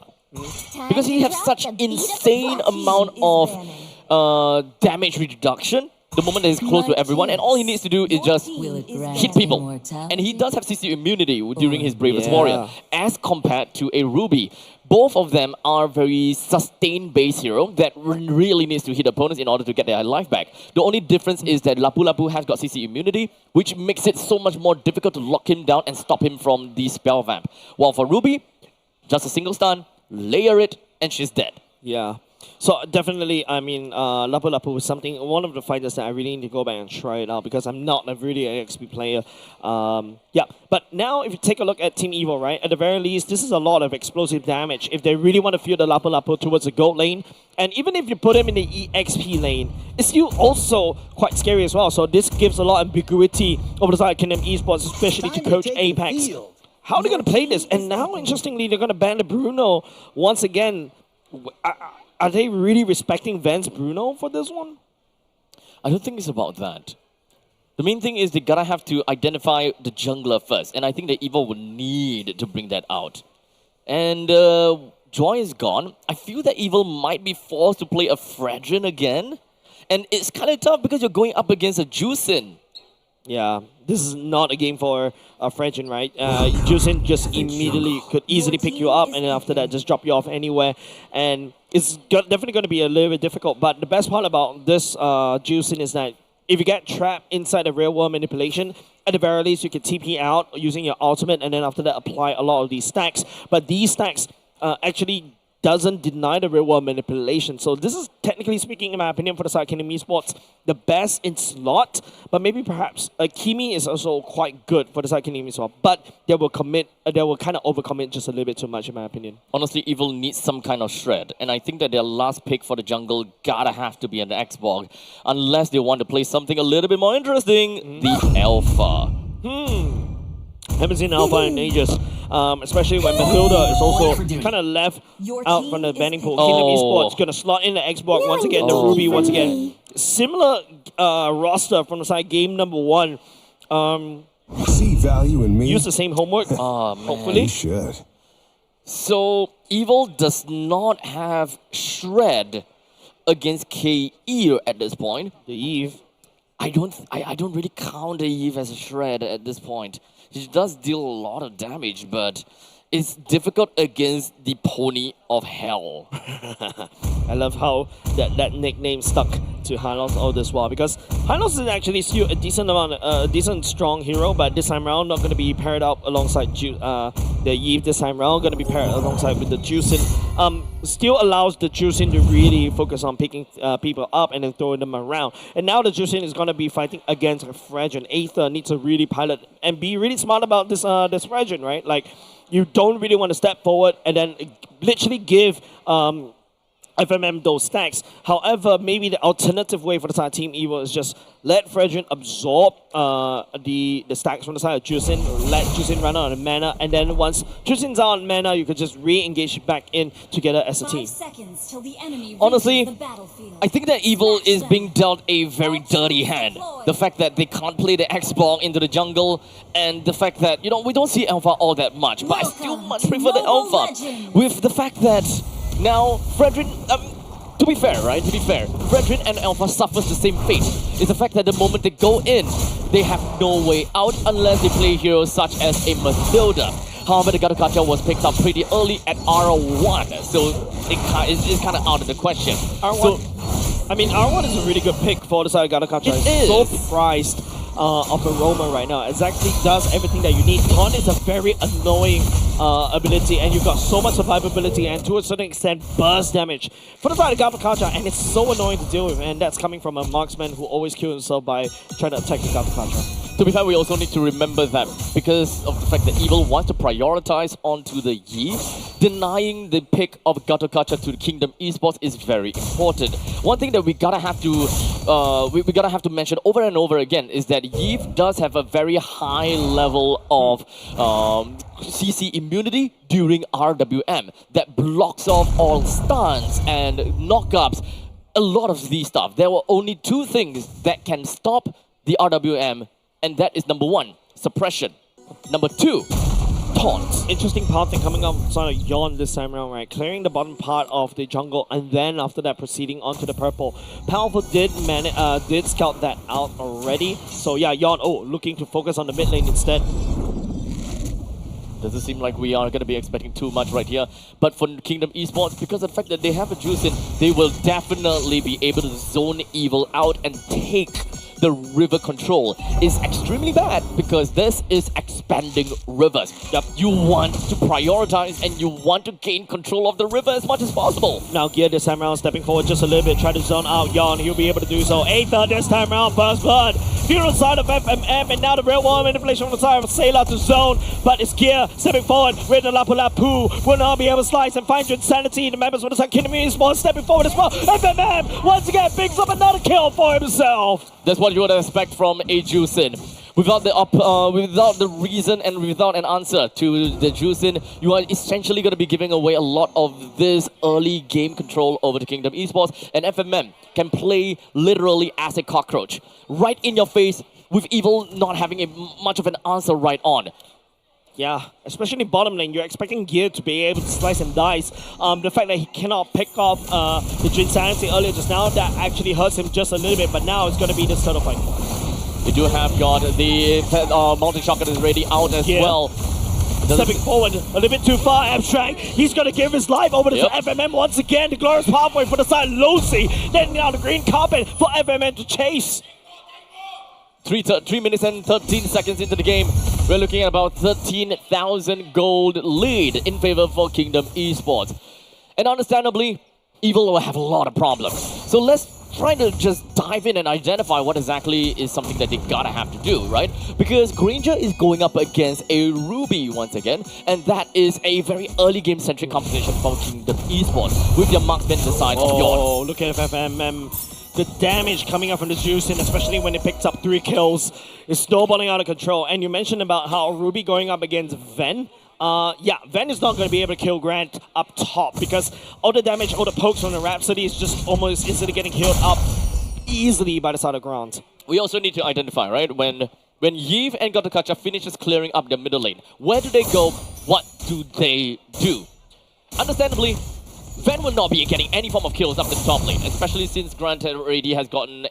Because he has such insane amount of damage reduction the moment that he's close to everyone, and all he needs to do is just hit people. And he does have CC immunity during his Bravest Warrior, as compared to a Ruby. Both of them are very sustained base hero that really needs to hit opponents in order to get their life back. The only difference is that Lapu Lapu has got CC immunity, which makes it so much more difficult to lock him down and stop him from the spell vamp. While for Ruby, just a single stun, layer it, and she's dead. Yeah. So definitely, I mean, Lapu Lapu was one of the fighters that I really need to go back and try it out because I'm not really an XP player. Yeah, but now if you take a look at Team Evil, right, at the very least, this is a lot of explosive damage if they really want to fuel the Lapu Lapu towards the gold lane. And even if you put him in the EXP lane, it's still also quite scary as well. So this gives a lot of ambiguity over the side of Kingdom Esports, especially to coach Apex. How are they going to play this? And now, interestingly, they're going to ban the Bruno once again. Are they really respecting Vance Bruno for this one? I don't think it's about that. The main thing is they gotta have to identify the jungler first, and I think the Evil will need to bring that out. And Joy is gone. I feel that Evil might be forced to play a Fredrin again, and it's kind of tough because you're going up against a Juicin. Yeah, this is not a game for Fredrin, right? Juicin just immediately could easily pick you up, and then after that just drop you off anywhere. And it's definitely going to be a little bit difficult. But the best part about this Juicin is that if you get trapped inside the real world manipulation, at the very least you can TP out using your ultimate, and then after that apply a lot of these stacks. But these stacks actually doesn't deny the real world manipulation. So this is, technically speaking, in my opinion, for the side of Kingdom Esports, the best in slot. But maybe perhaps Kimi is also quite good for the side of Kingdom Esports. But they will kind of overcommit just a little bit too much, in my opinion. Honestly, Evil needs some kind of shred. And I think that their last pick for the jungle gotta have to be an Xbox. Unless they want to play something a little bit more interesting, the Alpha. Haven't seen Alpha in ages, especially when Matilda is also kind of left out from the banning pool. Kingdom Esports going to slot in the Xbox once again, the Ruby once again. Similar roster from the side game number 1. See value in me? Use the same homework, hopefully. You should. So, Evil does not have shred against KE at this point. The Eve. I don't really count the Eve as a shred at this point. She does deal a lot of damage, but it's difficult against the Pony of Hell. I love how that nickname stuck to Hylos all this while, because Hylos is actually still a decent strong hero, but this time around not going to be paired up alongside the Eve this time around, going to be paired alongside with the Juicin. Still allows the Juicin to really focus on picking people up and then throwing them around. And now the Juicin is going to be fighting against Fredrin. Aether needs to really pilot and be really smart about this Fredrin, right? Like, you don't really want to step forward and then literally give FMM those stacks. However, maybe the alternative way for the side of Team Evil is just let Fredrin absorb the stacks from the side of Juicin, let Juicin run out of mana, and then once Juicin's out of mana, you could just re-engage back in together as a team. Honestly, I think that Evil is being dealt a very dirty hand. The fact that they can't play the X-Ball into the jungle, and the fact that, we don't see Alpha all that much, but I still much prefer the Alpha. With the fact that now Fredrin, to be fair, Fredrin and Alpha suffers the same fate. is the fact that the moment they go in, they have no way out unless they play heroes such as a Mathilda. However, the Gato was picked up pretty early at R1, so it's kind of out of the question. R1, I mean, R1 is a really good pick for the side of Gato. It is. So priced of Aroma right now. It actually does everything that you need. Taunt is a very annoying ability, and you've got so much survivability and to a certain extent burst damage for the side of Gato, and it's so annoying to deal with, and that's coming from a marksman who always kills himself by trying to attack the Gato. To be fair, we also need to remember that because of the fact that Evil wants to prioritize onto the Yi, denying the pick of Gato to the Kingdom Esports is very important. One thing that we gotta have to mention over and over again is that Yi does have a very high level of CC immunity during RWM that blocks off all stuns and knockups. A lot of these stuff. There were only two things that can stop the RWM. And that is number 1, suppression. Number 2, taunt. Interesting path thing coming up sort of Yon this time around, right? Clearing the bottom part of the jungle and then after that proceeding onto the purple. Powerful did scout that out already. So yeah, Yon, looking to focus on the mid lane instead. Doesn't seem like we are going to be expecting too much right here. But for Kingdom Esports, because of the fact that they have a juice in, they will definitely be able to zone Evil out and take the river control. Is extremely bad because this is expanding rivers. Yep. You want to prioritize and you want to gain control of the river as much as possible. Now Gear this time around stepping forward just a little bit, try to zone out Yon. He'll be able to do so. Aether this time around, First Blood. Funeral side of FMM, and now the real world manipulation on the side of Sailor to zone. But it's Gear stepping forward with the Lapu Lapu. Will not be able to slice and find insanity. The members with the Kingdom Esports stepping forward as well. FMM once again picks up another kill for himself. That's what you would expect from a Juicin. Without the reason and without an answer to the Juicin, you are essentially going to be giving away a lot of this early game control over to Kingdom Esports. And FMM can play literally as a cockroach. Right in your face, with Evil not having much of an answer right on. Yeah, especially in bottom lane, you're expecting Gear to be able to slice and dice. The fact that he cannot pick off the Jinsanity earlier just now, that actually hurts him just a little bit, but now it's going to be this turtle fight. You do have got the multi-shotgun is already out as well. Stepping forward a little bit too far, Abstract. He's going to give his life over to FMM once again. The glorious pathway for the side, Lucy. Then now the green carpet for FMM to chase. 3 minutes and 13 seconds into the game, we're looking at about 13,000 gold lead in favor for Kingdom Esports. And understandably, Evil will have a lot of problems. So let's try to just dive in and identify what exactly is something that they gotta have to do, right? Because Granger is going up against a Ruby once again, and that is a very early game-centric competition for Kingdom Esports, with your marksman the side of yours. Oh, look at FMM. The damage coming up from the Juicin, especially when it picks up 3 kills, is snowballing out of control. And you mentioned about how Ruby going up against Ven. Yeah, Ven is not going to be able to kill Grant up top because all the damage, all the pokes from the Rhapsody is just almost instantly getting healed up easily by the side of Grant. We also need to identify, right, when Yves and Gato finishes clearing up the middle lane, where do they go? What do they do? Understandably, Ven will not be getting any form of kills up the top lane, especially since Grant already has gotten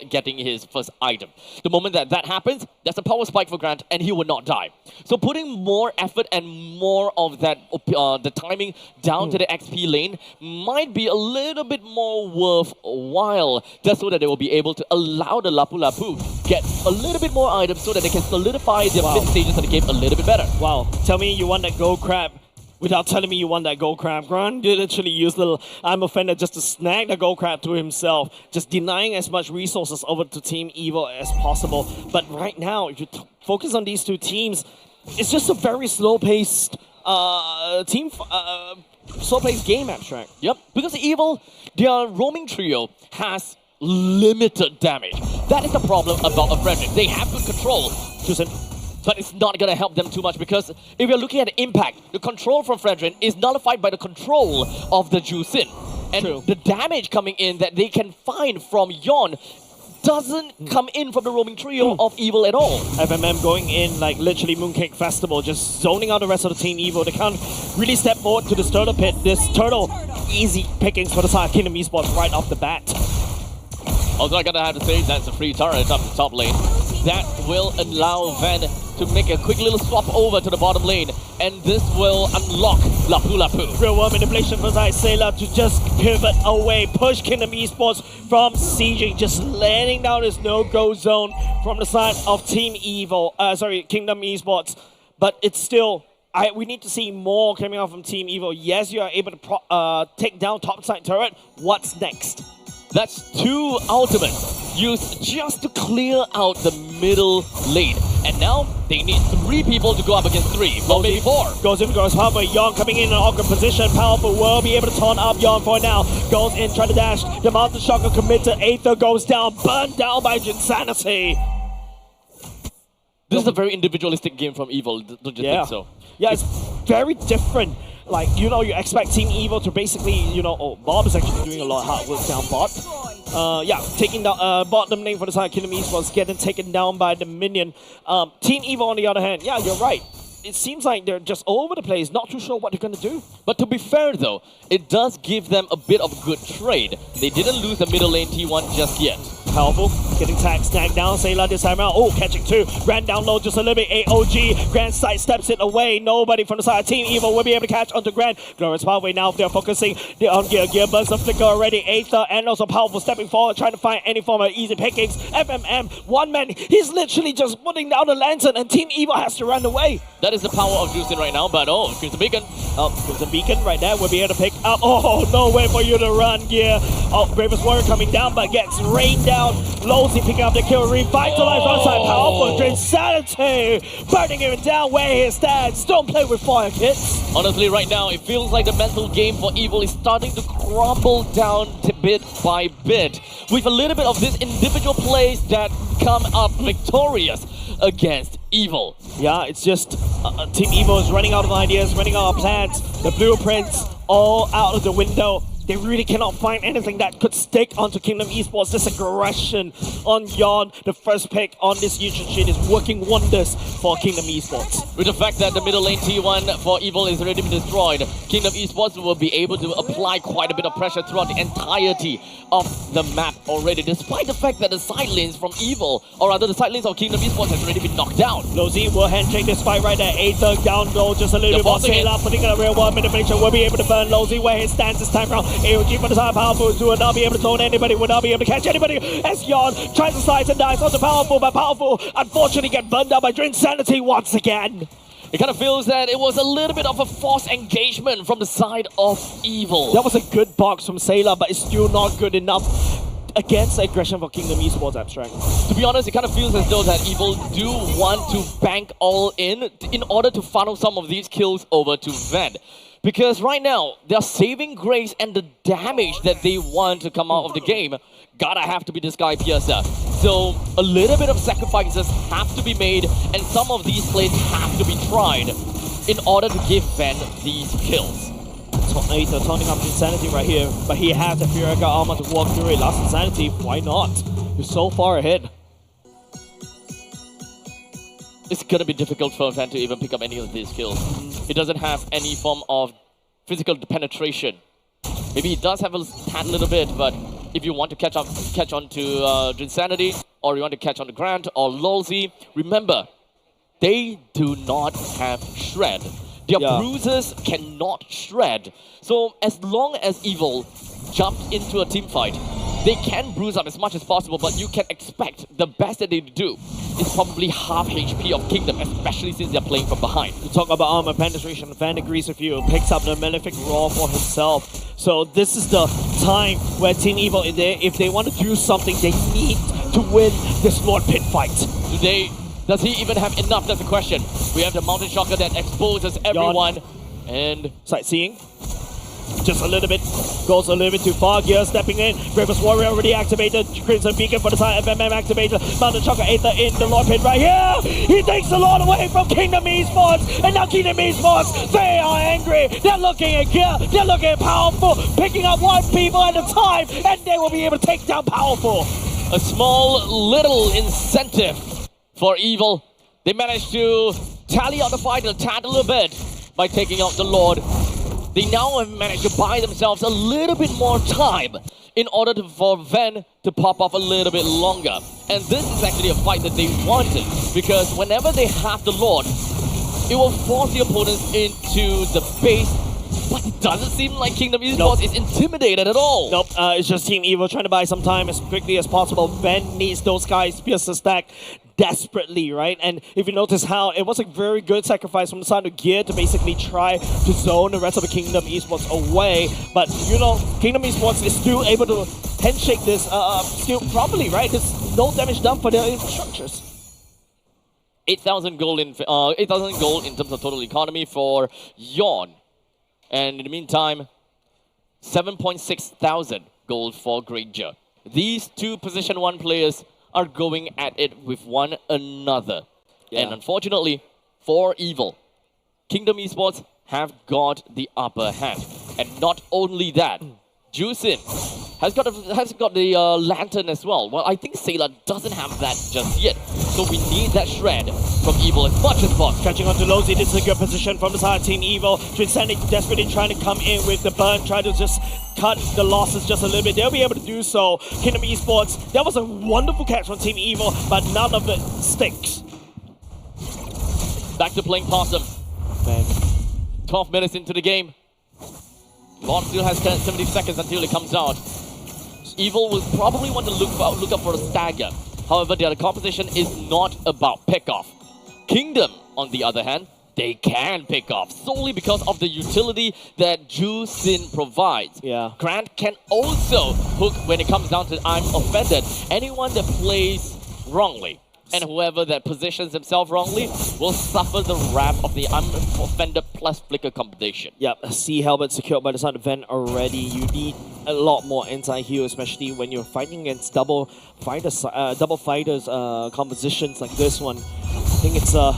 getting his first item. The moment that happens, there's a power spike for Grant and he will not die. So putting more effort and more of that the timing down to the XP lane might be a little bit more worthwhile, just so that they will be able to allow the Lapu Lapu get a little bit more items so that they can solidify their mid stages of the game a little bit better. Wow, tell me you want that gold crab without telling me you want that gold crab. Grant did literally use little I'm Offender just to snag the gold crab to himself, just denying as much resources over to Team Evil as possible. But right now, if you focus on these two teams, it's just a very slow-paced slow-paced game, Abstract. Yep, because Evil, their roaming trio has limited damage. That is the problem about a Frederick. They have good control. But it's not going to help them too much because if you're looking at the impact, the control from Fredrin is nullified by the control of the Juicin. And the damage coming in that they can find from Yon doesn't come in from the roaming trio of Evil at all. FMM going in like literally Mooncake Festival, just zoning out the rest of the Team Evil. They can't really step forward to this turtle pit. This turtle, easy pickings for the side of Kingdom Esports right off the bat. Although I gotta have to say that's a free turret up the top lane. That will allow Van to make a quick little swap over to the bottom lane, and this will unlock Lapu Lapu. Real world manipulation for Sailor to just pivot away, push Kingdom Esports from sieging, just laying down his no-go zone from the side of Kingdom Esports. But it's still, we need to see more coming out from Team Evo. Yes, you are able to take down top side turret. What's next? That's 2 ultimates used just to clear out the middle lane. And now they need 3 people to go up against 3. Well, maybe 4. Goes in, goes halfway. Yon coming in an awkward position. Powerful will be able to taunt up Yon for now. Goes in, try to dash. The Mountain Shocker commit to Aether, goes down, burned down by Jinsanity. This is a very individualistic game from Evil, don't you think so? Yeah, it's very different. Like, you know, you expect Team Evo to basically, you know, Bob is actually doing a lot of hard work down bot. Taking down bottom lane for the side, Kingdom Esports getting taken down by the minion. Team Evo on the other hand, yeah, you're right. It seems like they're just all over the place, not too sure what they're going to do. But to be fair though, it does give them a bit of a good trade. They didn't lose the middle lane T1 just yet. Powerful, getting tag snagged down, Sailor this time out. Oh, catching 2. Grand down low just a little bit. AOG, Grand side steps it away. Nobody from the side of Team Evo will be able to catch onto Grand. Glorious Pathway now, they're focusing on Gear Burst of Flicker already. Aether and also Powerful stepping forward, trying to find any form of easy pickings. FMM, one man, he's literally just putting down the lantern and Team Evo has to run away. That is the power of Juicing right now, but Crimson Beacon. Crimson Beacon right there will be able to pick up. Oh, no way for you to run, Gear. Bravest Warrior coming down, but gets rained down. Losey picking up the kill, revitalized onside. Powerful Jinsanity, burning him down where he stands. Don't play with fire, kids. Honestly, right now, it feels like the mental game for Evil is starting to crumble down bit by bit, with a little bit of these individual plays that come up victorious against Evil. Yeah, it's just Team Evo is running out of ideas, running out of plans. The blueprints all out of the window. They really cannot find anything that could stick onto Kingdom Esports. This aggression on Yon, the first pick on this YouTube sheet, is working wonders for Kingdom Esports. With the fact that the middle lane T1 for Evil is already been destroyed, Kingdom Esports will be able to apply quite a bit of pressure throughout the entirety of the map already, despite the fact that the side lanes from Evil, or rather the side lanes of Kingdom Esports, has already been knocked down. Losey will handshake this fight right there. Aether down low, just a little bit more. Sailor putting in a real world manipulation, will be able to burn Losey where he stands this time around. AOG for the side, Powerful will not be able to tone anybody, will not be able to catch anybody. As Yon tries to slice and dice onto Powerful, but Powerful unfortunately get burned down by Jinsanity once again. It kind of feels that it was a little bit of a forced engagement from the side of Evil. That was a good box from Sailor, but it's still not good enough against the aggression for Kingdom Esports Abstract. To be honest, it kind of feels as though that Evil do want to bank all in order to funnel some of these kills over to Van. Because right now, they're saving grace and the damage that they want to come out of the game gotta have to be this guy Piercer. So a little bit of sacrifices have to be made, and some of these plays have to be tried in order to give Van these kills. Aether turning up Insanity right here, but he has the Furica armor to walk through it. Last Insanity, why not? You're so far ahead. It's gonna be difficult for Van to even pick up any of these kills. He doesn't have any form of physical penetration. Maybe he does have a tad little bit, but if you want to catch on to Jinsanity, or you want to catch on to Grant or Lolzy, remember, they do not have shred. Their bruises cannot shred. So as long as Evil jumps into a team fight, they can bruise up as much as possible, but you can expect the best that they do is probably half HP of Kingdom, especially since they're playing from behind. You talk about armor penetration, Van agrees with you, picks up the Malefic Roar for himself. So this is the time where Team Evil, if they want to do something, they need to win this Lord Pit fight. Does he even have enough? That's the question. We have the Mountain Shocker that exposes everyone. And sightseeing. Just a little bit. Goes a little bit too far. Gear stepping in. Bravest Warrior already activated. Crimson Beacon for the side. FMM activated. Mountain Shocker Aether in the Lord Pit right here. He takes the Lord away from Kingdom Esports. And now Kingdom Esports, they are angry. They're looking at Gear. They're looking at Powerful. Picking up one people at a time. And they will be able to take down Powerful. A small little incentive for Evil. They managed to tally out the fight a tad a little bit by taking out the Lord. They now have managed to buy themselves a little bit more time in order for Ven to pop off a little bit longer. And this is actually a fight that they wanted, because whenever they have the Lord, it will force the opponents into the base. But it doesn't seem like Kingdom Esports is intimidated at all. Nope, it's just Team Evil trying to buy some time as quickly as possible. Ven needs those guys pierce the stack desperately, right? And if you notice how it was a very good sacrifice from the side of Gear to basically try to zone the rest of the Kingdom Esports away. But, you know, Kingdom Esports is still able to handshake this still properly, right? There's no damage done for their infrastructures. 8,000 gold in 8,000 gold in terms of total economy for Yawn. And in the meantime, 7.6 thousand gold for Granger. These two position 1 players are going at it with one another. Yeah. And unfortunately, for Evil, Kingdom Esports have got the upper hand. And not only that, Jusin has got the lantern as well. Well, I think Sailor doesn't have that just yet. So we need that shred from Evil as much as possible. Catching on to Lozy, this is a good position from the side of Team Evil. Transcending desperately trying to come in with the burn, try to just cut the losses just a little bit. They'll be able to do so. Kingdom Esports, that was a wonderful catch from Team Evil, but none of it sticks. Back to playing Possum. Man. 12 minutes into the game. Lord still has 70 seconds until it comes out. Evil will probably want to look up for a stagger. However, their composition is not about pick-off. Kingdom, on the other hand, they can pick off solely because of the utility that Jusin provides. Yeah. Grant can also hook when it comes down to I'm offended. Anyone that plays wrongly and whoever that positions himself wrongly will suffer the wrath of the I'm offended plus flicker combination. Yep, C helmet secured by the side of Ven already. You need a lot more anti-heal, especially when you're fighting against double fighters compositions like this one. I think it's a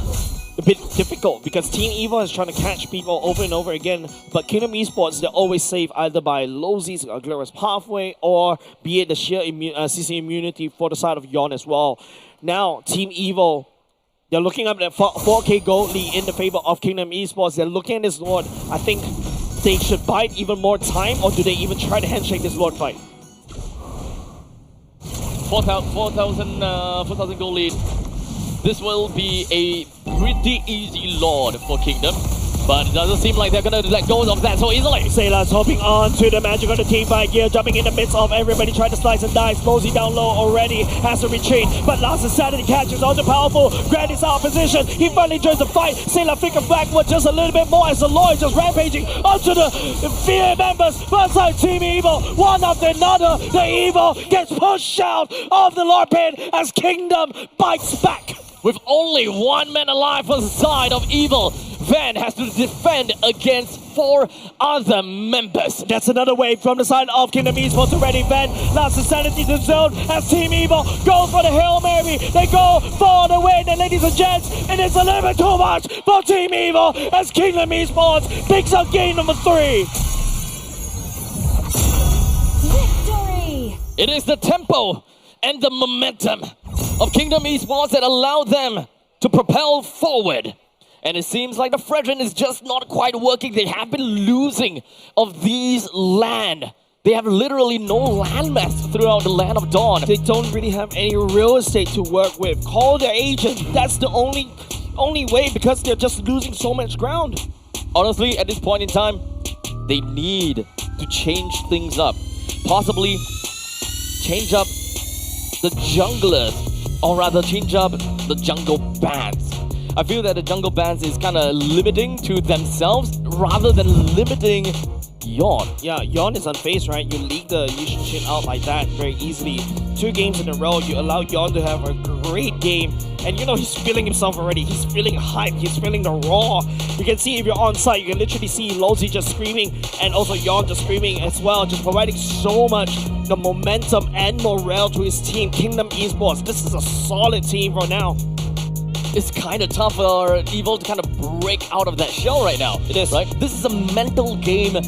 bit difficult because Team Evil is trying to catch people over and over again, but Kingdom Esports, they're always saved either by Lozy's Glorious Pathway or be it the sheer CC immunity for the side of Yawn as well. Now, Team Evil, they're looking up at 4K gold lead in the favor of Kingdom Esports. They're looking at this Lord. I think they should bide even more time, or do they even try to handshake this Lord fight? 4,000 gold lead. This will be a pretty easy Lord for Kingdom, but it doesn't seem like they're gonna let go of that so easily. Sailor's hopping on to the magic of the team by Gear, jumping in the midst of everybody trying to slice and dice. Lozy down low already, has to retreat, but last insanity catches on the powerful. Grant is out of position, he finally joins the fight. Sailor flicker backward just a little bit more as the Lord just rampaging onto the fear members. One side Team Evil, one after another. The Evil gets pushed out of the Lord pit as Kingdom bites back. With only one man alive on the side of Evil, Van has to defend against 4 other members. That's another wave from the side of Kingdom Esports already. Van last insanity to zone as Team Evil go for the Hail Mary. They go for the win, and ladies and gents, and it's a little bit too much for Team Evil as Kingdom Esports picks up game number 3. Victory! It is the tempo and the momentum of Kingdom Esports that allow them to propel forward. And it seems like the Fredrin is just not quite working. They have been losing of these land. They have literally no landmass throughout the Land of Dawn. They don't really have any real estate to work with. Call their agent. That's the only way, because they're just losing so much ground. Honestly, at this point in time, they need to change things up. Possibly change up the junglers, or rather change up the jungle bans. I feel that the jungle bans is kind of limiting to themselves rather than limiting Yawn. Yeah, Yawn is unfazed, right? You leak the Yushin Shin out like that very easily. 2 games in a row, you allow Yawn to have a great game. And you know, he's feeling himself already. He's feeling hype. He's feeling the raw. You can see if you're on site, you can literally see Lozy just screaming and also Yawn just screaming as well. Just providing so much the momentum and morale to his team. Kingdom Esports, this is a solid team right now. It's kind of tough for Evil to kind of break out of that shell right now. It is. Right? This is a mental game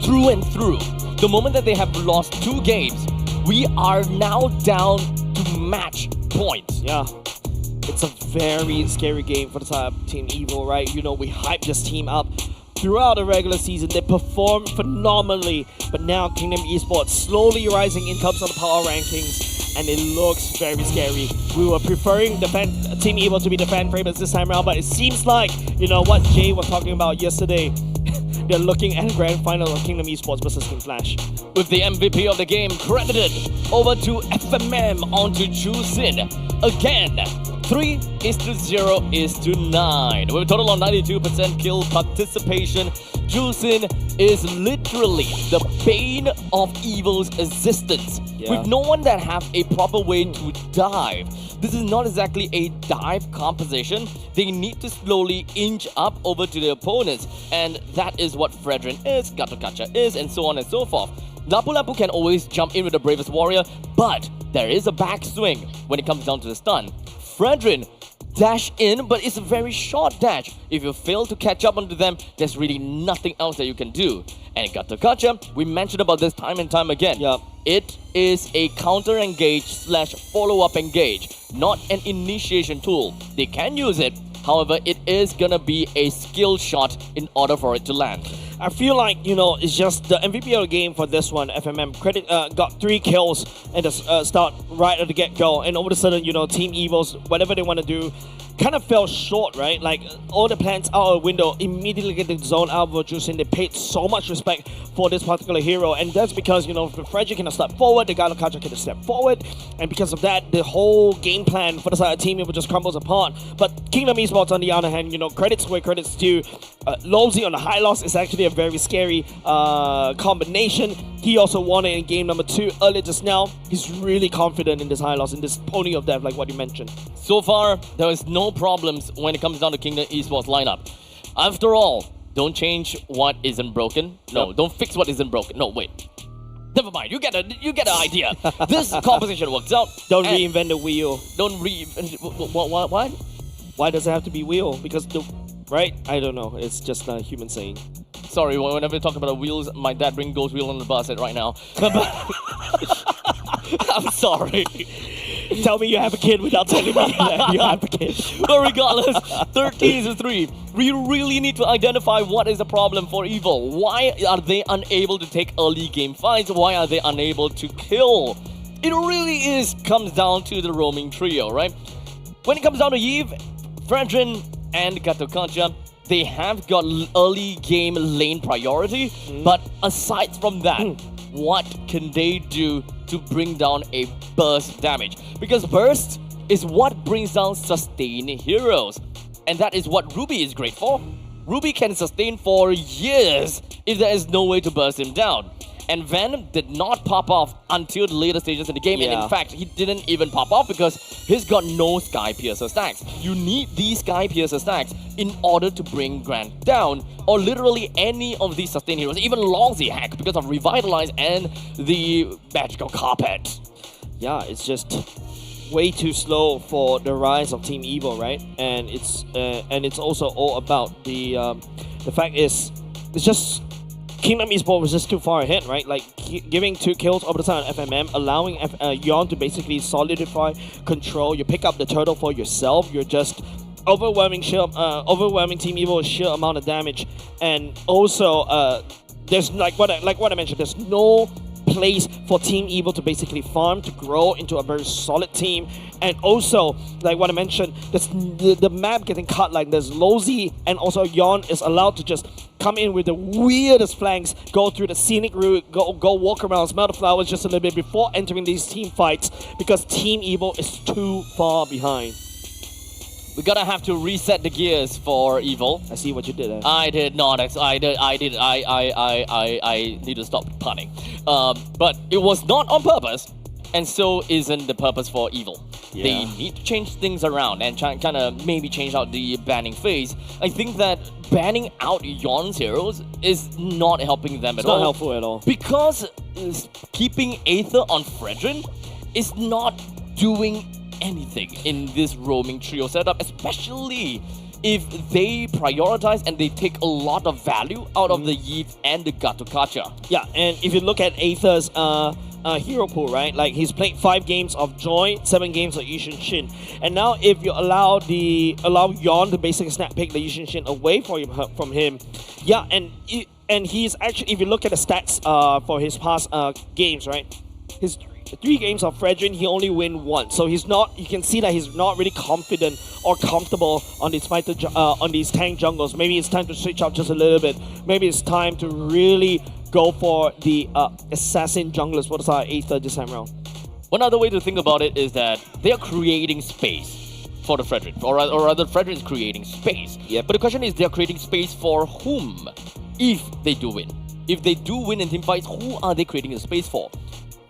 through and through. The moment that they have lost 2 games, we are now down to match points. Yeah. It's a very scary game for the side of Team Evil, right? You know, we hype this team up throughout the regular season, they performed phenomenally. But now Kingdom Esports slowly rising in terms of the power rankings, and it looks very scary. We were preferring Team Evil to be the fan favorites this time around, but it seems like, you know, what Jay was talking about yesterday, they're looking at a grand final of Kingdom Esports versus Team Flash. With the MVP of the game credited over to FMM onto Jusin. Again, 3:0:9. With a total of 92% kill participation, Jusin is literally the bane of Evil's existence. Yeah. With no one that have a proper way to dive. This is not exactly a dive composition. They need to slowly inch up over to the opponents, and that is what Fredrin is, Gatokacha is, and so on and so forth. Lapu Lapu can always jump in with the bravest warrior, but there is a backswing when it comes down to the stun. Fredrin dash in, but it's a very short dash. If you fail to catch up onto them, there's really nothing else that you can do. And Gatokacha, we mentioned about this time and time again. Yep. It is a counter engage / follow-up engage, not an initiation tool. They can use it, however, it is gonna be a skill shot in order for it to land. I feel like, you know, it's just the MVP of the game for this one. FMM got 3 kills at the start, right at the get-go, and all of a sudden, you know, Team Evil's, whatever they want to do, kind of fell short, right? Like, all the plans out of the window, immediately getting zoned out for Jusin. They paid so much respect for this particular hero, and that's because, you know, the Frederick can step forward, the Galokacha can step forward, and because of that, the whole game plan for the side of Team Evil just crumbles apart. But Kingdom Esports, on the other hand, you know, credits where credits due. Lowsy on the high loss is actually a very scary combination. He also won it in game number 2 earlier just now. He's really confident in this high loss, in this pony of death, like what you mentioned. So far, there is no problems when it comes down to Kingdom Esports lineup. After all, don't change what isn't broken. No, don't fix what isn't broken. No, wait. Never mind. You get an idea. This composition works out. Don't reinvent the wheel. Don't reinvent. What? Why does it have to be wheel? Because the right? I don't know. It's just a human saying. Sorry, whenever you talk about the wheels, my dad brings those wheels on the bus right now. I'm sorry. Tell me you have a kid without telling me that you have a kid. But regardless, 13-3. We really need to identify what is the problem for Evil. Why are they unable to take early game fights? Why are they unable to kill? It really comes down to the roaming trio, right? When it comes down to Eve, Fredrin, and Gatokacha, they have got early game lane priority, but aside from that, what can they do to bring down a burst damage? Because burst is what brings down sustain heroes, and that is what Ruby is great for. Ruby can sustain for years if there is no way to burst him down. And Venom did not pop off until the later stages in the game. And in fact, he didn't even pop off because he's got no Sky Piercer stacks. You need these Sky Piercer stacks in order to bring Grant down, or literally any of these sustain heroes, even Longsy heck, because of Revitalize and the Magical Carpet. Yeah, it's just way too slow for the rise of Team Evil, right? And it's also all about the fact is, it's just Kingdom Esports was just too far ahead, right? Like, giving 2 kills over the side on FMM, allowing Yon to basically solidify control. You pick up the turtle for yourself. You're just overwhelming Team Evil with sheer amount of damage. And also, there's like what I mentioned, there's no place for Team Evil to basically farm, to grow into a very solid team. And also, like what I mentioned, the map getting cut, like there's Lowsy and also Yon is allowed to just come in with the weirdest flanks, go through the scenic route, go walk around, smell the flowers just a little bit before entering these team fights, because Team Evil is too far behind. We're gonna have to reset the gears for Evil. I see what you did there. I did not. I need to stop punning. But it was not on purpose, and so isn't the purpose for Evil. Yeah. They need to change things around and kind of maybe change out the banning phase. I think that banning out Yon's heroes is not helping them at all. It's not helpful at all. Because keeping Aether on Fredrin is not doing anything in this roaming trio setup, especially if they prioritize and they take a lot of value out of the Yeet and the Gatokacha. Yeah, and if you look at Aether's hero pool, right? Like, he's played 5 games of Joy, 7 games of Yushin Shin. And now if you allow Yon to basically snap pick the Yushin Shin away from him, Yeah, and he's actually, if you look at the stats for his past games, right? His 3 games of Fredrin, he only win 1. So he's not. You can see that he's not really confident or comfortable on these on these tank jungles. Maybe it's time to switch up just a little bit. Maybe it's time to really go for the assassin junglers for the Aether this time around. One other way to think about it is that they are creating space for the Fredrin, or rather Fredrin is creating space. Yeah. But the question is, they're creating space for whom? If they do win. If they do win in team fights, who are they creating a space for?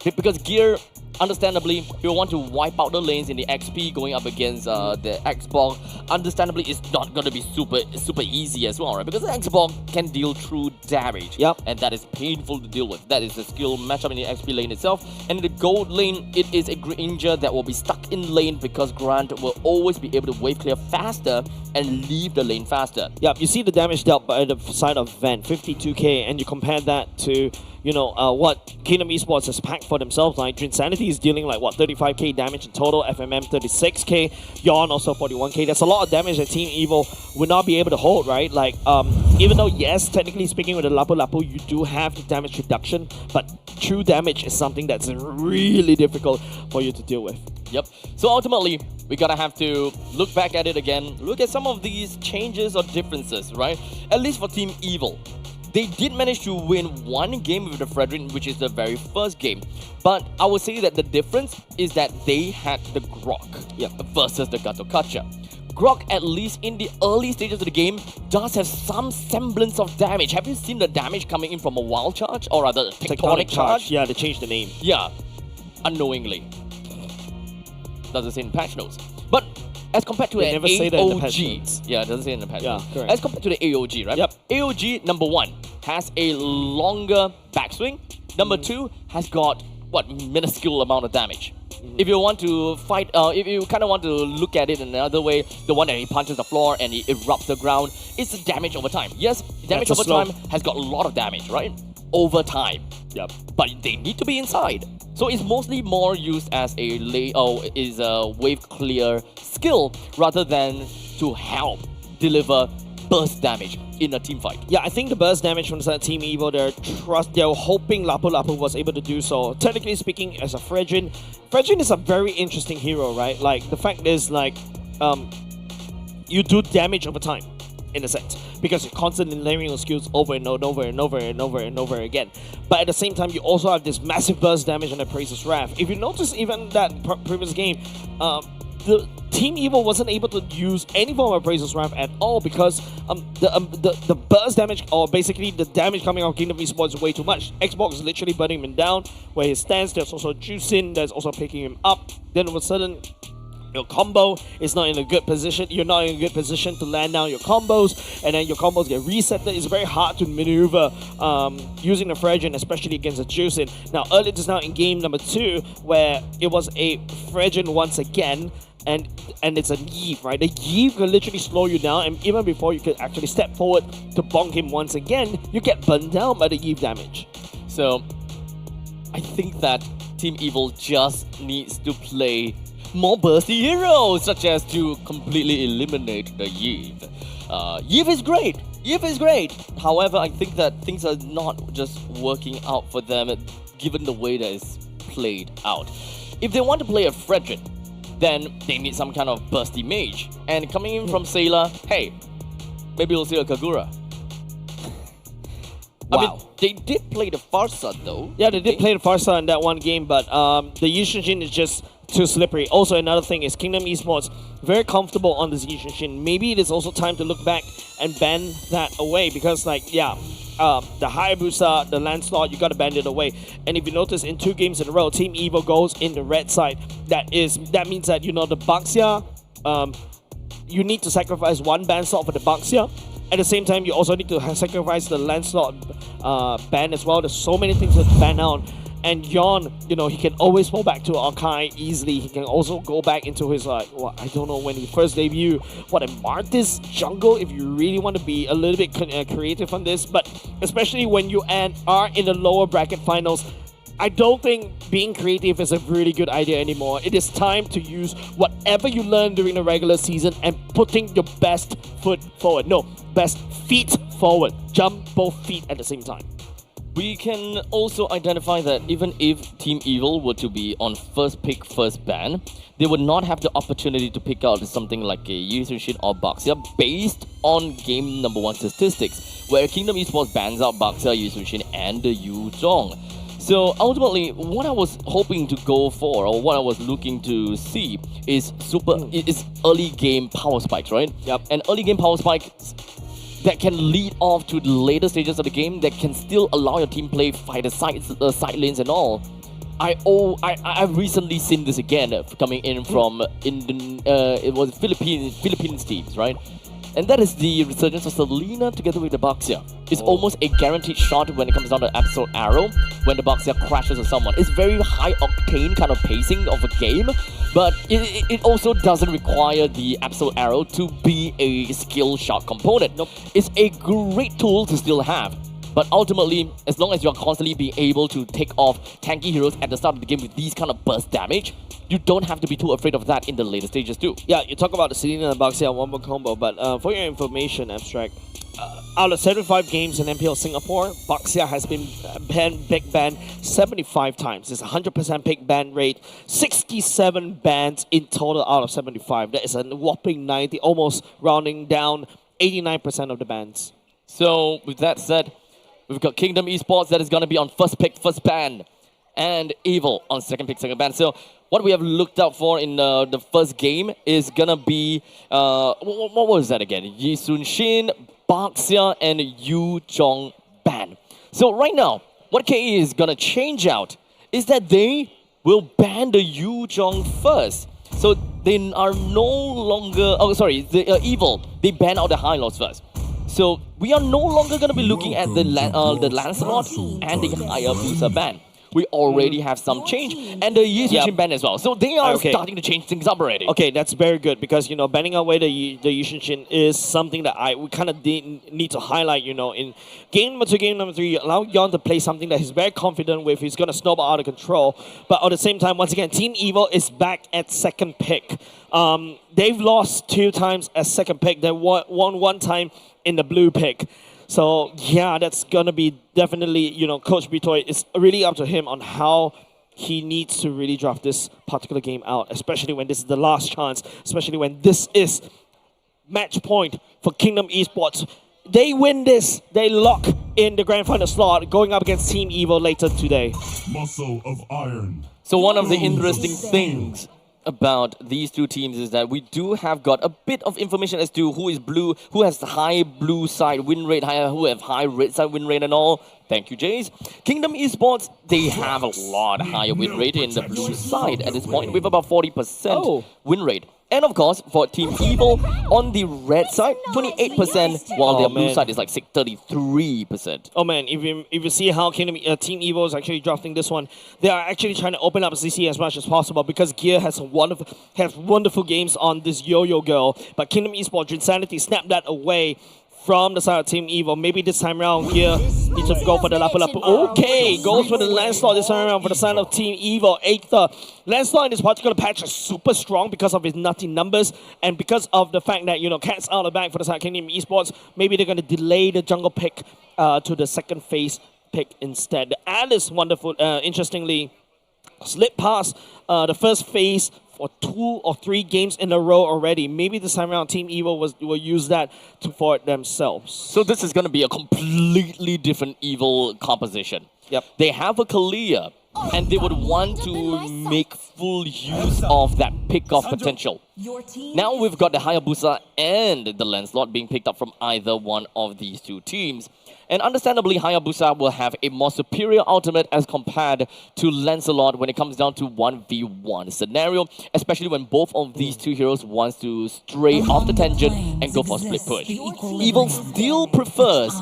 Because Gear, understandably, will want to wipe out the lanes in the XP going up against the Xbox. Understandably, it's not going to be super easy as well, right? Because the Xbox can deal true damage. Yep. And that is painful to deal with. That is the skill matchup in the XP lane itself. And in the gold lane, it is a Granger that will be stuck in lane because Grant will always be able to wave clear faster and leave the lane faster. Yep, you see the damage dealt by the side of Van, 52k, and you compare that to, you know, what Kingdom Esports has packed for themselves. Like, Drinsanity is dealing like, what, 35k damage in total, FMM 36k, Yawn also 41k. That's a lot of damage that Team Evil would not be able to hold, right? Like, even though, yes, technically speaking with the Lapu Lapu, you do have the damage reduction, but true damage is something that's really difficult for you to deal with. Yep. So ultimately, we're gonna have to look back at it again, look at some of these changes or differences, right? At least for Team Evil. They did manage to win 1 game with the Fredrin, which is the very first game. But I would say that the difference is that they had the Grok versus the Gatokacha. Grok, at least in the early stages of the game, does have some semblance of damage. Have you seen the damage coming in from a wild charge? Or rather, a tectonic charge? Yeah, they changed the name. Yeah, unknowingly. Doesn't say in patch notes. But as compared to an AOG, yeah, it doesn't say in the patch notes. Correct. As compared to the AOG, right? Yep. AOG, number 1, has a longer backswing. Number 2 has got, what, minuscule amount of damage. If you want to fight, if you kind of want to look at it in another way, the one that he punches the floor and he erupts the ground, it's the damage over time. Yes, damage over time has got a lot of damage, right? Over time. Yep. But they need to be inside. So it's mostly more used as a wave clear skill rather than to help deliver burst damage in a team fight. Yeah, I think the burst damage from the Team Evil, they're hoping Lapu Lapu was able to do so. Technically speaking, as a Fredrin is a very interesting hero, right? Like, the fact is, like, you do damage over time, in a sense, because you're constantly layering your skills over and over and over and over and over again. But at the same time, you also have this massive burst damage on the Praise's Wrath. If you notice, even that previous game, the Team Evil wasn't able to use any form of Praise's Wrath at all because the burst damage, or basically the damage coming out of Kingdom Esports, is way too much. Xbox is literally burning him down where he stands. There's also Juicing that's also picking him up. Then all of a sudden, your combo is not in a good position. You're not in a good position to land down your combos, and then your combos get reset. It's very hard to maneuver using the Fredrin, especially against a Juicing. Now, earlier just now in game number 2, where it was a Fredrin once again, and it's a Yeve, right? The Yeve can literally slow you down, and even before you can actually step forward to bonk him once again, you get burned down by the Yeve damage. So, I think that Team Evil just needs to play more bursty heroes, such as to completely eliminate the Yeve. Yeve is great. Yeve is great. However, I think that things are not just working out for them, given the way that it's played out. If they want to play a Fredrin, then they need some kind of bursty mage. And coming in from Sailor, hey, maybe we'll see a Kagura. Wow. I mean, they did play the Farsa though. Yeah, they did play the Farsa in that one game, but the Yushin is just too slippery. Also, another thing is Kingdom Esports very comfortable on this Yushin. Maybe it is also time to look back and ban that away because, like, yeah, the Hayabusa, the Lancelot, you gotta ban it away. And if you notice, in 2 games in a row, Team Evil goes in the red side. That means that, you know, the Baxia, you need to sacrifice 1 ban slot for the Baxia. At the same time, you also need to sacrifice the Lancelot ban as well. There's so many things to ban out. And Yawn, you know, he can always fall back to Arkai easily. He can also go back into his, I don't know, when he first debuted, a Martis jungle, if you really want to be a little bit creative on this. But especially when you are in the lower bracket finals, I don't think being creative is a really good idea anymore. It is time to use whatever you learned during the regular season and putting your best foot forward. No, best feet forward. Jump both feet at the same time. We can also identify that even if Team Evil were to be on first pick, first ban, they would not have the opportunity to pick out something like a Yushin or Baxia based on game number 1 statistics, where Kingdom Esports bans out Baxia, Yushin, and the Yu Zhong. So ultimately, what I was hoping to go for, or what I was looking to see, is early game power spikes, right? Yep. And early game power spikes that can lead off to the later stages of the game, that can still allow your team play fighter side lanes and all. I've recently seen this again coming in from it was Philippines teams, right? And that is the resurgence of Selena together with the Baxia. It's almost a guaranteed shot when it comes down to Absolute Arrow when the Baxia crashes on someone. It's very high octane kind of pacing of a game, but it also doesn't require the Absolute Arrow to be a skill shot component. Nope. It's a great tool to still have. But ultimately, as long as you're constantly being able to take off tanky heroes at the start of the game with these kind of burst damage, you don't have to be too afraid of that in the later stages too. Yeah, you talk about the Selena and Baxia one more combo, but for your information, Abstract, out of 75 games in MPL Singapore, Baxia has been pick banned 75 times. It's 100% pick ban rate, 67 bans in total out of 75. That is a whopping 90, almost rounding down 89% of the bans. So with that said, we've got Kingdom Esports that is going to be on first pick, first ban, and Evil on second pick, second ban. So what we have looked out for in the first game is going to be, what was that again? Yi Sun Shin, Baxia, and Yu Zhong ban. So right now, what KE is going to change out is that they will ban the Yu Zhong first. So they are no longer, the Evil, they ban out the High Lords first. So we are no longer going to be looking at the Lancelot and the Hayabusa ban. We already have some change, and the Yushin ban as well. So they are starting to change things up already. Okay, that's very good because banning away the Yushin is something that we kind of need to highlight. In game number 2, game number 3, you allow Yon to play something that he's very confident with. He's going to snowball out of control, but at the same time, once again, Team Evil is back at second pick. They've lost 2 times as second pick. They won 1 time in the blue pick. So yeah, that's gonna be definitely, Coach Bitoy, it's really up to him on how he needs to really draft this particular game out, especially when this is the last chance, especially when this is match point for Kingdom Esports. They win this, they lock in the grand final slot, going up against Team Evil later today. Muscle of iron. So one of the interesting things about these two teams is that we do have got a bit of information as to who is blue, who has high blue side win rate, who have high red side win rate and all. Thank you, Jace. Kingdom Esports, they have a lot higher win rate in the blue side at this point with about 40% win rate. And of course, for Team Evil, on the red side, 28%, while their blue side is like 33%. Oh man, if you see how Team Evil is actually drafting this one, they are actually trying to open up CC as much as possible because Gear has wonderful games on this Yo-Yo Girl, but Kingdom Esports Insanity snapped that away from the side of Team Evil. Maybe this time around here, needs to go for the Lapu-Lapu. Okay, goes for the Lancelot this time around for the side of Team Evil. Aether. Lancelot in this particular patch is super strong because of his nutty numbers and because of the fact that, Cat's out of the bag for the side of Kingdom Esports. Maybe they're going to delay the jungle pick to the second phase pick instead. Alice, wonderful, interestingly, slipped past the first phase for 2 or 3 games in a row already. Maybe this time around, Team Evil will use that for it themselves. So this is going to be a completely different Evil composition. Yep. They have a Kalia, and they would want to make full use of that pick-off potential. Now we've got the Hayabusa and the Lancelot being picked up from either one of these two teams. And understandably, Hayabusa will have a more superior ultimate as compared to Lancelot when it comes down to 1v1 scenario, especially when both of these two heroes want to stray off the tangent and go for a split push. Evil still prefers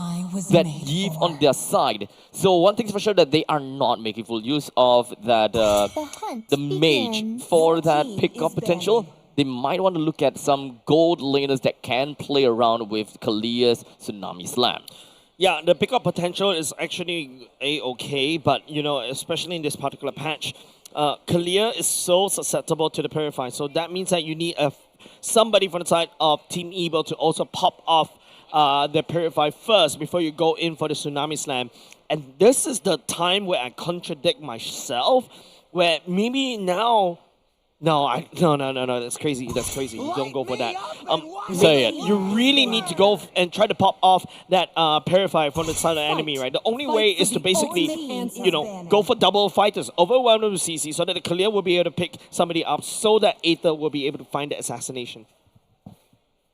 that Eve on their side. So one thing's for sure that they are not making full use of that the mage for that pick-up potential. They might want to look at some gold laners that can play around with Kalia's Tsunami Slam. Yeah, the pickup potential is actually a-okay, but, especially in this particular patch, Kalia is so susceptible to the Purify, so that means that you need somebody from the side of Team Evil to also pop off the Purify first before you go in for the Tsunami Slam. And this is the time where I contradict myself, where maybe now... No, that's crazy. That's crazy. You don't go for that. Say it. You really need to go and try to pop off that Purify from the side of the enemy, right? The only way is to basically, go for double fighters, overwhelm them with CC, so that the Kalia will be able to pick somebody up, so that Aether will be able to find the assassination.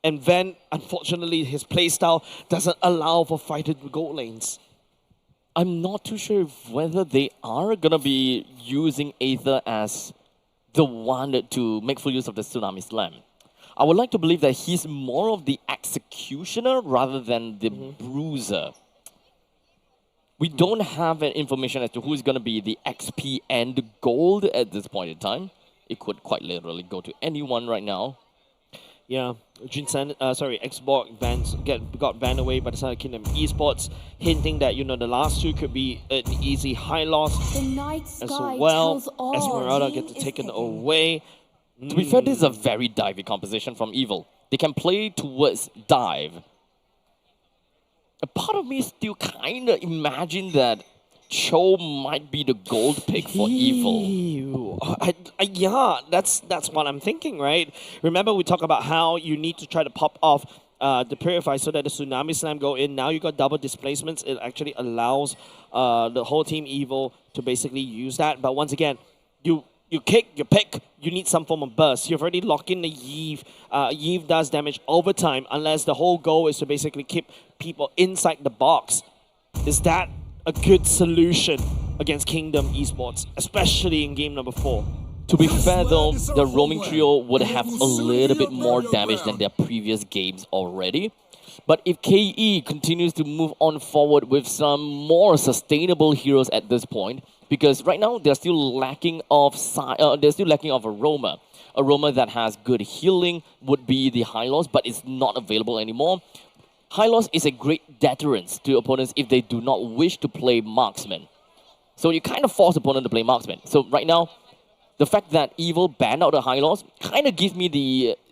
And then, unfortunately, his playstyle doesn't allow for fighting with gold lanes. I'm not too sure whether they are going to be using Aether as the one to make full use of the Tsunami Slam. I would like to believe that he's more of the executioner rather than the bruiser. We don't have information as to who's going to be the XP and gold at this point in time. It could quite literally go to anyone right now. Yeah, Xbox got banned away by the side of Kingdom Esports, hinting that, the last two could be an easy high loss as well. Esmeralda gets taken away. To be fair, this is a very divey composition from Evil. They can play towards dive. A part of me still kind of imagine that Cho might be the gold pick for Evil. Yeah, that's what I'm thinking, right? Remember we talked about how you need to try to pop off the Purify so that the Tsunami Slam go in. Now you got double displacements. It actually allows the whole team Evil to basically use that. But once again, you kick, you pick, you need some form of burst. You've already locked in the Yve. Yve does damage over time unless the whole goal is to basically keep people inside the box. Is that a good solution against Kingdom Esports, especially in game number 4? To be fair though, the roaming trio would have a little bit more damage than their previous games already. But if KE continues to move on forward with some more sustainable heroes at this point, because right now they're still lacking of Aroma. Aroma that has good healing would be the high loss, but it's not available anymore. High loss is a great deterrence to opponents if they do not wish to play marksman. So you kind of force opponent to play marksman. So right now, the fact that Evil banned out the high loss kind of gives me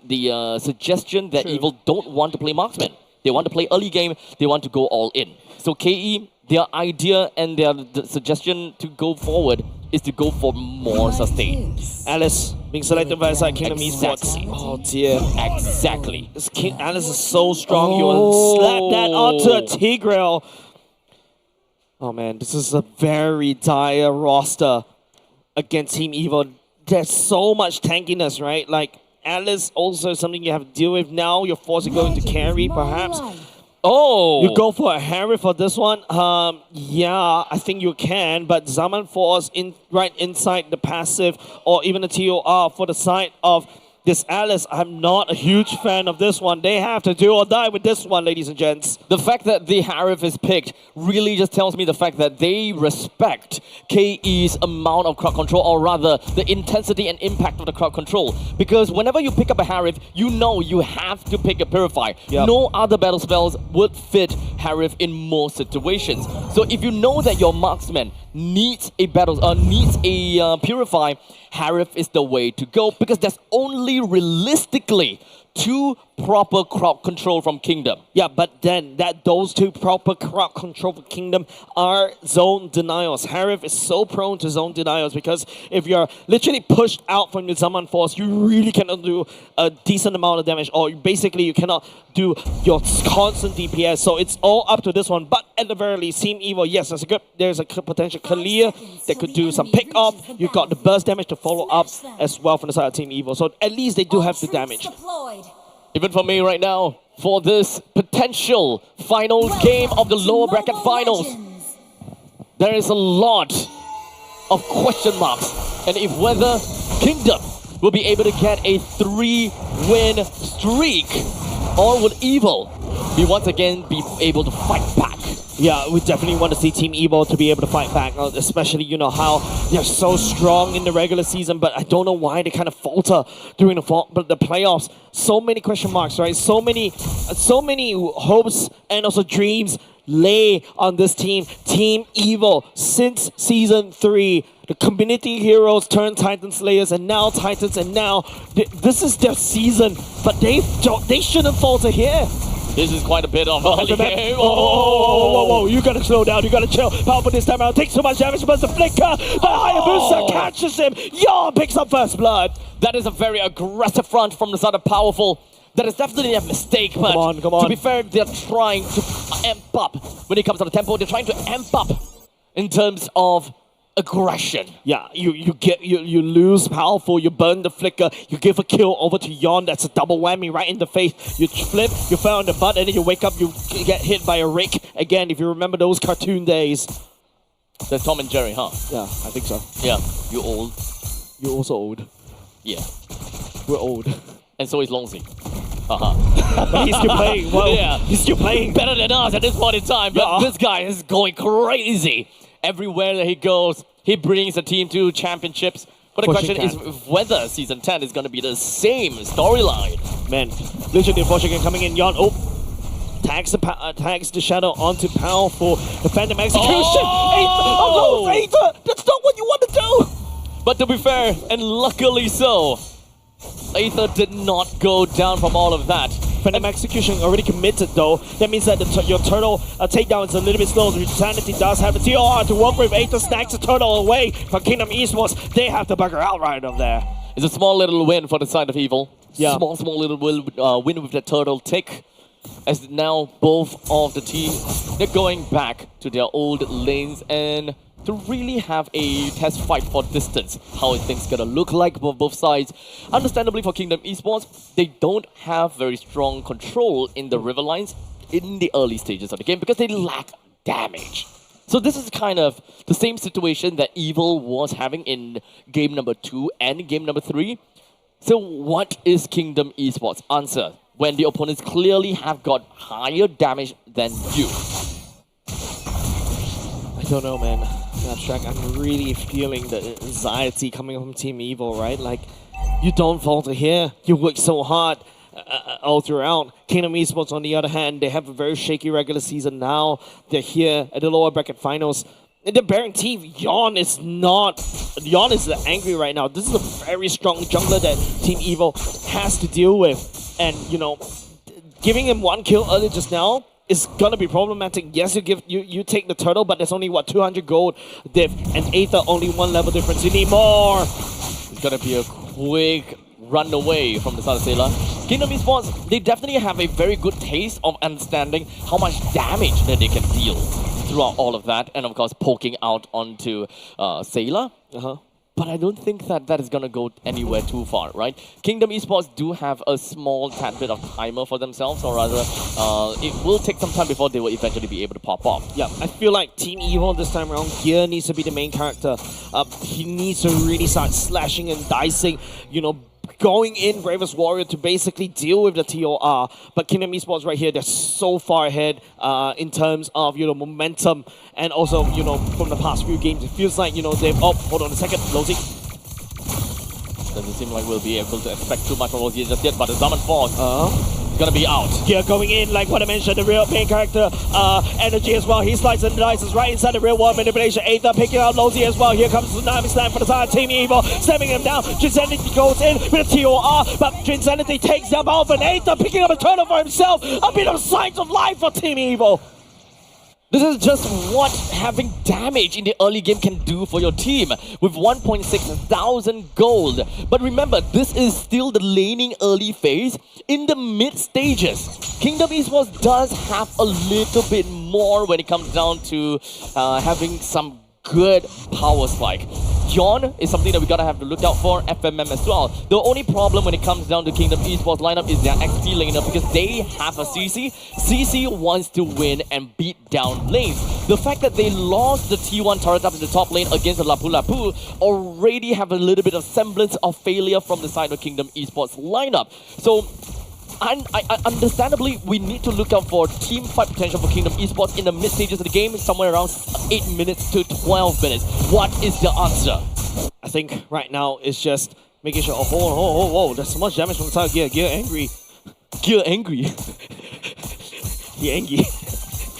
the suggestion that Evil don't want to play marksman. They want to play early game. They want to go all in. So KE, their idea and their suggestion to go forward is to go for more sustain. Alice being selected by side Kingdom Esports. Oh dear. Exactly. Alice is so strong. You will slap that onto a Tigreal. Oh man, this is a very dire roster against Team Evil. There's so much tankiness, right? Like, Alice also something you have to deal with now. You're forced to go into carry, perhaps. Oh! You go for a Harry for this one? Yeah, I think you can, but Zaman Force right inside the passive or even the TOR for the side of this Alice. I'm not a huge fan of this one. They have to do or die with this one, ladies and gents. The fact that the Harif is picked really just tells me the fact that they respect KE's amount of crowd control, or rather, the intensity and impact of the crowd control. Because whenever you pick up a Harif, you know you have to pick a Purify. Yep. No other battle spells would fit Harif in most situations. So if you know that your marksman needs a Purify, Harif is the way to go, because there's only realistically 2 proper crowd control from Kingdom. Yeah, but then those 2 proper crowd control for Kingdom are zone denials. Harif is so prone to zone denials because if you're literally pushed out from your Zaman Force, you really cannot do a decent amount of damage, or basically you cannot do your constant DPS. So it's all up to this one. But at the very least, Team Evil, yes, there's a potential Kalia that could do some pick up. You've got the burst damage to follow up as well from the side of Team Evil. So at least they do have the damage. Even for me right now, for this potential final game of the lower bracket finals, there is a lot of question marks. And if whether Kingdom will be able to get a 3-win streak, or would Evil be once again be able to fight back? Yeah, we definitely want to see Team Evil to be able to fight back, especially, how they're so strong in the regular season, but I don't know why they kind of falter during the playoffs. So many question marks, right? So many hopes and also dreams lay on this team, Team Evil, since Season 3. The community heroes turned Titan Slayers, and now Titans, and now this is their season, but they shouldn't falter here. This is quite a bit of early game. Whoa, you gotta slow down, you gotta chill. Powerful this time around, takes so much damage, but the flicker. Hayabusa catches him. Yawn picks up first blood. That is a very aggressive front from the side of Powerful. That is definitely a mistake, but come on. to be fair, they're trying to amp up when it comes to the tempo. They're trying to amp up in terms of aggression. Yeah, you lose Powerful, you burn the flicker, you give a kill over to Yawn. That's a double whammy right in the face. You flip, you fell on the butt, and then you wake up, you get hit by a rake. Again, if you remember those cartoon days. That's Tom and Jerry, huh? Yeah, I think so. Yeah, you old. You're also old. Yeah. We're old. And so is Longzi. But he's still playing well. Yeah. He's still playing. Better than us at this point in time, but this guy is going crazy. Everywhere that he goes, he brings the team to championships. But the question is whether Season 10 is going to be the same storyline. Man, literally Forshigan coming in. Yawn, tags the shadow onto Powerful. The Phantom Execution. Aether! That's not what you want to do! But to be fair, and luckily so, Aether did not go down from all of that. Phantom Execution already committed though. That means that your turtle takedown is a little bit slow. Insanity does have a TOR to work with. Aether snacks the turtle away from Kingdom Esports. They have to bugger out right up there. It's a small little win for the side of Evil. Yeah. Small little win with the turtle tick. As now both of the teams, they're going back to their old lanes and to really have a test fight for distance. How are things gonna look like for both sides? Understandably for Kingdom Esports, they don't have very strong control in the river lines in the early stages of the game because they lack damage. So this is kind of the same situation that Evil was having in game number 2 and game number 3. So what is Kingdom Esports' answer when the opponents clearly have got higher damage than you? I don't know, man. Abstract, I'm really feeling the anxiety coming from Team Evil, right? Like, you don't falter here. You work so hard all throughout. Kingdom Esports, on the other hand, they have a very shaky regular season now. They're here at the lower bracket finals. And the Baron team, Yawn is angry right now. This is a very strong jungler that Team Evil has to deal with. And, you know, giving him one kill early just now is gonna be problematic. Yes, you take the turtle, but there's only, what, 200 gold diff, and Aether only 1 level difference. You need more! It's gonna be a quick run away from the side of Sailor. Kingdom Esports, they definitely have a very good taste of understanding how much damage that they can deal throughout all of that, and of course poking out onto Sailor. But I don't think that is going to go anywhere too far, right? Kingdom Esports do have a small tad bit of timer for themselves, or rather, it will take some time before they will eventually be able to pop off. Yeah, I feel like Team Evil this time around, Gear needs to be the main character. He needs to really start slashing and dicing, you know, going in Bravest Warrior to basically deal with the TOR. But Kingdom Esports right here, they're so far ahead in terms of, you know, momentum, and also, you know, from the past few games, it feels like, you know, they've... Oh, hold on a second, Lozy. Doesn't seem like we'll be able to expect too much from Lozy just yet, but the Summon Force is gonna be out. Yeah, going in, like what I mentioned, the real main character, Energy as well. He slices and dices right inside the real world manipulation. Aether picking out Lozy as well. Here comes the Tsunami Slam for the side of Team Evil, stemming him down. Drinsanity goes in with a TOR, but Drinsanity takes them off, and Aether picking up a turtle for himself. A bit of signs of life for Team Evil. This is just what having damage in the early game can do for your team with 1,600 gold. But remember, this is still the laning early phase. In the mid stages, Kingdom Esports does have a little bit more when it comes down to having some good power spike. Yawn is something that we gotta have to look out for, FMM as well. The only problem when it comes down to Kingdom Esports lineup is their XT laner because they have a CC. CC wants to win and beat down lanes. The fact that they lost the T1 turret up in the top lane against the Lapu Lapu already have a little bit of semblance of failure from the side of Kingdom Esports lineup. So understandably, we need to look out for team fight potential for Kingdom Esports in the mid stages of the game, somewhere around 8 minutes to 12 minutes. What is the answer? I think right now it's just making sure. Oh, whoa, there's so much damage from the side of Gear. Gear angry. Gear angry. He angry.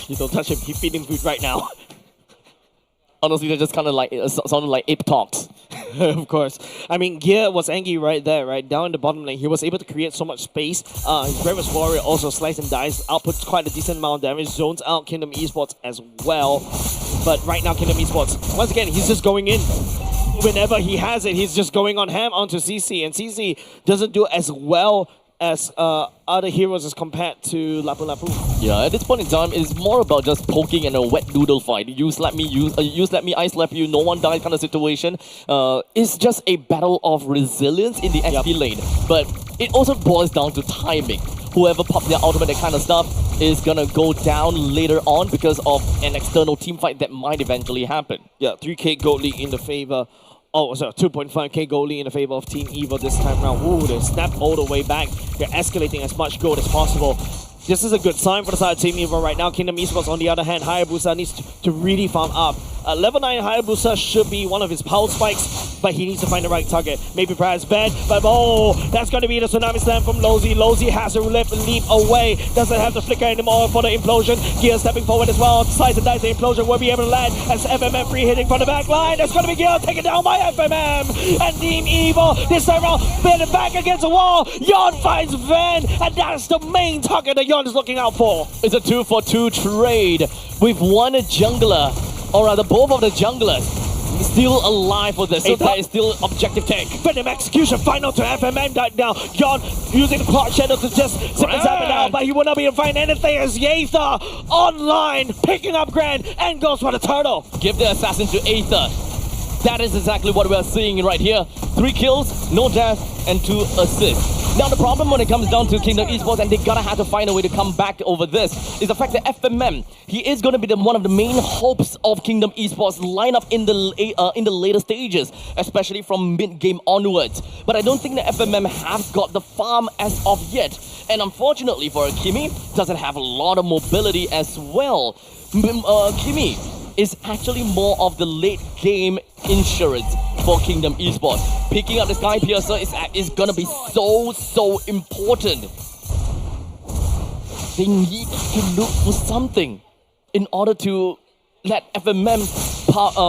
You don't touch him. He's feeding food right now. Honestly, they're just kind of like sounded like ape talks. Of course. I mean, Gear was angry right there, right? Down in the bottom lane. He was able to create so much space. His Bravest Warrior also slice and dice, outputs quite a decent amount of damage, zones out Kingdom Esports as well. But right now, Kingdom Esports, once again, he's just going in. Whenever he has it, he's just going on ham onto CC. And CC doesn't do as well as other heroes as compared to Lapu Lapu. Yeah, at this point in time, it's more about just poking in a wet noodle fight. You slap me, you slap me, I slap you, no one dies kind of situation. It's just a battle of resilience in the XP lane. But it also boils down to timing. Whoever pops their ultimate, that kind of stuff, is gonna go down later on because of an external team fight that might eventually happen. Yeah, 3k gold league in the favor. Oh, sorry, 2.5k gold lead in the favor of Team Evil this time around. Ooh, they snap all the way back. They're escalating as much gold as possible. This is a good sign for the side of Team Evil right now. Kingdom Esports, on the other hand, Hayabusa needs to really farm up. Level 9 Hayabusa should be one of his power spikes, but he needs to find the right target. Maybe perhaps Ben, but oh, that's going to be the Tsunami Slam from Lozy. Lozy has to leap away. Doesn't have the flicker anymore for the implosion. Gear stepping forward as well. Slice and dice, the implosion will be able to land as FMM free hitting from the back line. That's going to be Gear taken down by FMM. And Team Evil, this time around, bending back against the wall. Yon finds Van, and that's the main target that Yon is looking out for. It's a 2-for-2 trade with one jungler, or rather both of the junglers still alive for this, so that is still objective take. Venom execution final to FMM right now. Yon using the clock shadow to just zip and zap it out, but he will not be able to find anything as Aether online, picking up Grand and goes for the turtle. Give the assassin to Aether. That is exactly what we are seeing right here. 3 kills, no death, and 2 assists. Now the problem when it comes down to Kingdom Esports, and they gotta have to find a way to come back over this, is the fact that FMM, he is gonna be one of the main hopes of Kingdom Esports lineup in the later stages, especially from mid-game onwards. But I don't think that FMM have got the farm as of yet. And unfortunately for Kimi, doesn't have a lot of mobility as well. Kimi is actually more of the late game insurance for Kingdom Esports. Picking up the Sky Piercer is gonna be so important. They need to look for something in order to let FMM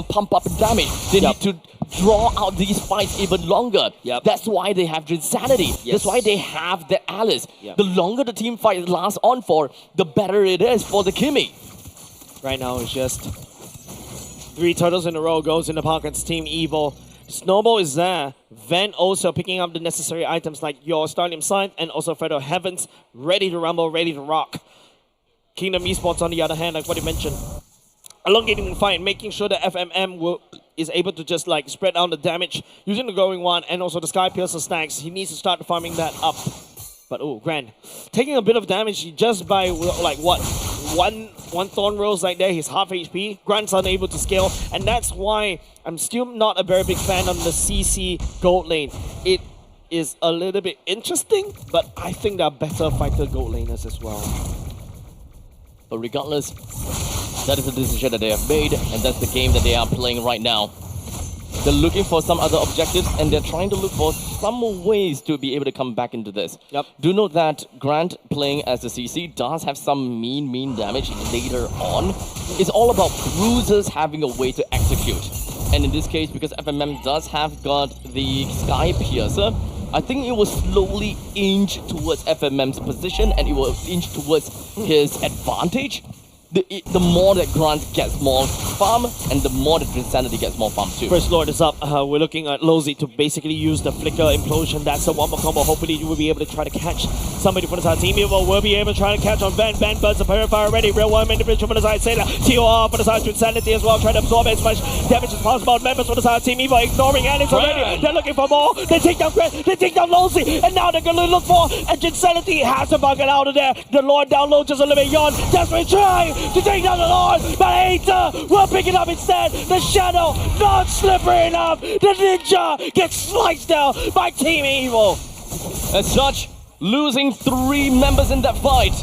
pump up damage. They need to draw out these fights even longer. That's why they have Insanity. That's why they have the Alice. The longer the team fight lasts on for, the better it is for the Kimi. Right now it's just 3 turtles in a row goes in the pockets, Team Evil. Snowball is there. Ven also picking up the necessary items like your Stardom Sign and also Feather Heavens, ready to rumble, ready to rock. Kingdom Esports on the other hand, like what you mentioned, elongating the fight, making sure that FMM is able to just like spread out the damage using the Going One and also the Sky Piercer stacks. He needs to start farming that up. But oh, Grand taking a bit of damage just by like what, one Thorn Rose like there. He's half HP. Grant's unable to scale, and that's why I'm still not a very big fan on the CC gold lane. It is a little bit interesting, but I think there are better fighter gold laners as well. But regardless, that is the decision that they have made, and that's the game that they are playing right now. They're looking for some other objectives, and they're trying to look for some ways to be able to come back into this. Do note that Grant playing as the CC does have some mean damage later on. It's all about bruisers having a way to execute. And in this case, because FMM does have got the Sky Piercer, I think it will slowly inch towards FMM's position, and it will inch towards his advantage. The more that Grant gets more farm, and the more that Insanity gets more farm too. First Lord is up. We're looking at Lozy to basically use the Flicker Implosion. That's a one-more combo. Hopefully you will be able to try to catch somebody from the side. Team Evil will be able to try to catch on Ben. Ben burns the Purifier already. Real one individual from the side. Sailor. TOR for the side to Insanity as well. Trying to absorb as much damage as possible. Members from the side. Team Evil ignoring Alex already. They're looking for more. They take down Grant. They take down Lozy. And now they're going to look for and Insanity has to bug it out of there. The Lord down low just a little bit. Yawn. Desperately trying to take down the Lord. But Aether will pick it up instead. The Shadow not slippery enough. The Ninja gets sliced down by Team Evil. As such, losing 3 members in that fight.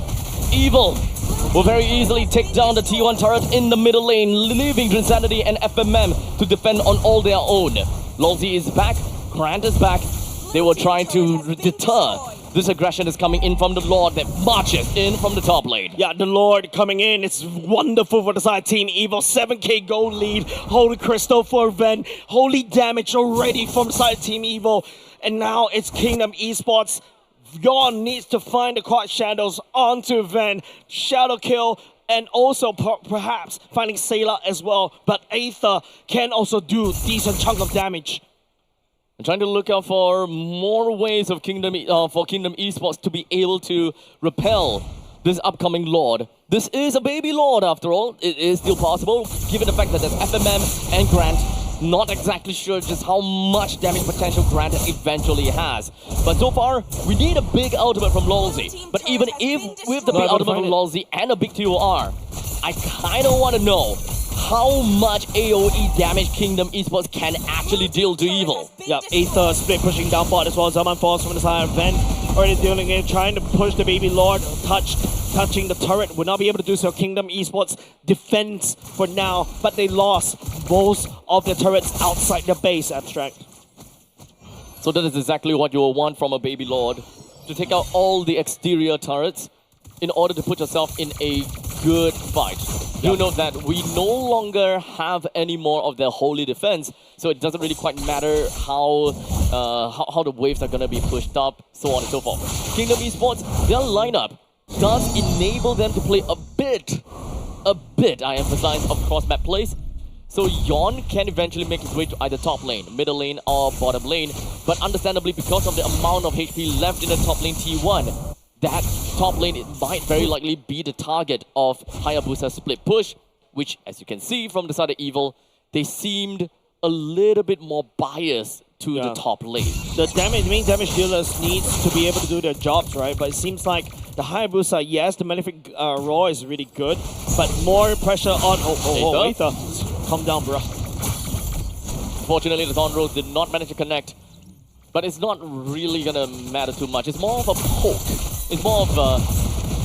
Evil will very easily take down the T1 turret in the middle lane, leaving Insanity and FMM to defend on all their own. Lozy is back. Grant is back. They were trying to deter This aggression is coming in from the Lord that marches in from the top lane. Yeah, the Lord coming in. It's wonderful for the side Team Evil. 7k gold lead. Holy Crystal for Ven. Holy damage already from the side Team Evil. And now it's Kingdom Esports. Yon needs to find the Quad Shadows onto Ven. Shadow kill. And also perhaps finding Sayla as well. But Aether can also do decent chunk of damage. I'm trying to look out for more ways of Kingdom Esports to be able to repel this upcoming Lord. This is a baby Lord after all. It is still possible, given the fact that there's FMM and Grant. Not exactly sure just how much damage potential Grant eventually has. But so far, we need a big ultimate from Lolzy. But even if with the big ultimate from Lolzy and a big TOR, I kind of want to know how much AoE damage Kingdom Esports can actually deal to Evil. Yep, Aether split pushing down bot as well. Zaman Force from the side of Ven. Already dealing it, trying to push the baby Lord. Touching the turret. Will not be able to do so. Kingdom Esports defense for now. But they lost most of the turrets outside the base, Abstract. So that is exactly what you will want from a baby Lord. To take out all the exterior turrets in order to put yourself in a good fight. Do note that we no longer have any more of their holy defense, so it doesn't really quite matter how the waves are going to be pushed up, so on and so forth. Kingdom Esports, their lineup does enable them to play a bit, I emphasize, of cross-map plays. So Yon can eventually make his way to either top lane, middle lane, or bottom lane, but understandably, because of the amount of HP left in the top lane T1, that top lane it might very likely be the target of Hayabusa's split push, which, as you can see from the side of Evil, they seemed a little bit more biased to the top lane. The main damage dealers needs to be able to do their jobs, right? But it seems like the Hayabusa, yes, the Malefic Roar is really good, but more pressure on... Aether. Calm down, bro. Fortunately, the Thorn Rose did not manage to connect. But it's not really gonna matter too much. It's more of a poke. It's more of a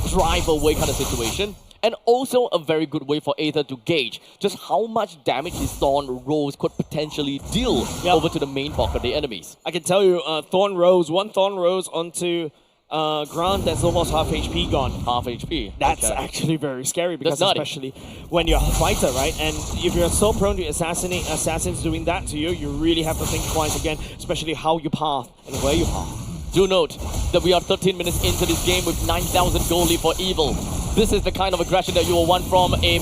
drive away kind of situation. And also a very good way for Aether to gauge just how much damage his Thorn Rose could potentially deal over to the main bulk of the enemies. I can tell you, one Thorn Rose onto Grant, that's almost half HP gone. Half HP. That's actually very scary because especially when you're a fighter, right? And if you're so prone to assassins doing that to you, you really have to think twice again, especially how you path and where you path. Do note that we are 13 minutes into this game with 9,000 gold lead for Evil. This is the kind of aggression that you will want from a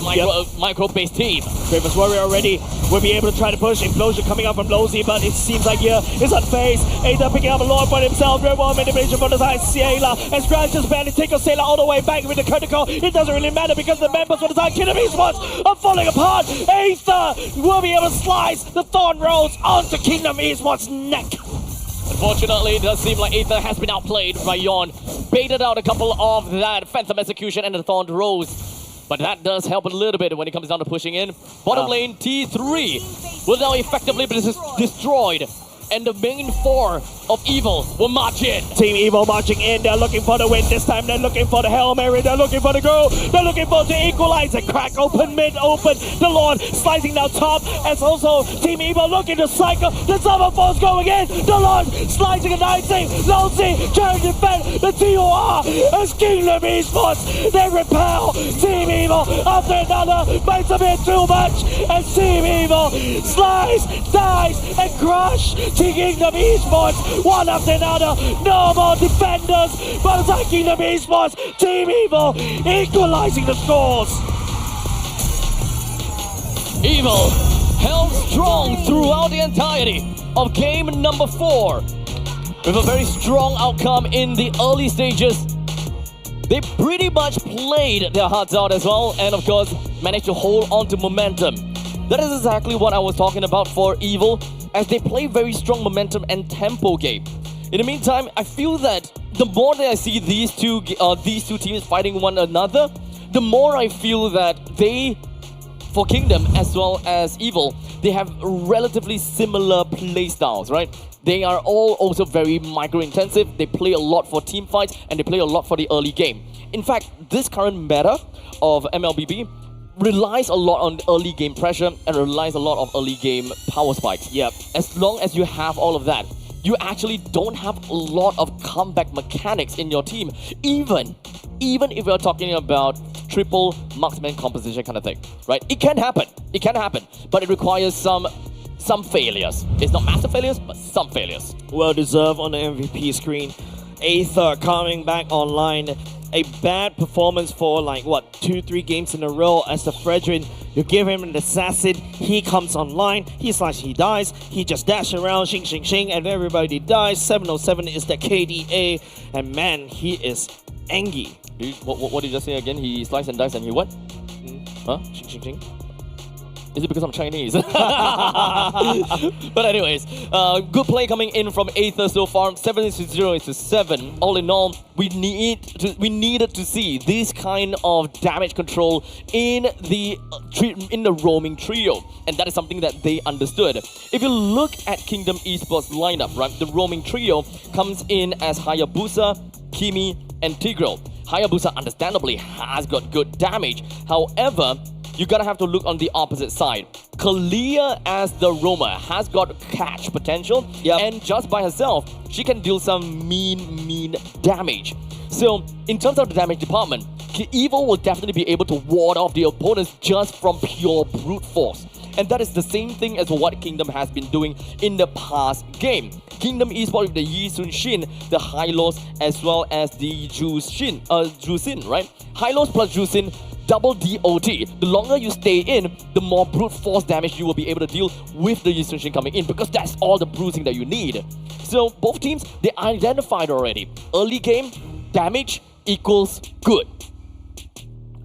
micro-based team. Bravest Warrior already will be able to try to push. Implosion coming up from Lolzy, but it seems like here is unfazed. Aether picking up a Lord for himself. Very well manipulation from the side. Sayla and Scratch just barely take Sayla all the way back with the critical. It doesn't really matter because the members from the side Kingdom Esports are falling apart. Aether will be able to slice the Thorn Rose onto Kingdom Esports' neck. Unfortunately, it does seem like Aether has been outplayed by Yon. Baited out a couple of that Phantom Execution and the Thorn Rose. But that does help a little bit when it comes down to pushing in. Bottom lane, T3 will now effectively be destroyed. And the main four of Evil will march in. Team Evil marching in. They're looking for the win this time. They're looking for the Hail Mary. They're looking for the goal. They're looking for the equalizer. Crack open, mid open. The Lord slicing down top. As also Team Evil looking to cycle. The Summer Force going in. The Lord slicing and icing. Lolzy trying to defend the TOR as Kingdom Esports. They repel Team Evil after another. Makes a bit too much. And Team Evil slice, dice, and crush Kingdom Esports. One after another. No more defenders. But it's like Kingdom Esports. Team Evil equalizing the scores. Evil held strong throughout the entirety of game number 4. With a very strong outcome in the early stages. They pretty much played their hearts out as well. And of course, managed to hold on to momentum. That is exactly what I was talking about for Evil, as they play very strong momentum and tempo game. In the meantime, I feel that the more that I see these two teams fighting one another, the more I feel that they, for Kingdom as well as Evil, they have relatively similar play styles, right? They are all also very micro-intensive. They play a lot for team fights and they play a lot for the early game. In fact, this current meta of MLBB relies a lot on early game pressure and relies a lot of early game power spikes. Yep. As long as you have all of that, you actually don't have a lot of comeback mechanics in your team, even if you're talking about triple marksman composition kind of thing, right? It can happen, but it requires some failures. It's not massive failures, but some failures. Well deserved on the MVP screen. Aether coming back online. A bad performance for 2-3 games in a row as the Fredrin. You give him an assassin, he comes online, he dies, he just dash around, shing shing shing, and everybody dies. 707 is the KDA, and man, he is angry. What did you just say again? He slice and dice and he what? Huh? Shing shing shing. Is it because I'm Chinese? But anyways, good play coming in from Aether so far. 7-0 to 7. All in all, we needed to see this kind of damage control in the roaming trio, and that is something that they understood. If you look at Kingdom Esports lineup, right, the roaming trio comes in as Hayabusa, Kimi, and Tigreal. Hayabusa understandably has got good damage. However, you gotta have to look on the opposite side. Kalia as the roamer has got catch potential, and just by herself, she can deal some mean damage. So, in terms of the damage department, Evo will definitely be able to ward off the opponents just from pure brute force. And that is the same thing as what Kingdom has been doing in the past game. Kingdom Esports with the Yi Sun Shin, the Hylos, as well as the Jusin, right? Hylos plus Jusin, double DOT. The longer you stay in, the more brute force damage you will be able to deal with the Yi Sun Shin coming in, because that's all the bruising that you need. So both teams, they identified already. Early game, damage equals good.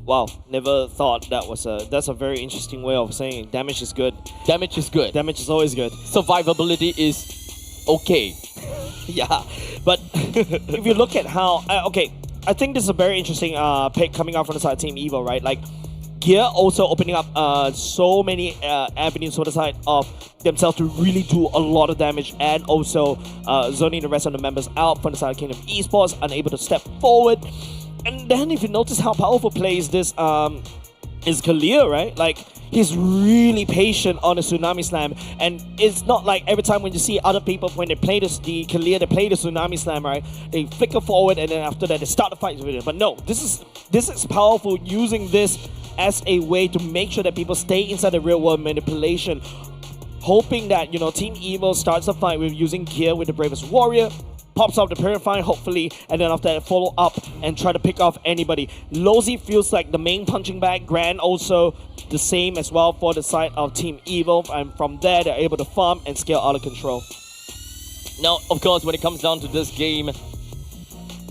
Wow, never thought that's a very interesting way of saying damage is good. Damage is good. Damage is always good. Survivability is okay. Yeah, but if you look at how I think this is a very interesting pick coming out from the side of Team Evo, right? Like, Gear also opening up so many avenues for the side of themselves to really do a lot of damage, and also zoning the rest of the members out from the side of Kingdom Esports, unable to step forward. And then if you notice how powerful plays this is Kalia, right? Like, he's really patient on the Tsunami Slam, and it's not like every time when you see other people, when they play the Kalia, they play the Tsunami Slam, right? They flicker forward, and then after that they start the fight with it. But no, this is powerful, using this as a way to make sure that people stay inside the real world manipulation, hoping that, you know, Team Evo starts the fight with using Gear with the Bravest Warrior, pops out the Purify, hopefully, and then after that follow up and try to pick off anybody. Lozy feels like the main punching bag. Grand also the same as well for the side of Team Evo, and from there they're able to farm and scale out of control. Now, of course, when it comes down to this game,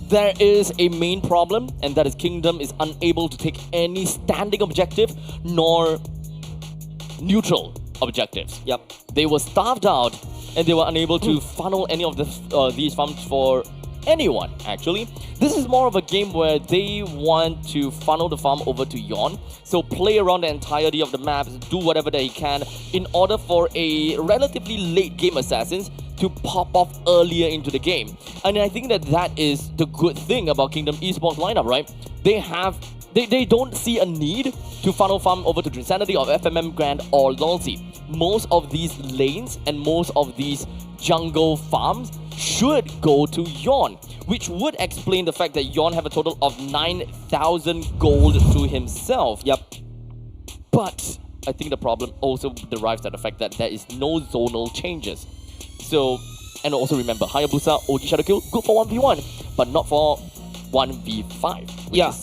there is a main problem, and that is Kingdom is unable to take any standing objective nor neutral objectives. Yep. They were starved out, and they were unable to funnel any of these farms for anyone, actually. This is more of a game where they want to funnel the farm over to Yon, so play around the entirety of the maps, do whatever that he can in order for a relatively late game assassins to pop off earlier into the game. And I think that is the good thing about Kingdom Esports lineup, right? They don't see a need to funnel farm over to Drinsanity or FMM Grand or Lolzy. Most of these lanes and most of these jungle farms should go to Yon, which would explain the fact that Yon have a total of 9,000 gold to himself. Yep. But I think the problem also derives from the fact that there is no zonal changes. So, and also remember, Hayabusa, OG Shadow Kill, good for 1v1, but not for 1v5. Yeah.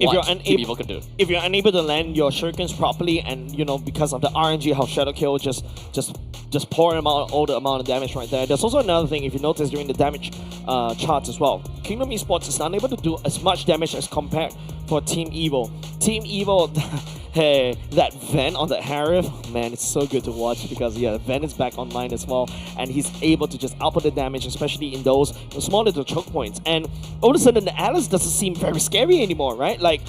If you're unable to land your shurikens properly, and you know, because of the RNG, how Shadow Kill just pour him out all the amount of damage right there. There's also another thing, if you notice during the damage charts as well, Kingdom Esports is unable to do as much damage as compared for Team Evo. Team Evo, hey, that Ven on the Harif, man, it's so good to watch, because yeah, Ven is back online as well, and he's able to just output the damage, especially in those small little choke points. And all of a sudden, the Alice doesn't seem very scary anymore, right? Like,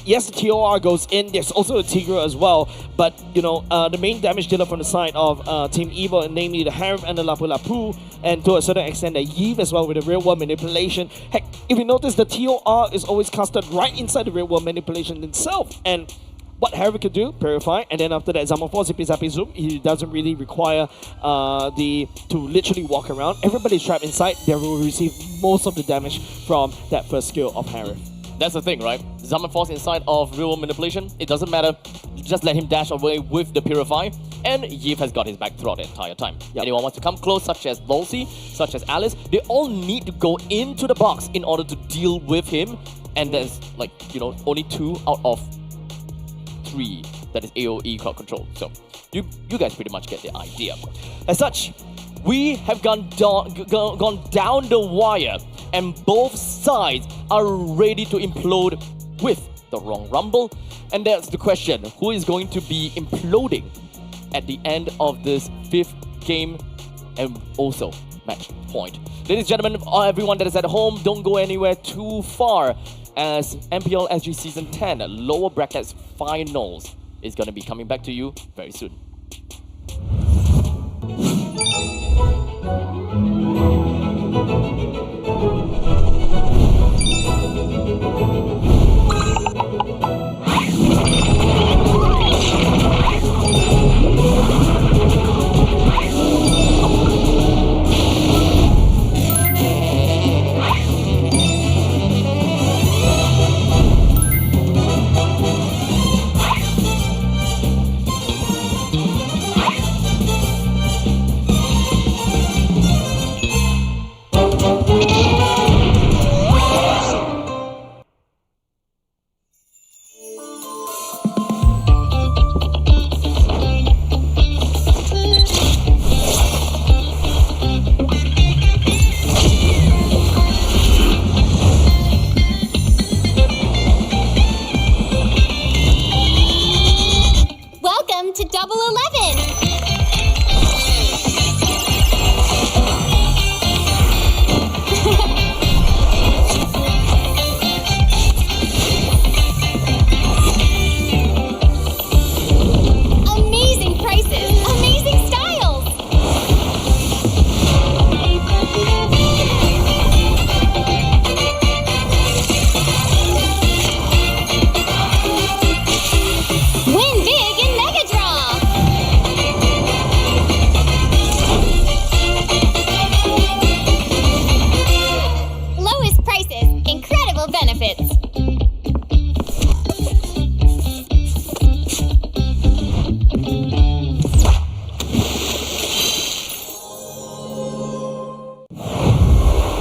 yes, the TOR goes in, there's also a Tigreal as well, but you know, the main damage dealer from the side of Team Evo, namely the Harif and the Lapu Lapu, and to a certain extent the Yves as well with the real world manipulation. Heck, if you notice, the TOR is always casted right inside the real world manipulation itself, and what Harry can do, Purify, and then after that, Zamorphos, Zippy Zappy Zoom, he doesn't really require to literally walk around. Everybody's trapped inside, they will receive most of the damage from that first skill of Harry. That's the thing, right? Zaman Force inside of real world manipulation, it doesn't matter. Just let him dash away with the Purify, and Yves has got his back throughout the entire time. Anyone wants to come close, such as Lolsey, such as Alice, they all need to go into the box in order to deal with him. And there's, like, you know, only 2 out of 3 that is AoE crowd control. So you guys pretty much get the idea. As such, we have gone down the wire, and both sides are ready to implode with the wrong rumble. And that's the question, who is going to be imploding at the end of this 5th game and also match point? Ladies and gentlemen, everyone that is at home, don't go anywhere too far, as MPL SG Season 10 lower brackets finals is going to be coming back to you very soon.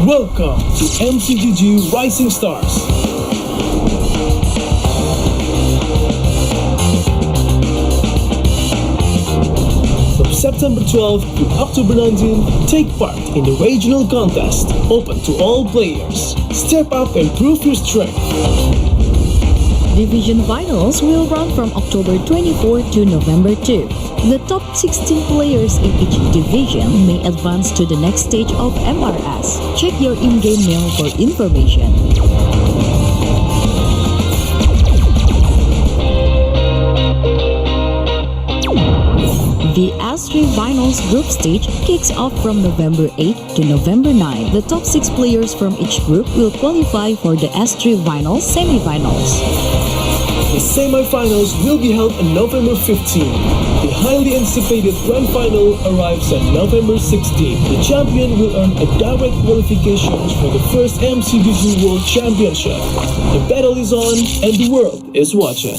Welcome to MCGG Rising Stars. From September 12th to October 19th, take part in the regional contest, open to all players. Step up and prove your strength. Division finals will run from October 24 to November 2. The top 16 players in each division may advance to the next stage of MRS. Check your in-game mail for information. The S3 Finals group stage kicks off from November 8 to November 9. The top 6 players from each group will qualify for the S3 Finals semi-finals. The semi-finals will be held on November 15. The highly anticipated grand final arrives on November 16. The champion will earn a direct qualification for the first MCGG World Championship. The battle is on and the world is watching.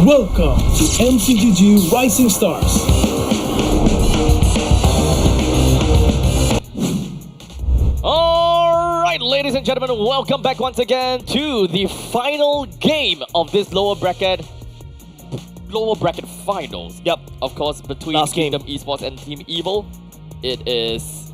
Welcome to MCGG Rising Stars. Alright, ladies and gentlemen, welcome back once again to the final game of this lower bracket finals. Yep, of course, between Last game. Kingdom Esports and Team Evil. It's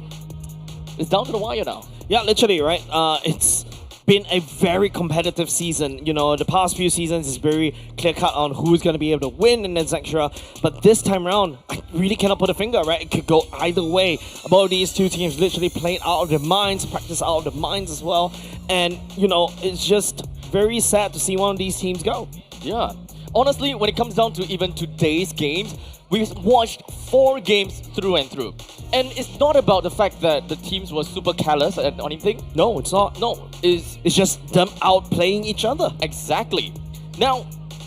down to the wire now. Yeah, literally, right? It's been a very competitive season. You know, the past few seasons is very clear-cut on who's going to be able to win and etc. But this time around, I really cannot put a finger, right? It could go either way. Both these two teams literally played out of their minds, practiced out of their minds as well. And, you know, it's just very sad to see one of these teams go. Yeah. Honestly, when it comes down to even today's games, we've watched 4 games through and through. And it's not about the fact that the teams were super callous or anything. No, it's not. No, It's just them outplaying each other. exactly. Now,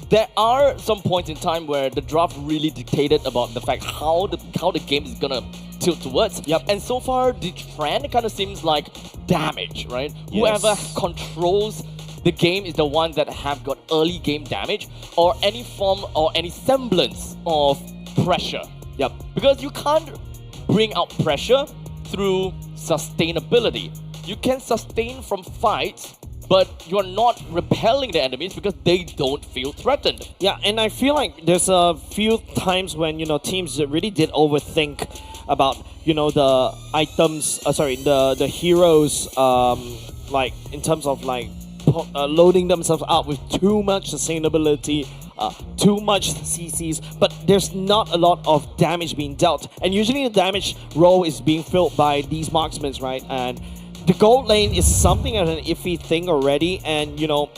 there are some points in time where the draft really dictated about the fact how the game is gonna tilt towards. Yep. And so far, the trend kind of seems like damage, right? Yes. Whoever controls the game is the one that have got early game damage or any form or any semblance of pressure. Yep. Because you can't bring out pressure through sustainability. You can sustain from fights, but you're not repelling the enemies because they don't feel threatened. Yeah, and I feel like there's a few times when, you know, teams that really did overthink about, you know, the items, the heroes, like in terms of like loading themselves up with too much sustainability, too much CCs, but there's not a lot of damage being dealt. And usually the damage roll is being filled by these marksmen, right? And the gold lane is something of an iffy thing already. And, you know,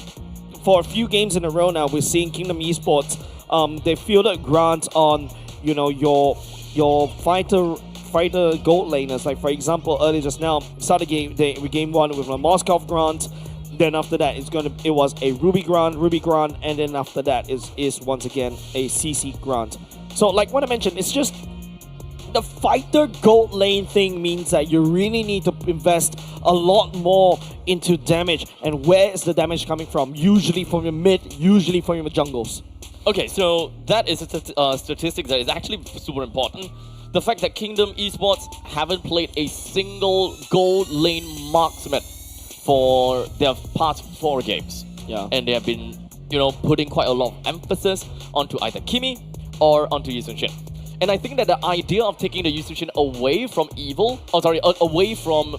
for a few games in a row now, we're seeing Kingdom Esports, they fielded grants on, you know, your fighter gold laners. Like, for example, earlier just now, started we game 1 with a Moskov grant. Then after that, it was a Ruby grant, and then after that is once again a CC grant. So like what I mentioned, it's just the fighter gold lane thing means that you really need to invest a lot more into damage. And where is the damage coming from? Usually from your mid, usually from your jungles. Okay, so that is a statistic that is actually super important. The fact that Kingdom Esports haven't played a single gold lane marksman for their past 4 games. Yeah. And they have been, you know, putting quite a lot of emphasis onto either Kimi or onto Yusun-Shin. And I think that the idea of taking the Yusun-Shin away from away from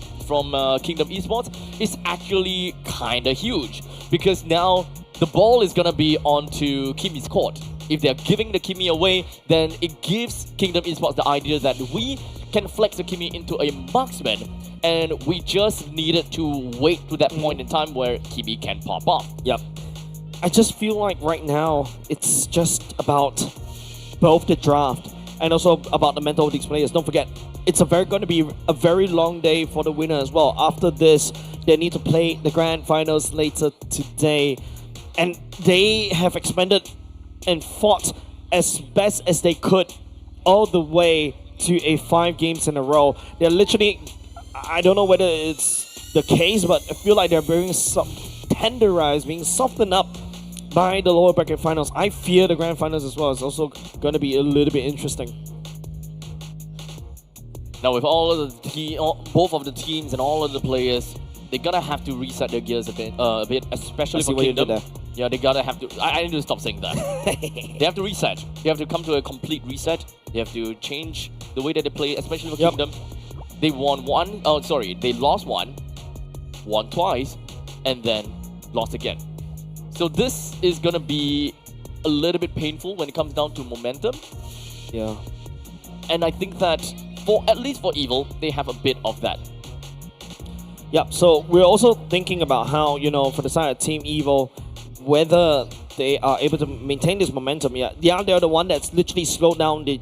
Kingdom Esports is actually kind of huge. Because now the ball is going to be onto Kimi's court. If they're giving the Kimi away, then it gives Kingdom Esports the idea that we can flex the Kimi into a marksman, and we just needed to wait to that point in time where Kimi can pop off. Yep. I just feel like right now it's just about both the draft and also about the mental of these players. Don't forget, it's going to be a very long day for the winner as well. After this, they need to play the grand finals later today, and they have expanded and fought as best as they could all the way to a 5 games in a row. They're literally, I don't know whether it's the case, but I feel like they're being tenderized, being softened up by the lower bracket finals. I fear the grand finals as well. It's also going to be a little bit interesting. Now with all of both of the teams and all of the players, they're gonna have to reset their gears a bit, especially for Kingdom. Yeah, they gotta have to. I need to stop saying that. They have to reset. They have to come to a complete reset. They have to change the way that they play, especially for Kingdom. They won one. Oh, sorry, they lost one, won twice, and then lost again. So this is gonna be a little bit painful when it comes down to momentum. Yeah. And I think that at least for Evil, they have a bit of that. Yep, so we're also thinking about how, you know, for the side of Team Evil, whether they are able to maintain this momentum. Yeah, they're the one that's literally slowed down the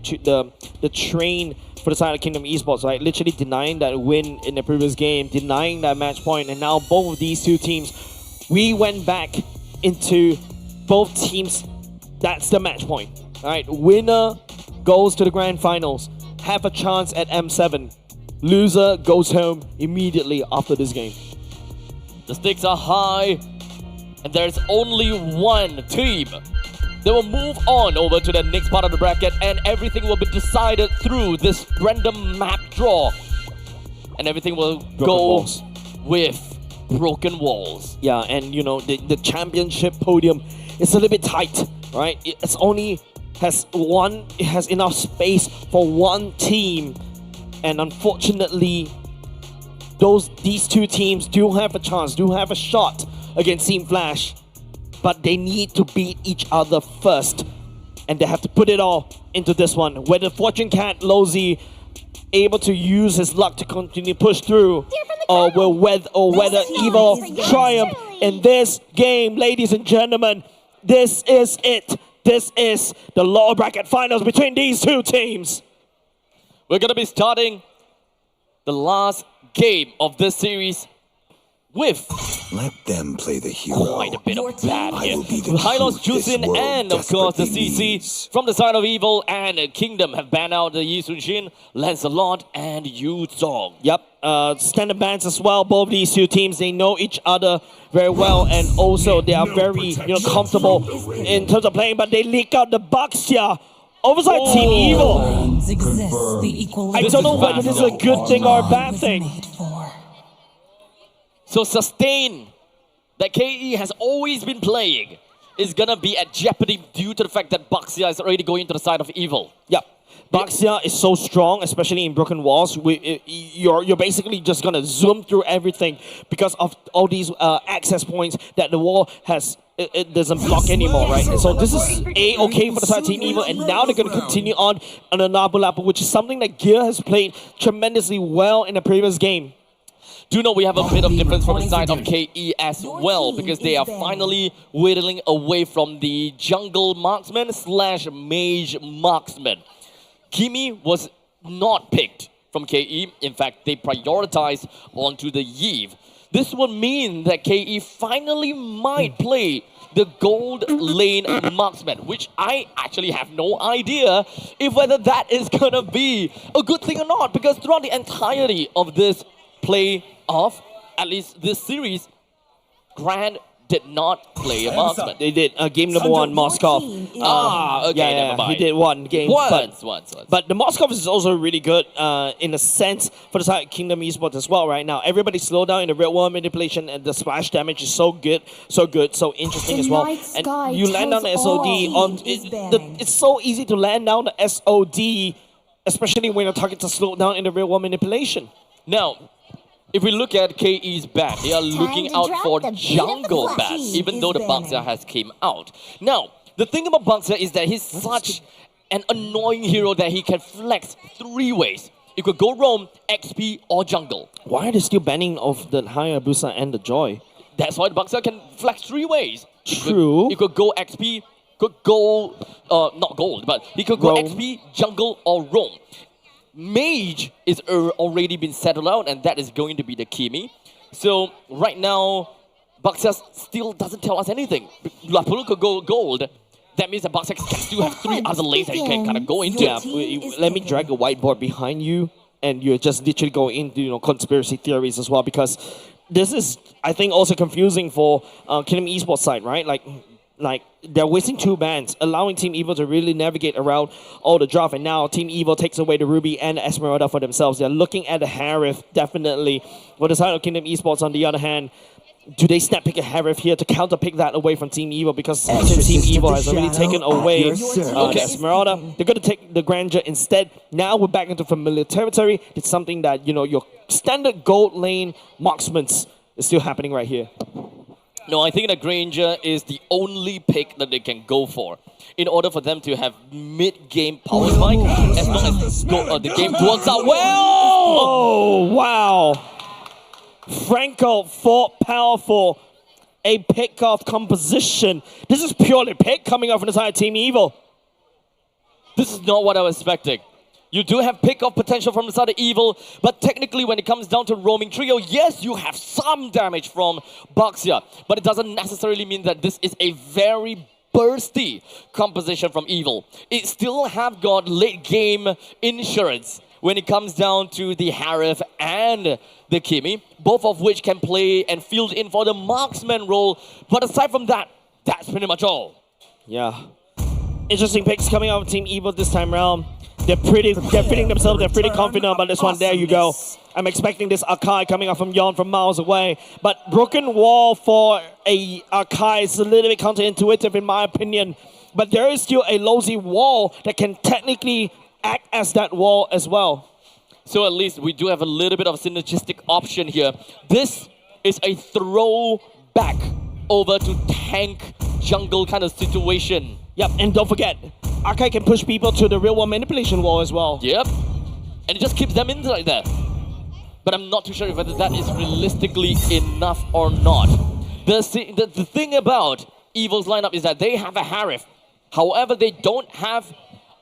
train for the side of Kingdom Esports, right? Literally denying that win in the previous game, denying that match point, and now both of these two teams, we went back into both teams. That's the match point, right? Winner goes to the grand finals, have a chance at M7. Loser goes home immediately after this game. The stakes are high, and there's only one team They will move on over to the next part of the bracket, and everything will be decided through this random map draw. And everything will go with broken walls. Yeah, and you know, the championship podium is a little bit tight, right? It's only it has enough space for one team. And unfortunately, these two teams do have a chance, do have a shot against Team Flash. But they need to beat each other first. And they have to put it all into this one. Whether Fortune Cat Lozy able to use his luck to continue push through, or whether Evil triumph in this game, ladies and gentlemen. This is it. This is the lower bracket finals between these two teams. We're going to be starting the last game of this series with Let them play the hero. quite a bit of bad I here. will be the Hylos, truth this Jusin, world and of course the desperately CC needs. from the side of Evil and Kingdom have banned out the Yi Sun-shin, Lancelot, and Yu Zong. Yep, standard bans as well. Both of these two teams, they know each other very well, and also they are very comfortable in terms of playing. But they leak out the bucks here. Overside Team Evil. Exists the equal. I don't know whether this is a good thing or a bad thing. So Sustain, that KE has always been playing, is gonna be at jeopardy due to the fact that Baxia is already going to the side of Evil. Yep. Baxia is so strong, especially in broken walls. You're basically just gonna zoom through everything because of all these access points that the wall has. It doesn't block anymore, right? So this is okay for the side of Team Evil, and now they're gonna continue on a Nabu Lapu, which is something that Gear has played tremendously well in the previous game. Do know we have a bit of difference from the side of KE as well, because they are finally whittling away from the jungle marksman slash mage marksman. Kimi was not picked from KE. In fact, they prioritized onto the Yve. This would mean that KE finally might play the gold lane marksman, which I actually have no idea if whether that is gonna be a good thing or not, because throughout the entirety of this playoff, at least this series, Grand did not play a marksman. They did game number one, Moskov. Okay, never mind. He did one game. Once. But the Moskov is also really good in a sense for the side of Kingdom Esports as well right now. Everybody slow down in the real world manipulation, and the splash damage is so good, so interesting as well. And you land down the SOD on it's so easy to land down the SOD, especially when your targets are slowed down in the real world manipulation. Now, if we look at KE's ban, they are looking out for jungle ban, even though the Baxia has came out. Now, the thing about Baxia is that he's such an annoying hero that he can flex three ways. It could go roam, XP, or jungle. Why are they still banning of the Hayabusa and the Joy? That's why the Baxia can flex three ways. True. It could go XP, could go, not gold, but he could go Roam. XP, jungle, or roam. Mage is already been settled out, and that is going to be the Kimi. So right now, Baxia still doesn't tell us anything. Lapulu could go gold. That means that Baxia can still have three other lanes that he can kind of go into. Yeah, let me drag a whiteboard behind you, and you're just literally going into conspiracy theories as well, because this is, I think, also confusing for Kingdom Esports side, right? Like they're wasting two bans, allowing Team Evil to really navigate around all the draft, and now Team Evil takes away the Ruby and the Esmeralda for themselves. They're looking at the Harith, definitely. For the side of Kingdom Esports, on the other hand, do they snap pick a Harith here to counter pick that away from Team Evil? Because since Team Evil has already taken away the Esmeralda, they're going to take the Grandeur instead. Now we're back into familiar territory. It's something that, your standard gold lane marksmen is still happening right here. No, I think that Granger is the only pick that they can go for in order for them to have mid-game power spike, as long as the game works out well. Oh, wow. Franco fought powerful. A pick-off composition. This is purely pick coming off from the side of Team Evil. This is not what I was expecting. You do have pick-off potential from the side of Evil, but technically when it comes down to roaming trio, yes, you have some damage from Baxia, but it doesn't necessarily mean that this is a very bursty composition from Evil. It still have got late-game insurance when it comes down to the Harith and the Kimi, both of which can play and field in for the marksman role, but aside from that, that's pretty much all. Yeah. Interesting picks coming out of Team Evil this time around. They're feeling themselves, they're pretty confident about this one. There you go. I'm expecting this Akai coming up from Yon from miles away. But broken wall for a Akai is a little bit counterintuitive in my opinion. But there is still a Lozy wall that can technically act as that wall as well. So at least we do have a little bit of a synergistic option here. This is a throwback over to tank jungle kind of situation. Yep, and don't forget, Akai can push people to the real world manipulation wall as well. Yep, and it just keeps them in like that. But I'm not too sure whether that is realistically enough or not. The thing about Evil's lineup is that they have a Harif. However, they don't have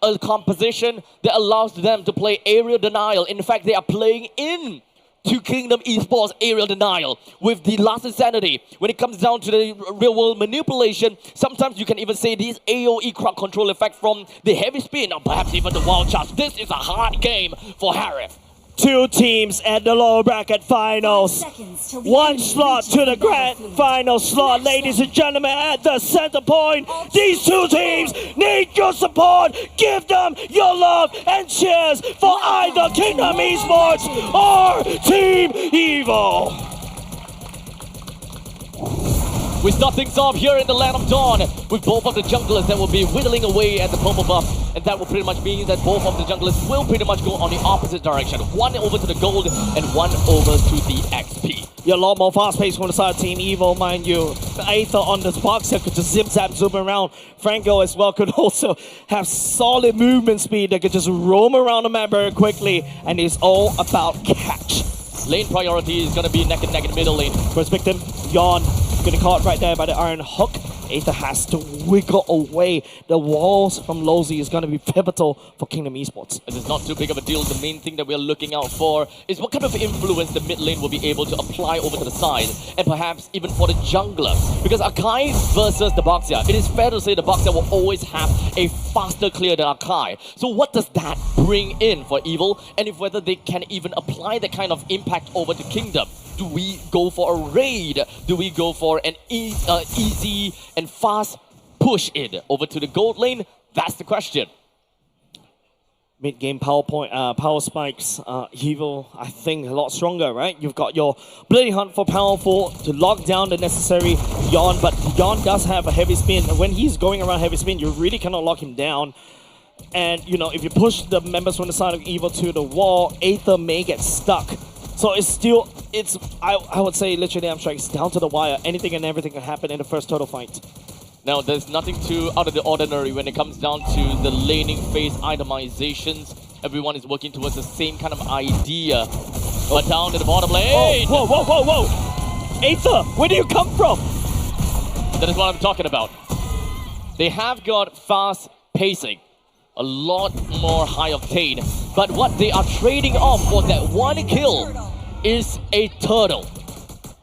a composition that allows them to play aerial denial. In fact, they are playing in to Kingdom Esports aerial denial with the last insanity. When it comes down to the real world manipulation, sometimes you can even say these AoE crowd control effect from the heavy spin or perhaps even the wild charge. This is a hard game for Harif. Two teams at the lower bracket finals. One slot to the grand final slot, ladies and gentlemen, at the Centrepoint. These two teams need your support. Give them your love and cheers for either Kingdom Esports or Team Evil. We start things off here in the Land of Dawn with both of the junglers that will be whittling away at the purple buff. And that will pretty much mean that both of the junglers will pretty much go on the opposite direction. One over to the gold and one over to the XP. You're a lot more fast-paced on the side of Team Evil, mind you. The Aether on this box could just zip-zap, zoom around. Franco as well could also have solid movement speed that could just roam around the map very quickly. And it's all about catch. Lane priority is going to be neck and neck in the middle lane. First victim, Yon. Getting caught right there by the Iron Hook. Aether has to wiggle away. The walls from Lozy is going to be pivotal for Kingdom Esports. It is not too big of a deal. The main thing that we're looking out for is what kind of influence the mid lane will be able to apply over to the side. And perhaps even for the jungler. Because Akai versus the Boxia, it is fair to say the Boxia will always have a faster clear than Akai. So what does that bring in for Evil? And if whether they can even apply that kind of impact over to Kingdom. Do we go for a raid? Do we go for an easy and fast push in over to the gold lane? That's the question. Mid-game power spikes. Evil, I think, a lot stronger, right? You've got your Bloody Hunt for powerful to lock down the necessary Yon, but Yon does have a heavy spin. When he's going around heavy spin, you really cannot lock him down. And, you know, if you push the members from the side of Evil to the wall, Aether may get stuck. So it's still, I would say literally it's down to the wire. Anything and everything can happen in the first total fight. Now, there's nothing too out of the ordinary when it comes down to the laning phase itemizations. Everyone is working towards the same kind of idea. But down to the bottom lane. Oh, whoa. Aether, where do you come from? That is what I'm talking about. They have got fast pacing. A lot more high octane. But what they are trading off for that one kill is a turtle.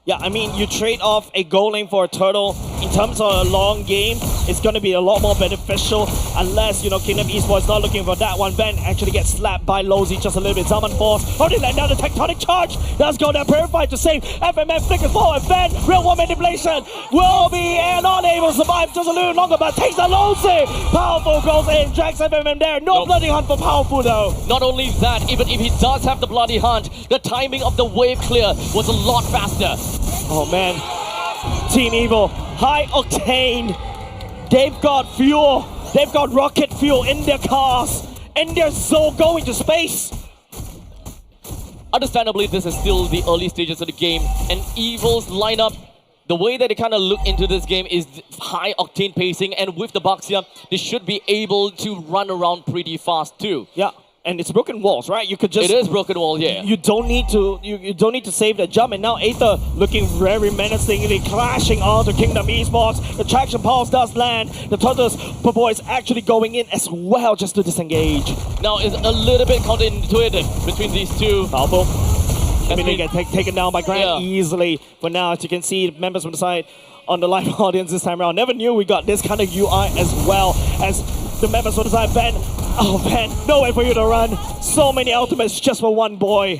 Yeah, I mean, you trade off a gold lane for a turtle. In terms of a long game, it's going to be a lot more beneficial unless, you know, Kingdom Esports not looking for that one. Ben actually gets slapped by Lozy just a little bit. Zaman Force. Oh, they let down the tectonic charge. Does go there, Purified to save. FMF flickers forward. Ben, real world manipulation will be not able to survive just a little longer, but takes the Lozy. Powerful goes in, drags FMM there. No Bloody Hunt for powerful though. Not only that, even if he does have the Bloody Hunt, the timing of the wave clear was a lot faster. Oh man, Team Evil, high octane. They've got fuel, they've got rocket fuel in their cars, and they're so going to space. Understandably, this is still the early stages of the game, and Evil's lineup, the way that they kind of look into this game is high octane pacing, and with the Boxia, they should be able to run around pretty fast too. Yeah. And it's broken walls, right? You could just... It is broken wall, yeah. You don't need to... You don't need to save the jump. And now Aether looking very menacingly, clashing onto Kingdom Esports. The traction pulse does land. The Turtles Popo is actually going in as well just to disengage. Now it's a little bit counterintuitive between these two. Powerful. I mean, they get taken down by Grant easily. But now, as you can see, members from the side on the live audience this time around. Never knew we got this kind of UI as well as the members from the side. Ben. Oh man, no way for you to run. So many ultimates just for one boy.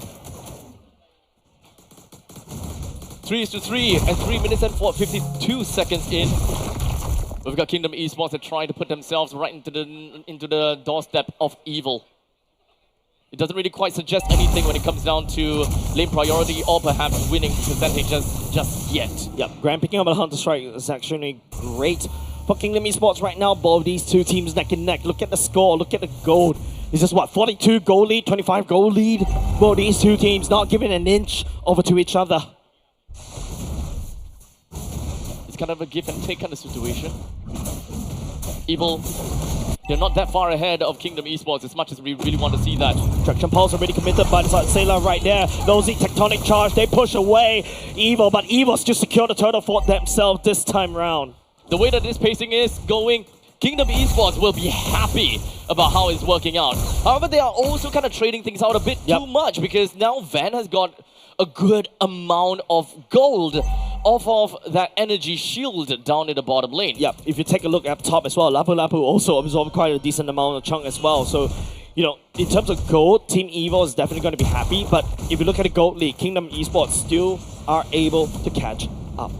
3-3 and 3 minutes and 52 seconds in. We've got Kingdom Esports that trying to put themselves right into the doorstep of evil. It doesn't really quite suggest anything when it comes down to lane priority or perhaps winning percentages just yet. Yep, Grand picking up a Hunter Strike is actually great for Kingdom Esports right now. Both these two teams neck and neck. Look at the score, look at the gold. It's just what, 42 goal lead, 25 goal lead? Both these two teams not giving an inch over to each other. It's kind of a give and take kind of situation. Evil, they're not that far ahead of Kingdom Esports as much as we really want to see that. Traction Pulse already committed by the side Sailor right there. Nosy Tectonic Charge, they push away Evil, but Evil's just secure the turtle fort themselves this time round. The way that this pacing is going, Kingdom Esports will be happy about how it's working out. However, they are also kind of trading things out a bit too much because now Van has got a good amount of gold off of that energy shield down in the bottom lane. Yep, if you take a look at top as well, Lapu Lapu also absorbed quite a decent amount of chunk as well. So, you know, in terms of gold, Team Evil is definitely going to be happy. But if you look at the gold league, Kingdom Esports still are able to catch up.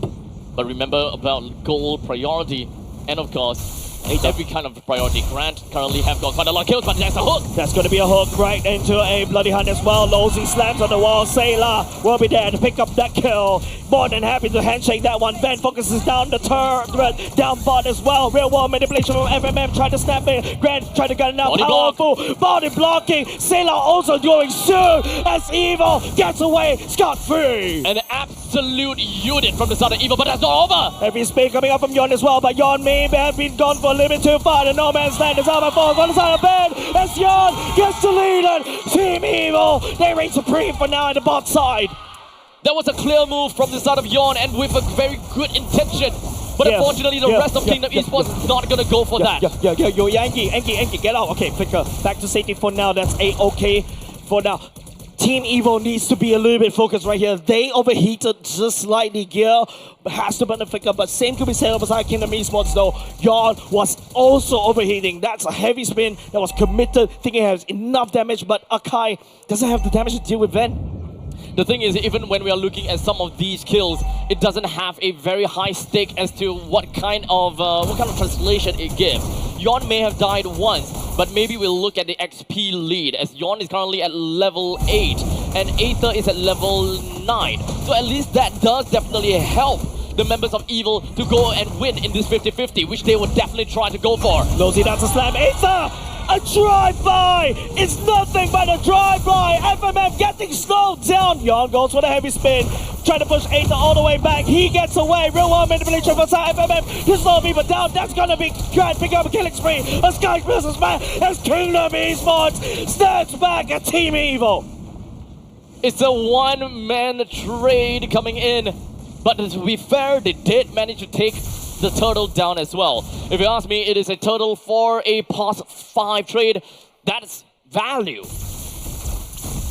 But remember about gold priority, and of course, every kind of priority. Grant currently have got quite a lot of kills, but there's a hook. That's going to be a hook right into a bloody hunt as well. Losey slams on the wall. Sailor will be there to pick up that kill. More than happy to handshake that one. Van focuses down the turret, down bot as well. Real world manipulation from FMM. Trying to snap it. Grant trying to get it now. Powerful body blocking. Sailor also doing soon as Evil gets away scot-free. An absolute unit from the side of Evil, but that's not over. Heavy speed coming up from Yon as well, but Yon may have been gone for a little bit too far. The No Man's Land is out by falls on the side of Ben as Yon gets the lead and Team Evil, they reign supreme for now at the bot side. That was a clear move from the side of Yon and with a very good intention. But unfortunately, the rest of Kingdom Esports is not going to go for that. Yo, Yankee, get out. Okay, Flicker, back to safety for now. That's A-okay for now. Team Evil needs to be a little bit focused right here. They overheated just slightly. Gear has to burn the Flicker, but same could be said beside Kingdom Esports though. Yon was also overheating. That's a heavy spin that was committed, thinking it has enough damage, but Akai doesn't have the damage to deal with Ven. The thing is, even when we are looking at some of these kills, it doesn't have a very high stake as to what kind of translation it gives. Yon may have died once, but maybe we'll look at the XP lead, as Yon is currently at level 8 and Aether is at level 9. So at least that does definitely help the members of Evil to go and win in this 50-50, which they would definitely try to go for. Nosy, that's a slam. Aether! A drive-by! It's nothing but a drive-by! FMM getting slowed down! Yon goes for the heavy spin. Trying to push Aether all the way back. He gets away. Real world manipulation from side FMM. To slow people down. That's gonna be Grant picking up a killing spree. A Sky versus man as Kingdom Esports stands back at Team Evil. It's a one-man trade coming in. But to be fair, they did manage to take the turtle down as well. If you ask me, it is a turtle for a +5 trade. That is value.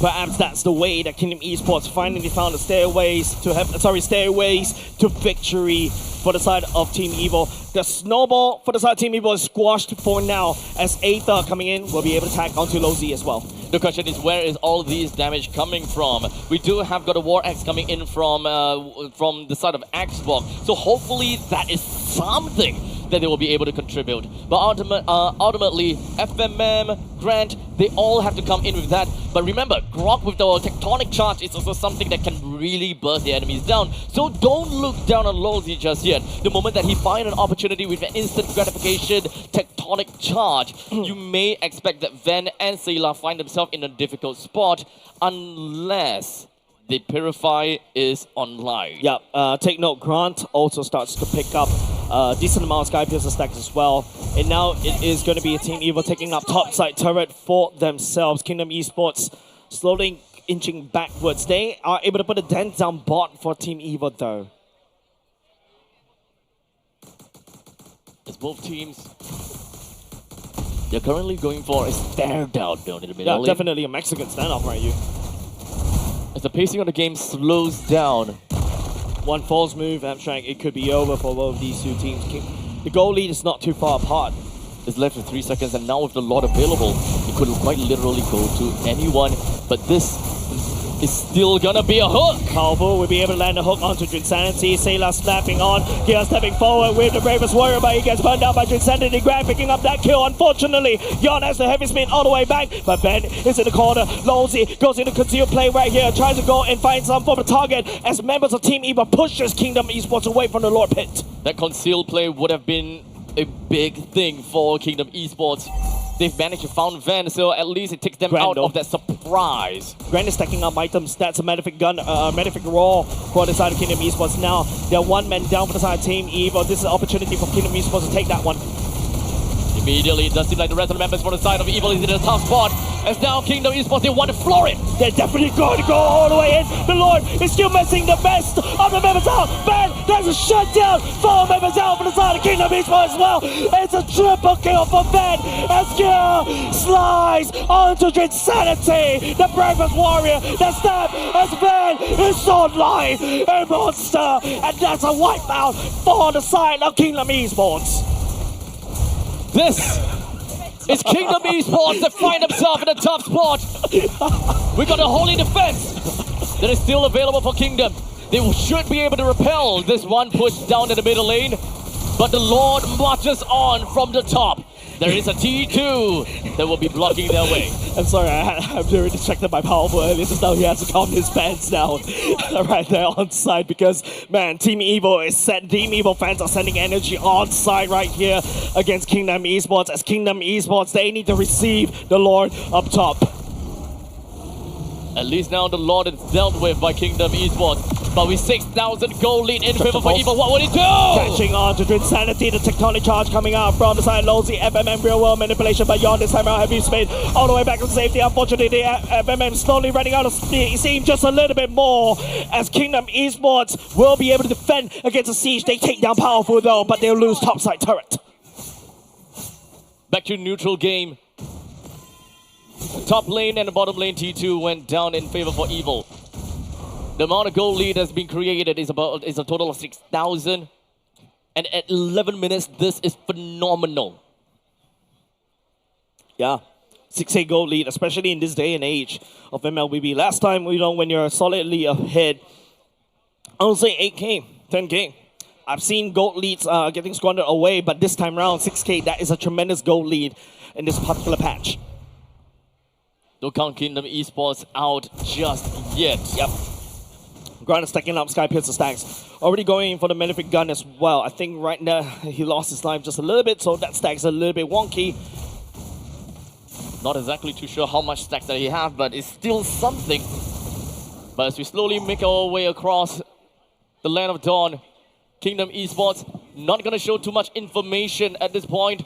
Perhaps that's the way that Kingdom Esports finally found the stairways to victory for the side of Team Evil. The snowball for the side of Team Evil is squashed for now, as Aether coming in will be able to tag onto Losey as well. The question is, where is all these damage coming from? We do have got a War Axe coming in from the side of Xbox, so hopefully that is something that they will be able to contribute. But ultimately, FMM, Grant, they all have to come in with that. But remember, Grok with the Tectonic Charge is also something that can really burst the enemies down. So don't look down on Losey just yet. The moment that he finds an opportunity with an instant gratification Tectonic Charge, you may expect that Ven and Sailor find themselves in a difficult spot unless the Purify is online. Yeah, take note, Grant also starts to pick up a decent amount of Sky Piercer stacks as well. And now it is going to be a Team Evil taking up topside turret for themselves. Kingdom Esports slowly inching backwards. They are able to put a dent down bot for Team Evil though. As both teams, they're currently going for a stare down in the middle. Yeah, definitely a Mexican standoff right here. As the pacing of the game slows down. One false move, Abstract, it could be over for both of these two teams. The goal lead is not too far apart. It's left with 3 seconds, and now with the lot available, it could quite literally go to anyone. But this It's still gonna be a hook. Powerful will be able to land a hook onto Drinsanity. Sailor snapping on. Gear stepping forward with the bravest warrior, but he gets burned down by Drinsanity. Grab picking up that kill. Unfortunately, Yon has the heavy spin all the way back, but Ben is in the corner. Lowsy goes into concealed play right here, tries to go and find some form of target as members of Team Eva pushes Kingdom Esports away from the Lord Pit. That concealed play would have been a big thing for Kingdom Esports. They've managed to found Van, so at least it takes them out of that surprise. Grand is stacking up items. That's a Malefic gun, Malefic Raw for the side of Kingdom Esports. Now, they're one man down for the side of Team Evo. This is an opportunity for Kingdom Esports to take that one. Immediately, it does seem like the rest of the members for the side of Evil is in a tough spot. As now Kingdom Esports, they want to floor it. They're definitely going to go all the way in. The Lord is still messing the best of the members out. Ben, there's a shutdown. 4 members out for the side of Kingdom Esports as well. It's a triple kill for Ben. As Gear slides onto Drinsanity, the bravest warrior. The stab as Ben is online. A monster. And that's a wipeout for the side of Kingdom Esports. This is Kingdom Esports that find themselves in a tough spot. We got a holy defense that is still available for Kingdom. They should be able to repel this one push down in the middle lane, but the Lord marches on from the top. There is a T2 that will be blocking their way. I'm sorry, I'm very distracted by Powerful earlier, so now he has to calm his fans down right there on side because, man, Team Evo is set. Team Evo fans are sending energy on side right here against Kingdom Esports. As Kingdom Esports, they need to receive the Lord up top. At least now the Lord is dealt with by Kingdom Esports. But with 6,000 gold lead in favor for Evil, what would he do? Catching on to Drinsanity, the technology charge coming out from the side. Lowsy, FMM real world manipulation, but Yon this time out heavy speed all the way back to safety. Unfortunately, FMM slowly running out of steam just a little bit more as Kingdom Esports will be able to defend against the siege. They take down Powerful though, but they'll lose topside turret. Back to neutral game. Top lane and the bottom lane T2 went down in favor for Evil. The amount of gold lead that's been created is a total of 6,000. And at 11 minutes, this is phenomenal. Yeah, 6K gold lead, especially in this day and age of MLBB. Last time, when you're solidly ahead, I would say 8K, 10K. I've seen gold leads getting squandered away, but this time around, 6K, that is a tremendous gold lead in this particular patch. Don't count Kingdom Esports out just yet. Yep. Grant is stacking up Sky Piercer stacks. Already going in for the Malefic gun as well. I think right now he lost his life just a little bit, so that stack's a little bit wonky. Not exactly too sure how much stacks that he has, but it's still something. But as we slowly make our way across the Land of Dawn, Kingdom Esports not going to show too much information at this point.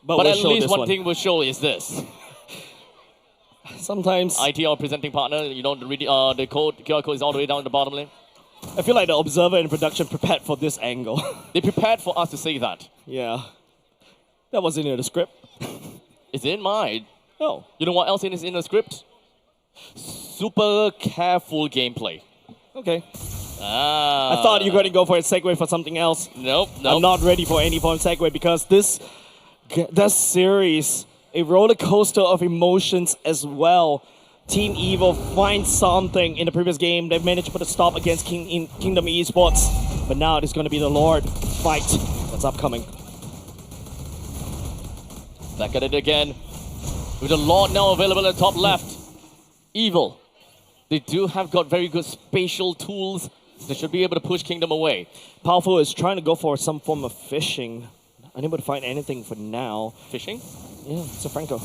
But we'll at least one thing we'll show is this. Sometimes IT, our presenting partner, the QR code is all the way down in the bottom lane. I feel like the observer in production prepared for this angle. They prepared for us to say that. Yeah. That wasn't in the script. It's in mine. Oh. You know what else is in the script? Super careful gameplay. Okay. I thought you were going to go for a segue for something else. Nope. I'm not ready for any form of segue because this series, a roller coaster of emotions as well. Team Evil finds something in the previous game. They've managed to put a stop against Kingdom Esports. But now it is going to be the Lord fight that's upcoming. Back at it again. With the Lord now available at the top left. Evil. They do have got very good spatial tools. They should be able to push Kingdom away. Powerful is trying to go for some form of fishing. Unable to find anything for now. Fishing? Yeah, it's a Franco.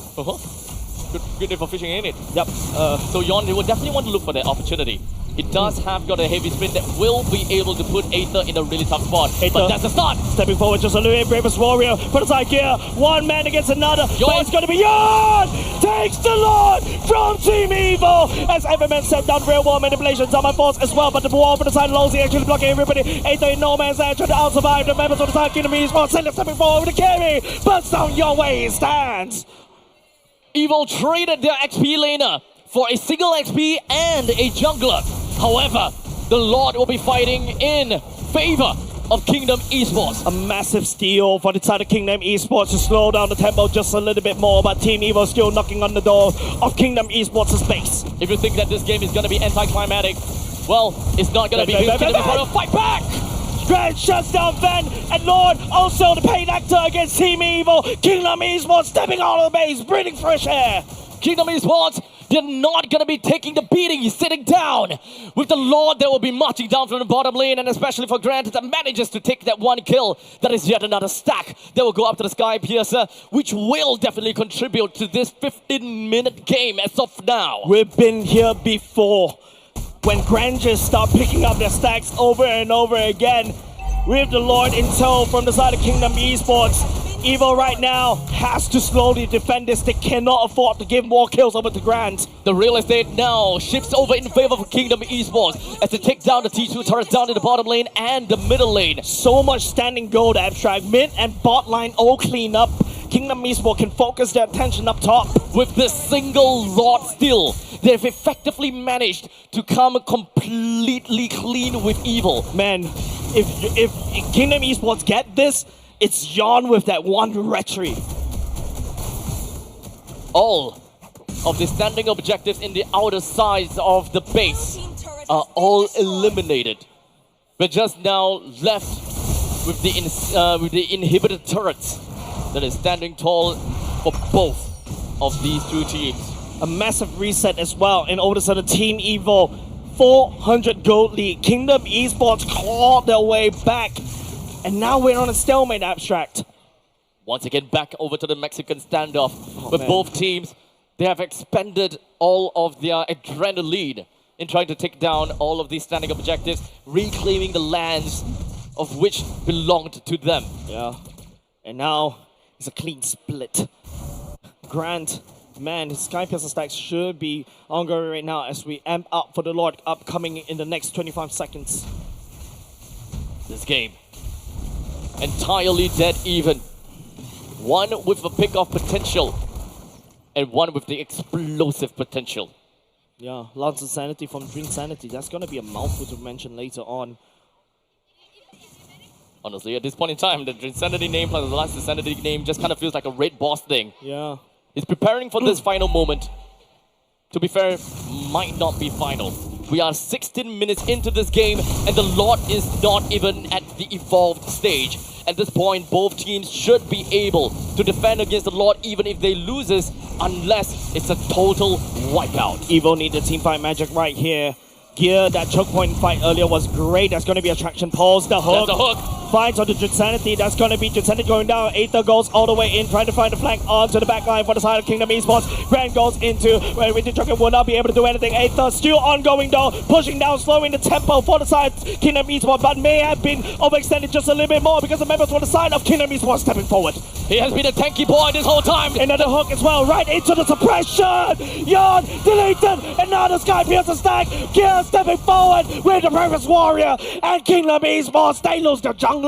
Good day for fishing, ain't it? Yep. So Yon, they will definitely want to look for that opportunity. It does have got a heavy spin that will be able to put Aether in a really tough spot. But that's the start. Stepping forward just a little bit. Bravest warrior. Put aside gear. One man against another. But it's going to be Yon! Takes the Lord from Team Evil. As FMN set down real wall manipulations on my force as well. But the wall for the side, Lowsy actually blocking everybody. Aether in no man's land trying to out-survive the members of the side. Kingdom Esports stepping forward with the carry. Burns down your way. He stands. Evil traded their XP laner for a single XP and a jungler. However, the Lord will be fighting in favor of Kingdom Esports. A massive steal for the side of Kingdom Esports to slow down the tempo just a little bit more, but Team Evo still knocking on the door of Kingdom Esports' base. If you think that this game is going to be anticlimactic, well, it's not going to be. Kingdom Esports fight back! Grand shuts down Ven and Lord, also the paid actor against Team Evil. Kingdom Esports stepping out of the base, breathing fresh air. Kingdom Esports, they're not going to be taking the beating. He's sitting down. With the Lord, they will be marching down from the bottom lane, and especially for Grant that manages to take that one kill. That is yet another stack. They will go up to the Sky Piercer, which will definitely contribute to this 15-minute game as of now. We've been here before. When Grangers start picking up their stacks over and over again, with the Lord in tow from the side of Kingdom Esports, Evo right now has to slowly defend this. They cannot afford to give more kills over to Grant. The real estate now shifts over in favor of Kingdom Esports as they take down the T2 turrets down in the bottom lane and the middle lane. So much standing gold, Abstract. Mid and bot line all clean up. Kingdom Esports can focus their attention up top. With this single Lord still, they've effectively managed to come completely clean with Evil. Man, if Kingdom Esports get this, it's Yon with that one retry. All of the standing objectives in the outer sides of the base are all eliminated. We're just now left with the inhibited turrets that is standing tall for both of these two teams. A massive reset as well, and over to the Team Evo, 400 gold lead. Kingdom Esports clawed their way back, and now we're on a stalemate, Abstract. Once again, back over to the Mexican standoff, with both teams, they have expended all of their adrenaline in trying to take down all of these standing objectives, reclaiming the lands of which belonged to them. Yeah, and now it's a clean split. Grant, man, his Sky Piercer stacks should be ongoing right now as we amp up for the Lord upcoming in the next 25 seconds. This game, entirely dead even. One with the pick-off potential, and one with the explosive potential. Yeah, lots of sanity from Drink Sanity. That's going to be a mouthful to mention later on. Honestly, at this point in time, the Insanity name plus the last Insanity name just kind of feels like a Red Boss thing. Yeah. He's preparing for this final moment. To be fair, might not be final. We are 16 minutes into this game, and the Lord is not even at the evolved stage. At this point, both teams should be able to defend against the Lord even if they loses, unless it's a total wipeout. Evo need the team fight magic right here. Gear, that choke point fight earlier was great. That's going to be a traction pulse. The hook. That's the hook. Finds on the Dritsanity. That's going to be Dritsanity going down. Aether goes all the way in, trying to find the flank onto the back line for the side of Kingdom Esports. Grand goes into where Winter Trucker will not be able to do anything. Aether still ongoing though, pushing down, slowing the tempo for the side of Kingdom Esports, but may have been overextended just a little bit more because the members for the side of Kingdom Esports stepping forward. He has been a tanky boy this whole time. Another hook as well, right into the suppression. Yon deleted, and now the Sky Piercer stack. Gear stepping forward with the Purpose Warrior, and Kingdom Esports, they lose the jungler.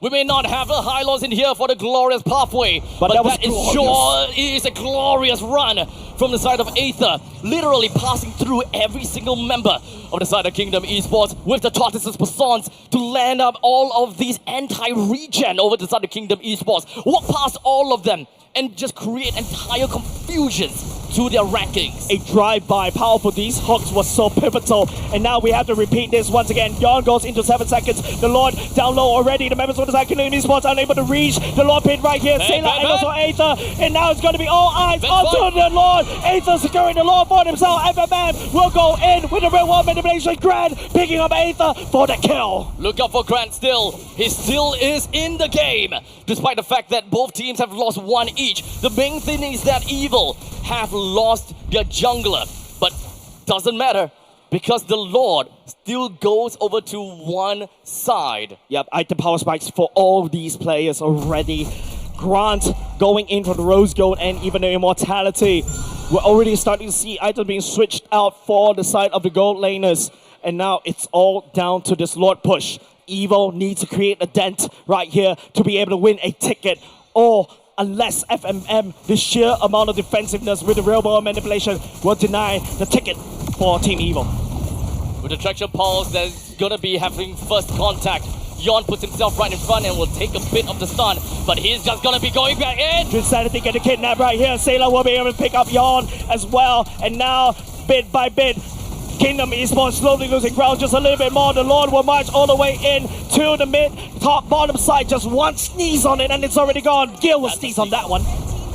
We may not have the highlights in here for the glorious pathway, but that is sure is a glorious run from the side of Aether, literally passing through every single member of the side of Kingdom Esports with the Tortoise's Passons to land up all of these anti-regen over the side of Kingdom Esports, walk past all of them and just create entire confusions to their rankings. A drive-by powerful. These hooks was so pivotal, and now we have to repeat this once again. Yon goes into 7 seconds. The Lord down low already. The members of the side Kingdom Esports unable to reach. The Lord pin right here. Sailor and also Aether, and now it's going to be all eyes onto the Lord. Aether securing the Lord for himself. FMM will go in with the real world manipulation. Grant picking up Aether for the kill. Look out for Grant still. He still is in the game, despite the fact that both teams have lost one each. The main thing is that Evil have lost their jungler, but doesn't matter because the Lord still goes over to one side. Yep, item power spikes for all of these players already. Grant going in for the Rose Gold and even the Immortality. We're already starting to see items being switched out for the side of the gold laners, and now it's all down to this Lord push. Evo needs to create a dent right here to be able to win a ticket, or unless FMM, the sheer amount of defensiveness with the real world manipulation, will deny the ticket for Team Evil. With the traction pulse, that's gonna be having first contact Yon puts himself right in front and will take a bit of the stun, but he's just gonna be going back in. Insanity getting kidnapped right here. Sailor will be able to pick up Yon as well. And now, bit by bit, Kingdom Esports slowly losing ground just a little bit more. The Lord will march all the way in to the mid, top, bottom side. Just one sneeze on it and it's already gone. Gil will sneeze on that one.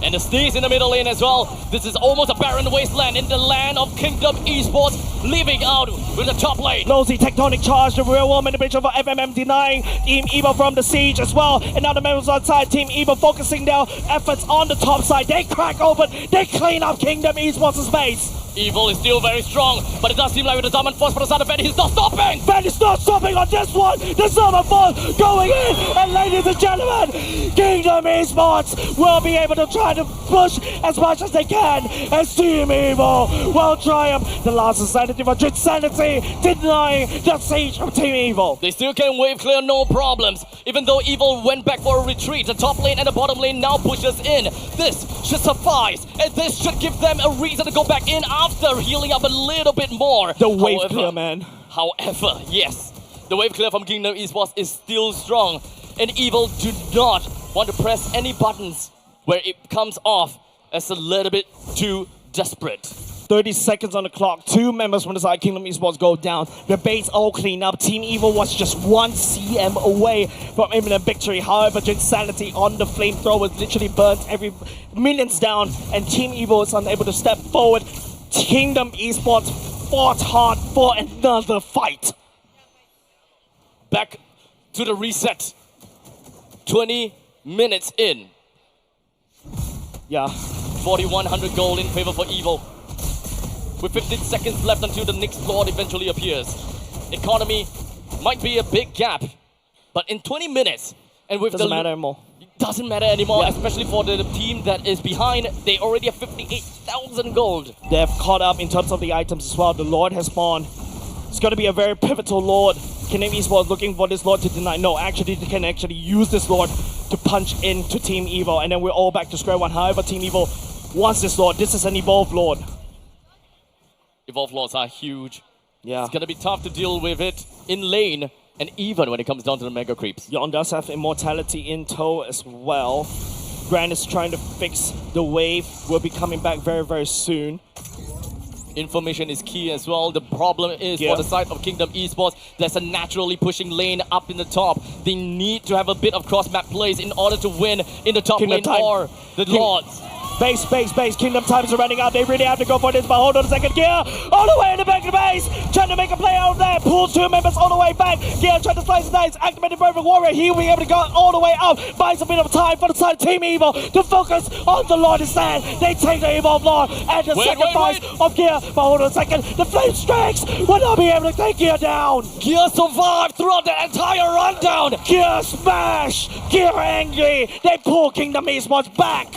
And the sneeze in the middle lane as well. This is almost a barren wasteland in the land of Kingdom Esports, leaving out with the top lane. Losey tectonic charge, the real world manipulation for FMM denying Team Evo from the siege as well. And now the members on side, Team Evo focusing their efforts on the top side. They crack open, they clean up Kingdom Esports' base. Evil is still very strong, but it does seem like with the Diamond Force for the side of Van, he's not stopping! Van is not stopping on this one! The Diamond Force going in! And ladies and gentlemen, Kingdom Esports will be able to try to push as much as they can as Team Evil will triumph. The last insanity for Insanity denying the siege from Team Evil. They still can wave clear, no problems. Even though Evil went back for a retreat, the top lane and the bottom lane now pushes in. This should suffice, and this should give them a reason to go back in after healing up a little bit more. The wave clear, man. However, yes, the wave clear from Kingdom Esports is still strong, and Evil do not want to press any buttons where it comes off as a little bit too desperate. 30 seconds on the clock. 2 members from the side Kingdom Esports go down. The base all clean up. Team Evil was just 1 CM away from imminent victory. However, Insanity on the flamethrower literally burns every minions down, and Team Evil is unable to step forward. Kingdom Esports fought hard for another fight. Back to the reset. 20 minutes in. Yeah. 4,100 gold in favor for Evil. With 15 seconds left until the next Lord eventually appears. Economy might be a big gap, but in 20 minutes, and with doesn't matter anymore. It doesn't matter anymore, especially for the team that is behind. They already have 58,000 gold. They've caught up in terms of the items as well. The Lord has spawned. It's going to be a very pivotal Lord. Kingdom Esports looking for this Lord to deny. No, actually, they can actually use this Lord to punch into Team Evil, and then we're all back to square one. However, Team Evil wants this Lord. This is an evolved Lord. Evolved Lords are huge. Yeah. It's going to be tough to deal with it in lane, and even when it comes down to the Mega Creeps. Yon does have Immortality in tow as well. Grant is trying to fix the wave. We'll be coming back very, very soon. Information is key as well. The problem is for the side of Kingdom Esports, there's a naturally pushing lane up in the top. They need to have a bit of cross-map plays in order to win in the top lane or the Lords. Base. Kingdom times are running out. They really have to go for this, but hold on a second. Gear all the way in the back of the base. Trying to make a play out there. Pulls 2 members all the way back. Gear trying to slice and dice. Activated Perfect Warrior. He will be able to go all the way up. Buys a bit of time for the side of Team Evil to focus on the Lord instead. They take the Evolved Lord and the sacrifice of Gear. But hold on a second. The Flame Strikes will not be able to take Gear down. Gear survived throughout the entire rundown. Gear smash. Gear angry. They pull Kingdom Esports back.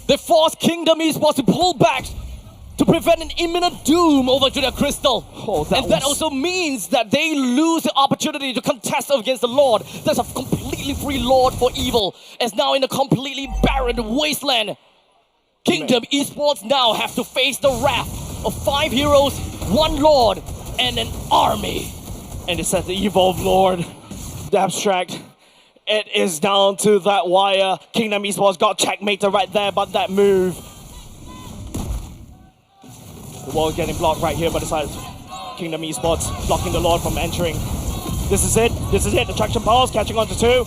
They force Kingdom Esports to pull back to prevent an imminent doom over to their crystal. That also means that they lose the opportunity to contest against the Lord. There's a completely free Lord for Evil, as now in a completely barren wasteland. Kingdom Esports now have to face the wrath of 5 heroes, 1 Lord, and an army. And it's at the Evolved Lord, the abstract. It is down to that wire. Kingdom Esports got checkmated right there, but that move. The wall getting blocked right here by the side. Kingdom Esports blocking the Lord from entering. This is it. The traction pulse catching on to 2.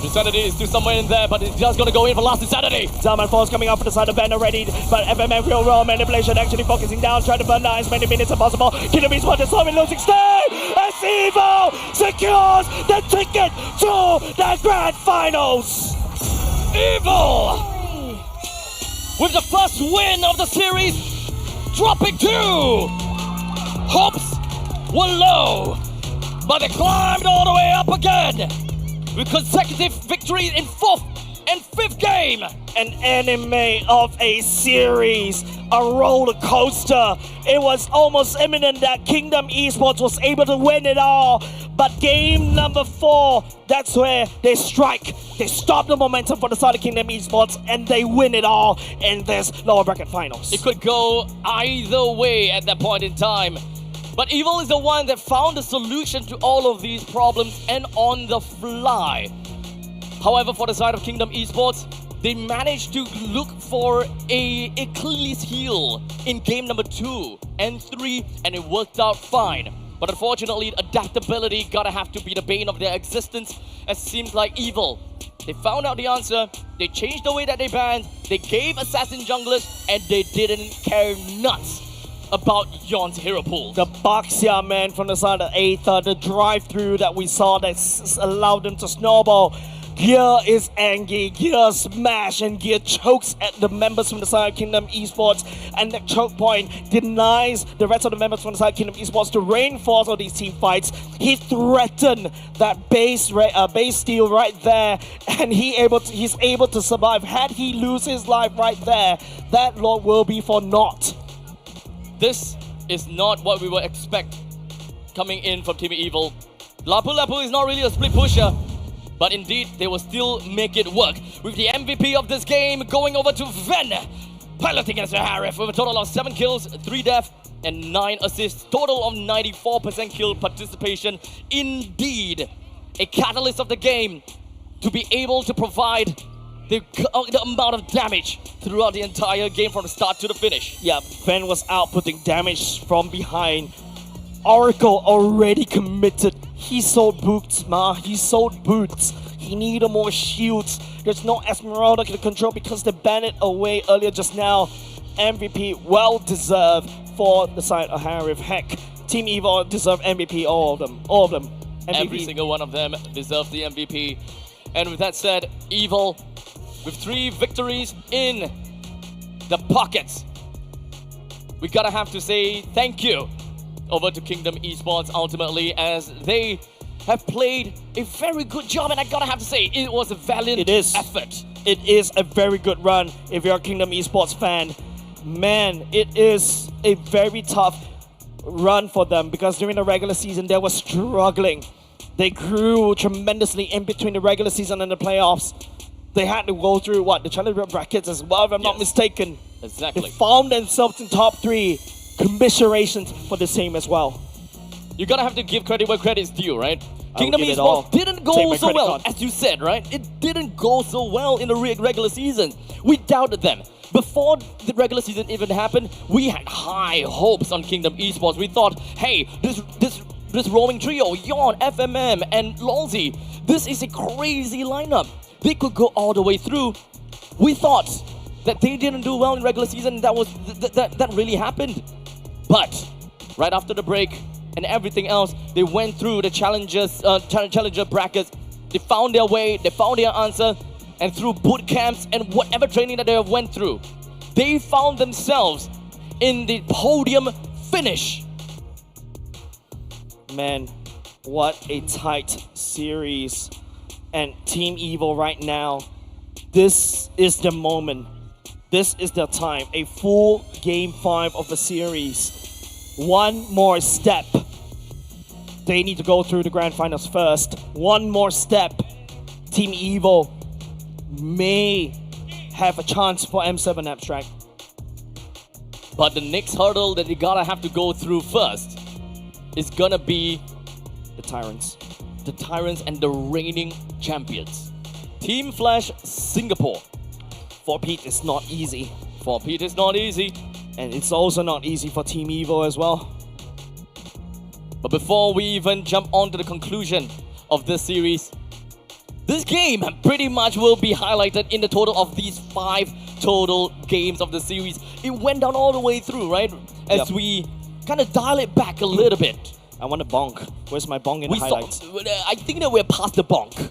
Insanity is still somewhere in there, but it's just gonna go in for last Insanity. Zaman Force coming up for the side of Ben already, but FMM real world manipulation actually focusing down, trying to burn down as many minutes as possible. Kingdom Esports is slowly losing steam as Evil secures the ticket to the Grand Finals. Evil, with the first win of the series, dropping 2. Hopes were low, but they climbed all the way up again, with consecutive victories in 4th and 5th game. An anime of a series, a roller coaster. It was almost imminent that Kingdom Esports was able to win it all, but game number 4, that's where they strike. They stop the momentum for the side of Kingdom Esports, and they win it all in this lower bracket finals. It could go either way at that point in time. But Evil is the one that found the solution to all of these problems and on the fly. However, for the side of Kingdom Esports, they managed to look for a Achilles heel in game number 2 and 3, and it worked out fine. But unfortunately, adaptability gotta have to be the bane of their existence, as it seems like Evil. They found out the answer, they changed the way that they banned, they gave assassin junglers, and they didn't care nuts about Yon's hero pool. The Baxia man from the side of Aether, the drive-through that we saw that allowed them to snowball. Gear is angry, Gear smash, and Gear chokes at the members from the side of Kingdom Esports, and the choke point denies the rest of the members from the side of Kingdom Esports to reinforce all these team fights. He threatened that base steal right there, and he's able to survive. Had he lose his life right there, that Lord will be for naught. This is not what we were expect coming in from Team Evil. Lapu Lapu is not really a split pusher, but indeed, they will still make it work. With the MVP of this game going over to Ven, piloting against Harif with a total of 7 kills, 3 deaths, and 9 assists. Total of 94% kill participation. Indeed, a catalyst of the game to be able to provide the amount of damage throughout the entire game from the start to the finish. Yeah, Ven was outputting damage from behind. Oracle already committed. He sold boots, He sold boots. He needed more shields. There's no Esmeralda to control because they banned it away earlier just now. MVP well deserved for the side of Harif. Heck, Team Evil deserve MVP, all of them. MVP. Every single one of them deserves the MVP. And with that said, Evil with 3 victories in the pockets. We gotta have to say thank you over to Kingdom Esports ultimately, as they have played a very good job, and I gotta have to say it was a valiant effort. It is a very good run if you're a Kingdom Esports fan. Man, it is a very tough run for them because during the regular season they were struggling. They grew tremendously in between the regular season and the playoffs. They had to go through the challenger brackets as well, if I'm not mistaken. Exactly. They found themselves in top 3. Commiserations for the same as well. You gotta have to give credit where credit's due, right? Kingdom Esports didn't go so well, as you said, right? It didn't go so well in the regular season. We doubted them. Before the regular season even happened, we had high hopes on Kingdom Esports. We thought, hey, this roaming trio, Yon, FMM, and Lolzy, this is a crazy lineup. They could go all the way through. We thought that they didn't do well in regular season. That really happened. But right after the break and everything else, they went through the challenger brackets. They found their way, they found their answer, and through boot camps and whatever training that they have went through, they found themselves in the podium finish. Man, what a tight series. And Team Evil right now, this is the moment. This is the time. A full Game 5 of the series. One more step. They need to go through the Grand Finals first. One more step. Team Evil may have a chance for M7 Abstract. But the next hurdle that you gotta have to go through first is gonna be the Tyrants. The Tyrants and the reigning champions. Team Flash Singapore. For Pete, it's not easy. For Pete, it's not easy. And it's also not easy for Team Evil as well. But before we even jump on to the conclusion of this series, this game pretty much will be highlighted in the total of these 5 total games of the series. It went down all the way through, right? As we kind of dial it back a little bit. I want a bonk. Where's my bonk in the highlights? I think that we're past the bonk,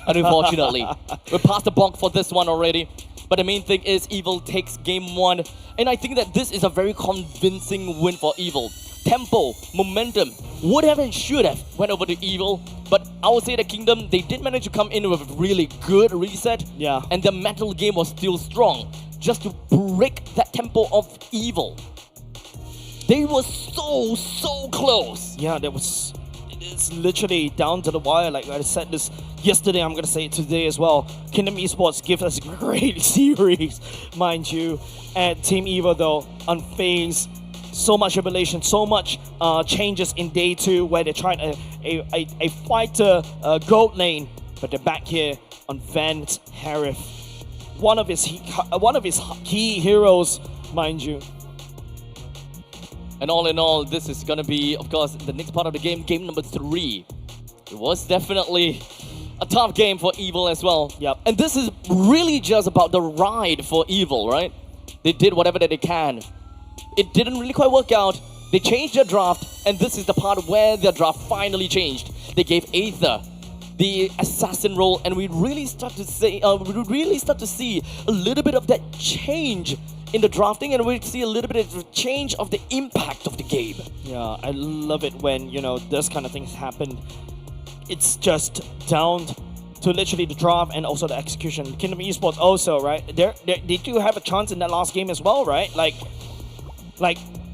unfortunately. We're past the bonk for this one already. But the main thing is Evil takes game 1. And I think that this is a very convincing win for Evil. Tempo, momentum, would have and should have went over to Evil. But I would say the Kingdom, they did manage to come in with a really good reset. Yeah. And the mental game was still strong. Just to break that tempo of Evil. They were so close. Yeah, it's literally down to the wire. Like I said this yesterday, I'm going to say it today as well. Kingdom Esports gives us a great series, mind you. And Team Evil, though, unfazed, so much revelation, so much changes in day 2 where they tried a fighter gold lane, but they're back here on Vance Harith, one of his key heroes, mind you. And all in all, this is going to be, of course, the next part of the game, game number 3. It was definitely a tough game for Evil as well. Yep. And this is really just about the ride for Evil, right? They did whatever that they can. It didn't really quite work out. They changed their draft, and this is the part where their draft finally changed. They gave Aether the assassin role, and we really start to see a little bit of that change in the drafting, and we see a little bit of the change of the impact of the game. Yeah, I love it when, you know, this kind of things happen. It's just down to literally the draft and also the execution. Kingdom Esports also, right? They do have a chance in that last game as well, right? Like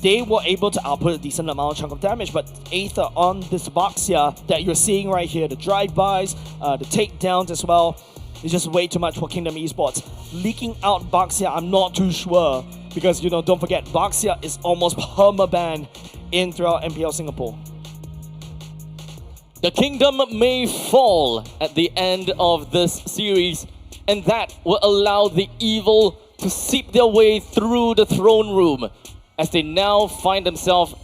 they were able to output a decent amount of chunk of damage, but Aether on this Baxia that you're seeing right here, the drive-bys, the takedowns as well, is just way too much for Kingdom Esports. Leaking out Baxia, I'm not too sure, because, you know, don't forget, Baxia is almost permaban in throughout MPL Singapore. The kingdom may fall at the end of this series, and that will allow the Evil to seep their way through the throne room, as they now find themselves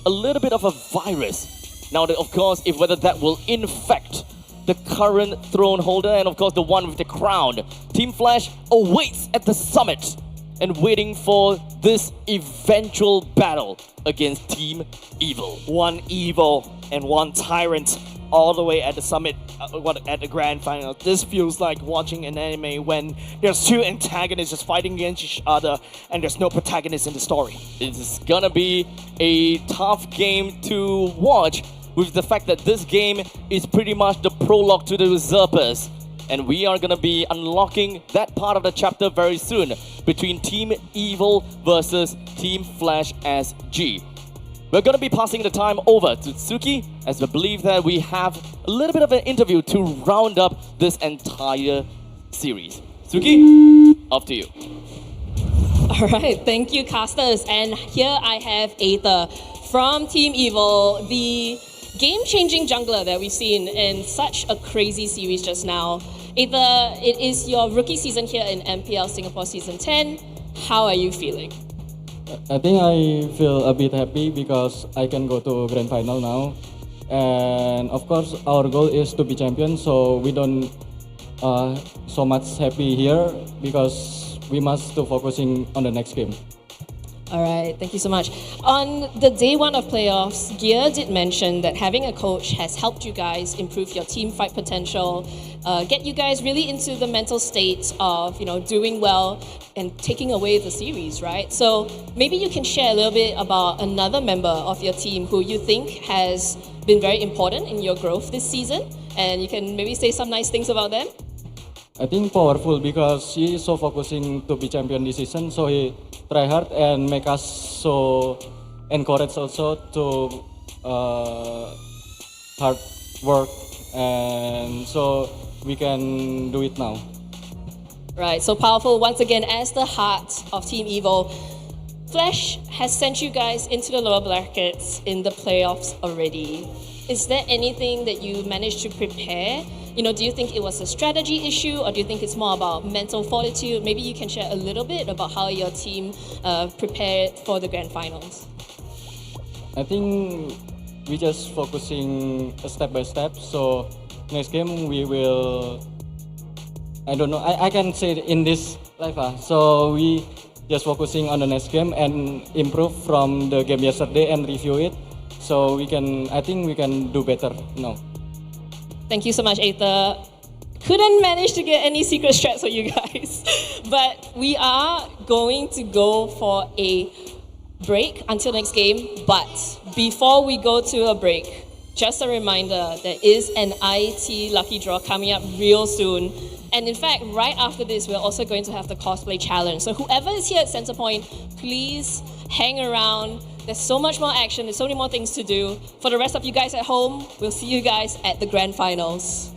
a little bit of a virus. Now, of course, if whether that will infect the current throne holder and, of course, the one with the crown, Team Flash awaits at the summit and waiting for this eventual battle against Team Evil. One Evil and one Tyrant all the way at the summit, at the grand final. This feels like watching an anime when there's two antagonists just fighting against each other and there's no protagonist in the story. It's gonna be a tough game to watch, with the fact that this game is pretty much the prologue to the Usurpers. And we are gonna be unlocking that part of the chapter very soon between Team Evil versus Team Flash SG. We're gonna be passing the time over to Suki, as we believe that we have a little bit of an interview to round up this entire series. Suki, up to you. All right, thank you, casters. And here I have Aether from Team Evil, the game-changing jungler that we've seen in such a crazy series just now. Aether, it is your rookie season here in MPL Singapore Season 10. How are you feeling? I think I feel a bit happy because I can go to grand final now. And of course, our goal is to be champion, so we don't so much happy here because we must to focusing on the next game. All right, thank you so much. On the day 1 of playoffs, Gear did mention that having a coach has helped you guys improve your team fight potential, get you guys really into the mental state of, you know, doing well and taking away the series, right? So maybe you can share a little bit about another member of your team who you think has been very important in your growth this season, and you can maybe say some nice things about them. I think powerful because he is so focusing to be champion this season, so he try hard and make us so encouraged also to hard work, and so we can do it now. Right, so powerful once again as the heart of Team Evil. Flash has sent you guys into the lower brackets in the playoffs already. Is there anything that you managed to prepare? You know, do you think it was a strategy issue, or do you think it's more about mental fortitude? Maybe you can share a little bit about how your team prepared for the grand finals. I think we just focusing step by step. So next game we will, I don't know, I can say it in this live. So we just focusing on the next game and improve from the game yesterday and review it. So we can, I think we can do better now. Thank you so much, Aether. Couldn't manage to get any secret strats for you guys. But we are going to go for a break until next game. But before we go to a break, just a reminder, there is an IT lucky draw coming up real soon. And in fact, right after this, we're also going to have the cosplay challenge. So whoever is here at Centrepoint, please hang around. There's so much more action, there's so many more things to do. For the rest of you guys at home, we'll see you guys at the grand finals.